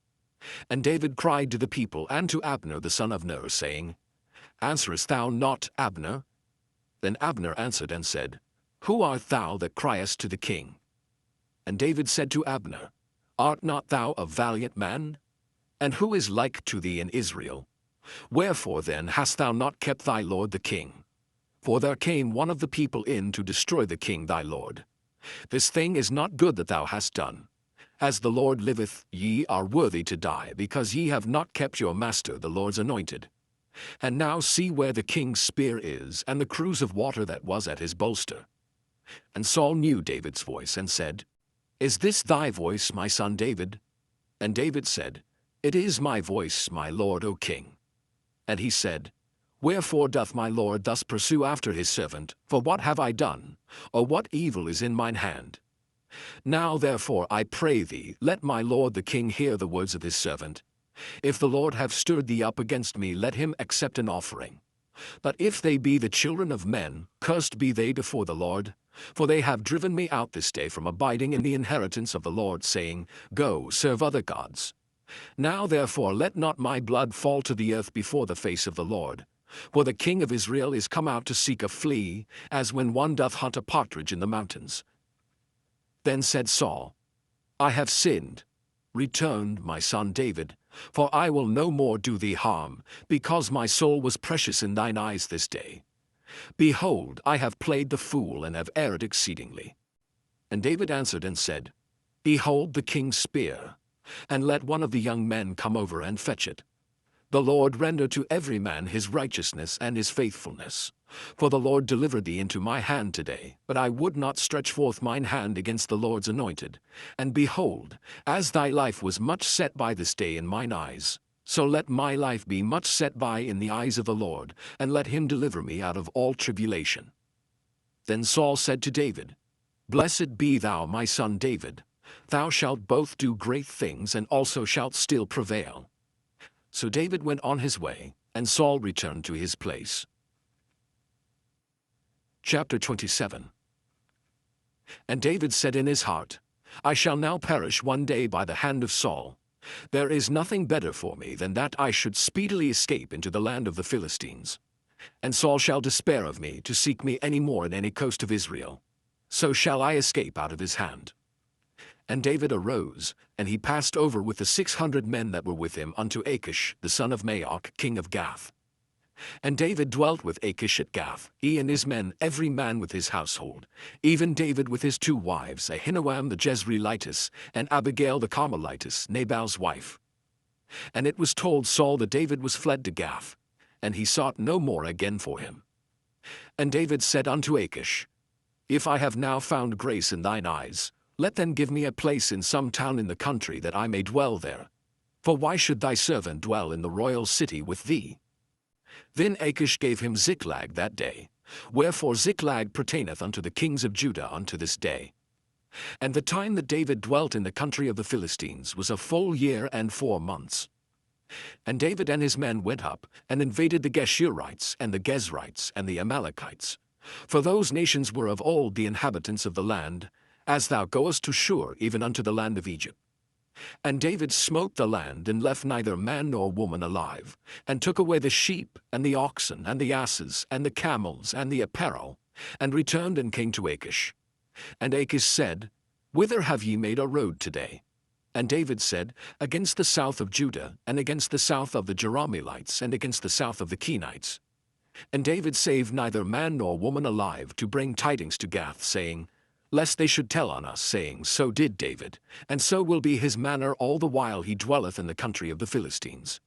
[SPEAKER 1] And David cried to the people and to Abner the son of Ner, saying, Answerest thou not, Abner? Then Abner answered and said, Who art thou that criest to the king? And David said to Abner, Art not thou a valiant man? And who is like to thee in Israel? Wherefore then hast thou not kept thy lord the king? For there came one of the people in to destroy the king thy lord. This thing is not good that thou hast done. As the Lord liveth, ye are worthy to die, because ye have not kept your master the Lord's anointed. And now see where the king's spear is, and the cruse of water that was at his bolster. And Saul knew David's voice, and said, Is this thy voice, my son David? And David said, It is my voice, my lord, O king. And he said, Wherefore doth my lord thus pursue after his servant? For what have I done? Or what evil is in mine hand? Now therefore I pray thee, let my lord the king hear the words of his servant. If the Lord have stirred thee up against me, let him accept an offering. But if they be the children of men, cursed be they before the Lord. For they have driven me out this day from abiding in the inheritance of the Lord, saying, Go, serve other gods. Now therefore let not my blood fall to the earth before the face of the Lord. For the king of Israel is come out to seek a flea, as when one doth hunt a partridge in the mountains. Then said Saul, I have sinned. Return, my son David, for I will no more do thee harm, because my soul was precious in thine eyes this day. Behold, I have played the fool, and have erred exceedingly. And David answered and said, Behold the king's spear, and let one of the young men come over and fetch it. The Lord render to every man his righteousness and his faithfulness. For the Lord delivered thee into my hand today, but I would not stretch forth mine hand against the Lord's anointed. And behold, as thy life was much set by this day in mine eyes, so let my life be much set by in the eyes of the Lord, and let him deliver me out of all tribulation. Then Saul said to David, Blessed be thou, my son David. Thou shalt both do great things, and also shalt still prevail. So David went on his way, and Saul returned to his place. Chapter 27. And David said in his heart, I shall now perish one day by the hand of Saul. There is nothing better for me than that I should speedily escape into the land of the Philistines. And Saul shall despair of me to seek me any more in any coast of Israel. So shall I escape out of his hand. And David arose, and he passed over with the 600 men that were with him unto Achish, the son of Maoch, king of Gath. And David dwelt with Achish at Gath, he and his men, every man with his household, even David with his 2 wives, Ahinoam the Jezreelitess, and Abigail the Carmelitess, Nabal's wife. And it was told Saul that David was fled to Gath, and he sought no more again for him. And David said unto Achish, If I have now found grace in thine eyes, let then give me a place in some town in the country, that I may dwell there. For why should thy servant dwell in the royal city with thee? Then Achish gave him Ziklag that day, wherefore Ziklag pertaineth unto the kings of Judah unto this day. And the time that David dwelt in the country of the Philistines was a full year and 4 months. And David and his men went up, and invaded the Geshurites, and the Gezrites, and the Amalekites. For those nations were of old the inhabitants of the land, as thou goest to Shur, even unto the land of Egypt. And David smote the land, and left neither man nor woman alive, and took away the sheep, and the oxen, and the asses, and the camels, and the apparel, and returned and came to Achish. And Achish said, Whither have ye made a road today? And David said, Against the south of Judah, and against the south of the Jerahmeelites, and against the south of the Kenites. And David saved neither man nor woman alive to bring tidings to Gath, saying, Lest they should tell on us, saying, So did David, and so will be his manner all the while he dwelleth in the country of the Philistines.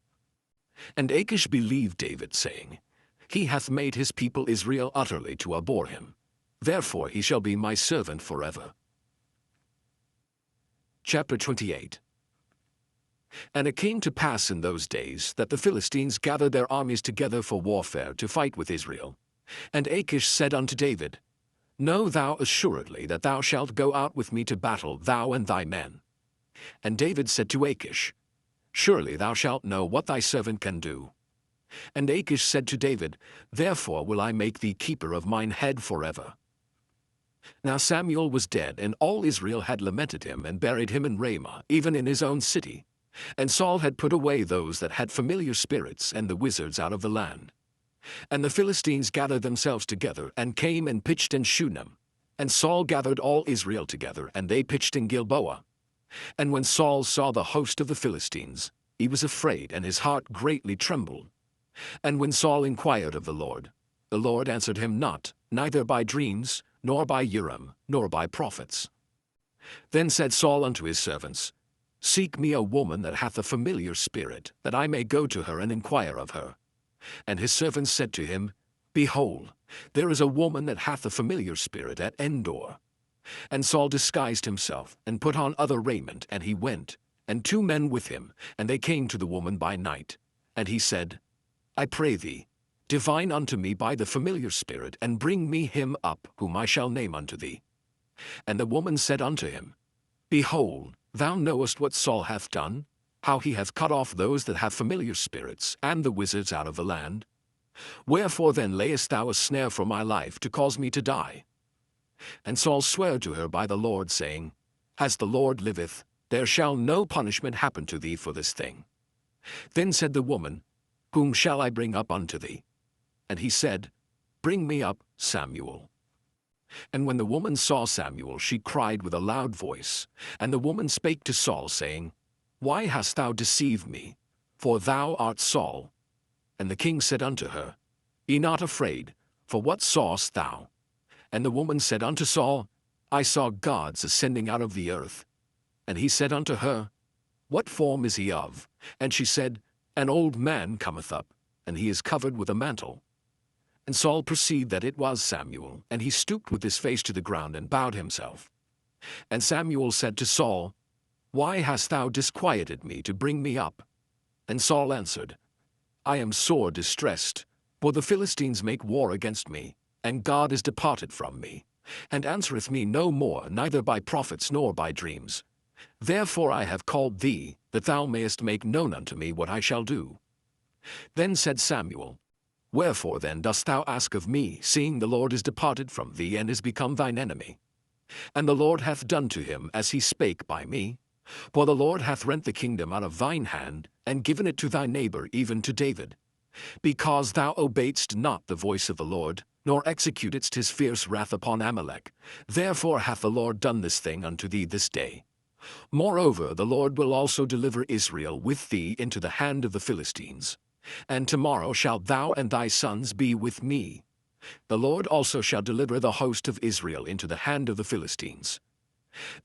[SPEAKER 1] And Achish believed David, saying, He hath made his people Israel utterly to abhor him. Therefore he shall be my servant forever. Chapter 28. And it came to pass in those days that the Philistines gathered their armies together for warfare to fight with Israel. And Achish said unto David, Know thou assuredly that thou shalt go out with me to battle, thou and thy men. And David said to Achish, Surely thou shalt know what thy servant can do. And Achish said to David, Therefore will I make thee keeper of mine head forever. Now Samuel was dead, and all Israel had lamented him, and buried him in Ramah, even in his own city. And Saul had put away those that had familiar spirits and the wizards out of the land. And the Philistines gathered themselves together, and came and pitched in Shunem. And Saul gathered all Israel together, and they pitched in Gilboa. And when Saul saw the host of the Philistines, he was afraid, and his heart greatly trembled. And when Saul inquired of the Lord answered him not, neither by dreams, nor by Urim, nor by prophets. Then said Saul unto his servants, Seek me a woman that hath a familiar spirit, that I may go to her and inquire of her. And his servants said to him, Behold, there is a woman that hath a familiar spirit at Endor. And Saul disguised himself, and put on other raiment, and he went, and 2 men with him, and they came to the woman by night. And he said, I pray thee, divine unto me by the familiar spirit, and bring me him up, whom I shall name unto thee. And the woman said unto him, Behold, thou knowest what Saul hath done, how he hath cut off those that have familiar spirits, and the wizards out of the land. Wherefore then layest thou a snare for my life, to cause me to die? And Saul sware to her by the Lord, saying, As the Lord liveth, there shall no punishment happen to thee for this thing. Then said the woman, Whom shall I bring up unto thee? And he said, Bring me up Samuel. And when the woman saw Samuel, she cried with a loud voice. And the woman spake to Saul, saying, Why hast thou deceived me? For thou art Saul. And the king said unto her, Be not afraid, for what sawest thou? And the woman said unto Saul, I saw gods ascending out of the earth. And he said unto her, What form is he of? And she said, An old man cometh up, and he is covered with a mantle. And Saul perceived that it was Samuel, and he stooped with his face to the ground, and bowed himself. And Samuel said to Saul, Why hast thou disquieted me to bring me up? And Saul answered, I am sore distressed, for the Philistines make war against me, and God is departed from me, and answereth me no more, neither by prophets nor by dreams. Therefore I have called thee, that thou mayest make known unto me what I shall do. Then said Samuel, Wherefore then dost thou ask of me, seeing the Lord is departed from thee, and is become thine enemy? And the Lord hath done to him as he spake by me. For the Lord hath rent the kingdom out of thine hand, and given it to thy neighbor, even to David. Because thou obeyedst not the voice of the Lord, nor executedst his fierce wrath upon Amalek, therefore hath the Lord done this thing unto thee this day. Moreover, the Lord will also deliver Israel with thee into the hand of the Philistines. And tomorrow shalt thou and thy sons be with me. The Lord also shall deliver the host of Israel into the hand of the Philistines.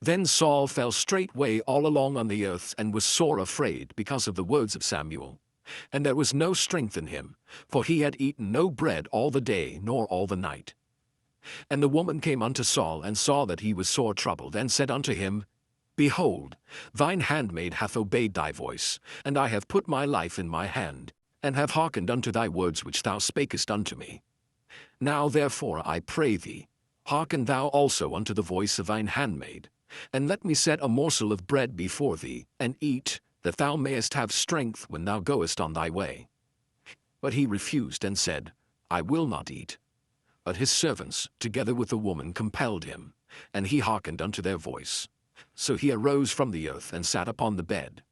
[SPEAKER 1] Then Saul fell straightway all along on the earth, and was sore afraid because of the words of Samuel. And there was no strength in him, for he had eaten no bread all the day nor all the night. And the woman came unto Saul, and saw that he was sore troubled, and said unto him, Behold, thine handmaid hath obeyed thy voice, and I have put my life in my hand, and have hearkened unto thy words which thou spakest unto me. Now therefore I pray thee, hearken thou also unto the voice of thine handmaid, and let me set a morsel of bread before thee, and eat, that thou mayest have strength when thou goest on thy way. But he refused and said, I will not eat. But his servants, together with the woman, compelled him, and he hearkened unto their voice. So he arose from the earth and sat upon the bed.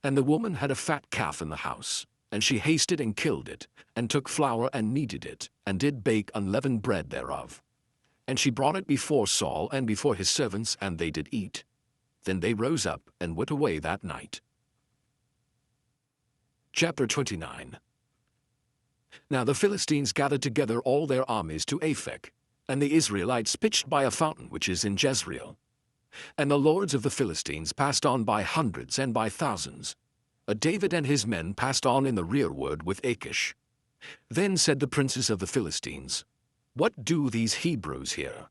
[SPEAKER 1] And the woman had a fat calf in the house, and she hasted and killed it, and took flour and kneaded it, and did bake unleavened bread thereof. And she brought it before Saul and before his servants, and they did eat. Then they rose up and went away that night. Chapter 29. Now the Philistines gathered together all their armies to Aphek, and the Israelites pitched by a fountain which is in Jezreel. And the lords of the Philistines passed on by hundreds and by thousands. But David and his men passed on in the rearward with Achish. Then said the princes of the Philistines, What do these Hebrews here?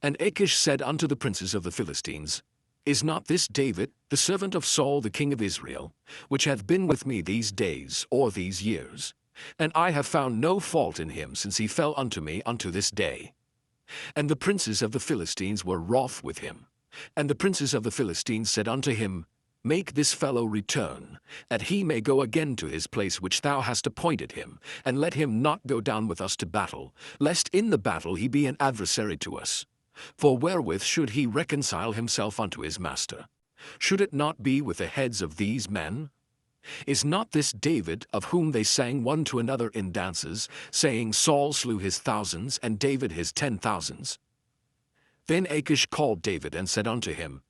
[SPEAKER 1] And Achish said unto the princes of the Philistines, Is not this David, the servant of Saul the king of Israel, which hath been with me these days or these years? And I have found no fault in him since he fell unto me unto this day. And the princes of the Philistines were wroth with him. And the princes of the Philistines said unto him, Make this fellow return, that he may go again to his place which thou hast appointed him, and let him not go down with us to battle, lest in the battle he be an adversary to us. For wherewith should he reconcile himself unto his master? Should it not be with the heads of these men? Is not this David, of whom they sang one to another in dances, saying, Saul slew his thousands, and David his 10,000s? Then Achish called David and said unto him,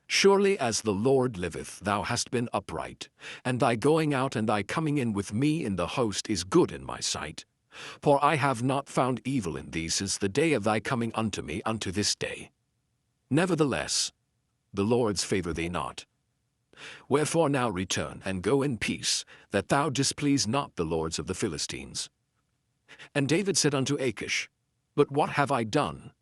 [SPEAKER 1] Surely as the Lord liveth, thou hast been upright, and thy going out and thy coming in with me in the host is good in my sight. For I have not found evil in thee since the day of thy coming unto me unto this day. Nevertheless, the Lord's favour thee not. Wherefore now return, and go in peace, that thou displease not the lords of the Philistines. And David said unto Achish, But what have I done?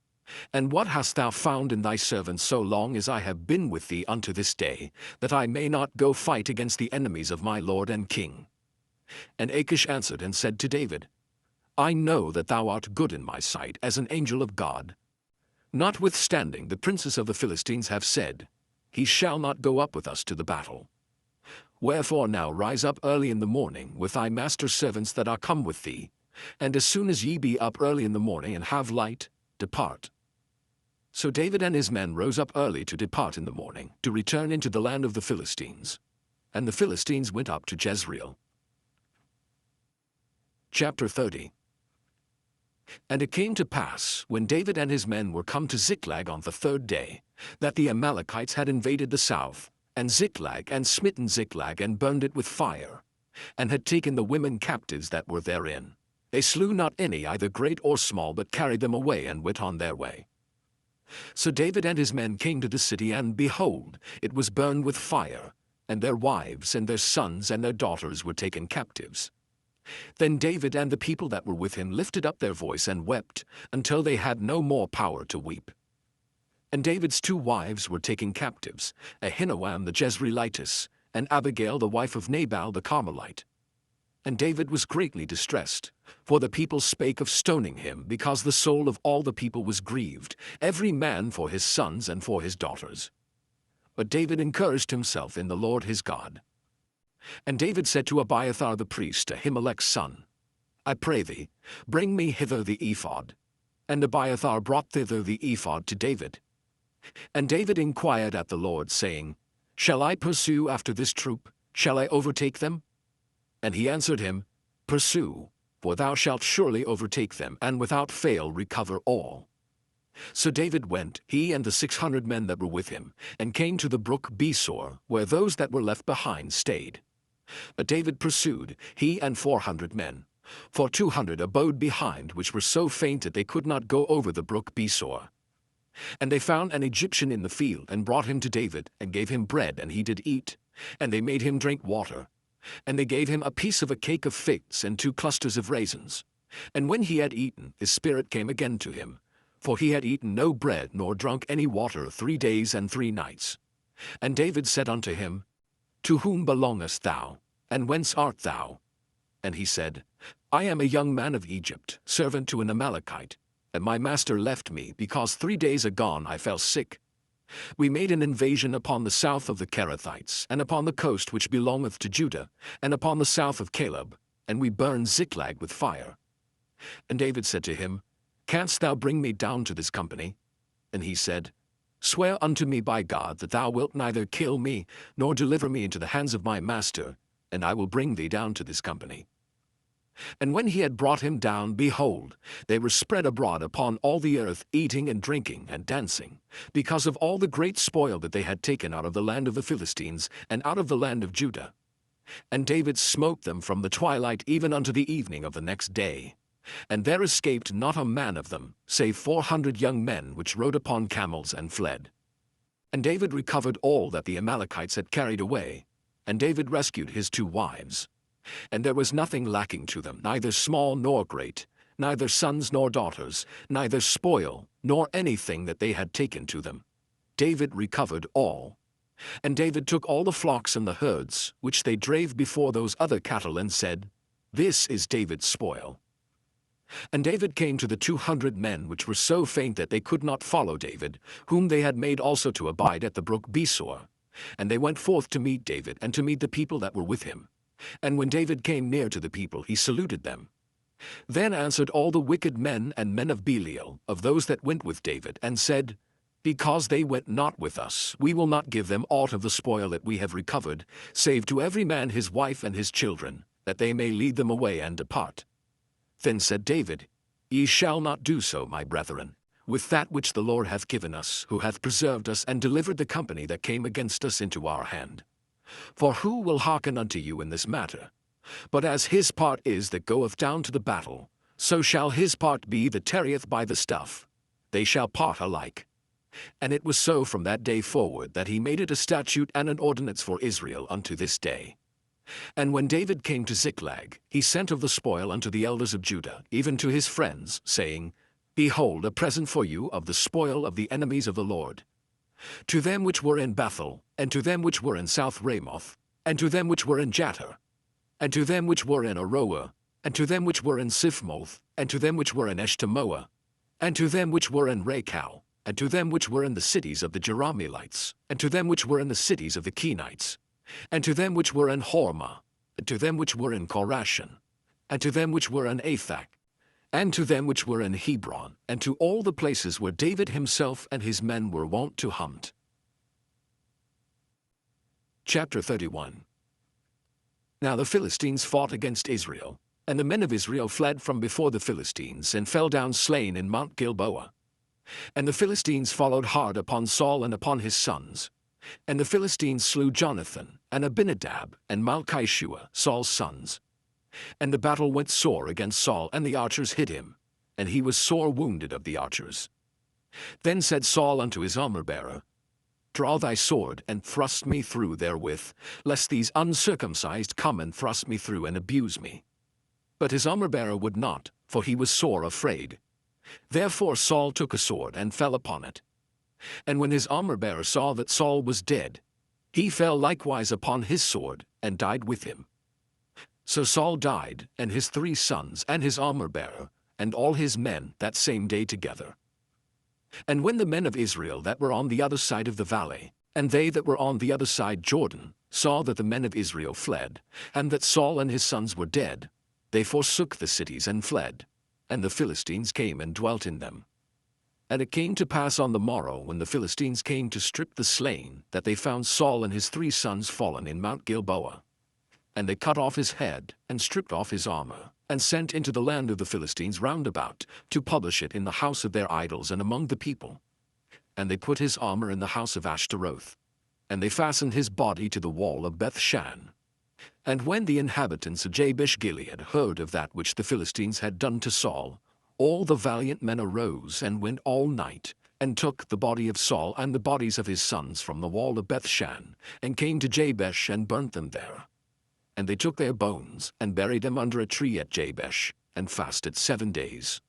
[SPEAKER 1] And what hast thou found in thy servant so long as I have been with thee unto this day, that I may not go fight against the enemies of my lord and king? And Achish answered and said to David, I know that thou art good in my sight as an angel of God. Notwithstanding the princes of the Philistines have said, He shall not go up with us to the battle. Wherefore now rise up early in the morning with thy master's servants that are come with thee, and as soon as ye be up early in the morning and have light, depart. So David and his men rose up early to depart in the morning, to return into the land of the Philistines. And the Philistines went up to Jezreel. Chapter 30. And it came to pass, when David and his men were come to Ziklag on the third day, that the Amalekites had invaded the south, and Ziklag, and smitten Ziklag, and burned it with fire, and had taken the women captives that were therein. They slew not any, either great or small, but carried them away, and went on their way. So David and his men came to the city, and behold, it was burned with fire, and their wives and their sons and their daughters were taken captives. Then David and the people that were with him lifted up their voice and wept, until they had no more power to weep. And David's 2 wives were taken captives, Ahinoam the Jezreelitess, and Abigail the wife of Nabal the Carmelite. And David was greatly distressed, for the people spake of stoning him, because the soul of all the people was grieved, every man for his sons and for his daughters. But David encouraged himself in the Lord his God. And David said to Abiathar the priest, Ahimelech's son, I pray thee, bring me hither the ephod. And Abiathar brought thither the ephod to David. And David inquired at the Lord, saying, Shall I pursue after this troop? Shall I overtake them? And he answered him, Pursue, for thou shalt surely overtake them, and without fail recover all. So David went, he and the 600 men that were with him, and came to the brook Besor, where those that were left behind stayed. But David pursued, he and 400 men. For 200 abode behind, which were so faint that they could not go over the brook Besor. And they found an Egyptian in the field, and brought him to David, and gave him bread, and he did eat. And they made him drink water. And they gave him a piece of a cake of figs, and 2 clusters of raisins. And when he had eaten, his spirit came again to him. For he had eaten no bread, nor drunk any water 3 days and 3 nights. And David said unto him, To whom belongest thou, and whence art thou? And he said, I am a young man of Egypt, servant to an Amalekite, and my master left me, because 3 days agone I fell sick. We made an invasion upon the south of the Kerethites, and upon the coast which belongeth to Judah, and upon the south of Caleb, and we burned Ziklag with fire. And David said to him, Canst thou bring me down to this company? And he said, Swear unto me by God that thou wilt neither kill me, nor deliver me into the hands of my master, and I will bring thee down to this company. And when he had brought him down, behold, they were spread abroad upon all the earth, eating and drinking and dancing, because of all the great spoil that they had taken out of the land of the Philistines, and out of the land of Judah. And David smote them from the twilight even unto the evening of the next day. And there escaped not a man of them, save 400 young men which rode upon camels and fled. And David recovered all that the Amalekites had carried away, and David rescued his 2 wives. And there was nothing lacking to them, neither small nor great, neither sons nor daughters, neither spoil, nor anything that they had taken to them. David recovered all. And David took all the flocks and the herds, which they drave before those other cattle, and said, This is David's spoil. And David came to the 200 men which were so faint that they could not follow David, whom they had made also to abide at the brook Besor. And they went forth to meet David, and to meet the people that were with him. And when David came near to the people, he saluted them. Then answered all the wicked men and men of Belial, of those that went with David, and said, Because they went not with us, we will not give them aught of the spoil that we have recovered, save to every man his wife and his children, that they may lead them away and depart. Then said David, Ye shall not do so, my brethren, with that which the Lord hath given us, who hath preserved us and delivered the company that came against us into our hand. For who will hearken unto you in this matter? But as his part is that goeth down to the battle, so shall his part be that tarrieth by the stuff. They shall part alike. And it was so from that day forward that he made it a statute and an ordinance for Israel unto this day. And when David came to Ziklag, he sent of the spoil unto the elders of Judah, even to his friends, saying, Behold, a present for you of the spoil of the enemies of the Lord. To them which were in Bethel, and to them which were in South Ramoth, and to them which were in Jattir, and to them which were in Aroer, and to them which were in Siphmoth, and to them which were in Eshtemoa, and to them which were in Rachal, and to them which were in the cities of the Jerahmeelites, and to them which were in the cities of the Kenites, and to them which were in Hormah, and to them which were in Korashan, and to them which were in Athak, and to them which were in Hebron, and to all the places where David himself and his men were wont to hunt. Chapter 31. Now the Philistines fought against Israel, and the men of Israel fled from before the Philistines, and fell down slain in Mount Gilboa. And the Philistines followed hard upon Saul and upon his sons. And the Philistines slew Jonathan, and Abinadab, and Malchishua, Saul's sons. And the battle went sore against Saul, and the archers hit him, and he was sore wounded of the archers. Then said Saul unto his armor-bearer, Draw thy sword, and thrust me through therewith, lest these uncircumcised come and thrust me through and abuse me. But his armor-bearer would not, for he was sore afraid. Therefore Saul took a sword, and fell upon it. And when his armor-bearer saw that Saul was dead, he fell likewise upon his sword, and died with him. So Saul died, and his 3 sons, and his armor-bearer, and all his men that same day together. And when the men of Israel that were on the other side of the valley, and they that were on the other side Jordan, saw that the men of Israel fled, and that Saul and his sons were dead, they forsook the cities and fled, and the Philistines came and dwelt in them. And it came to pass on the morrow, when the Philistines came to strip the slain, that they found Saul and his 3 sons fallen in Mount Gilboa. And they cut off his head, and stripped off his armor, and sent into the land of the Philistines round about, to publish it in the house of their idols and among the people. And they put his armor in the house of Ashtaroth, and they fastened his body to the wall of Bethshan. And when the inhabitants of Jabesh-Gilead heard of that which the Philistines had done to Saul, all the valiant men arose and went all night, and took the body of Saul and the bodies of his sons from the wall of Bethshan, and came to Jabesh and burnt them there. And they took their bones, and buried them under a tree at Jabesh, and fasted 7 days.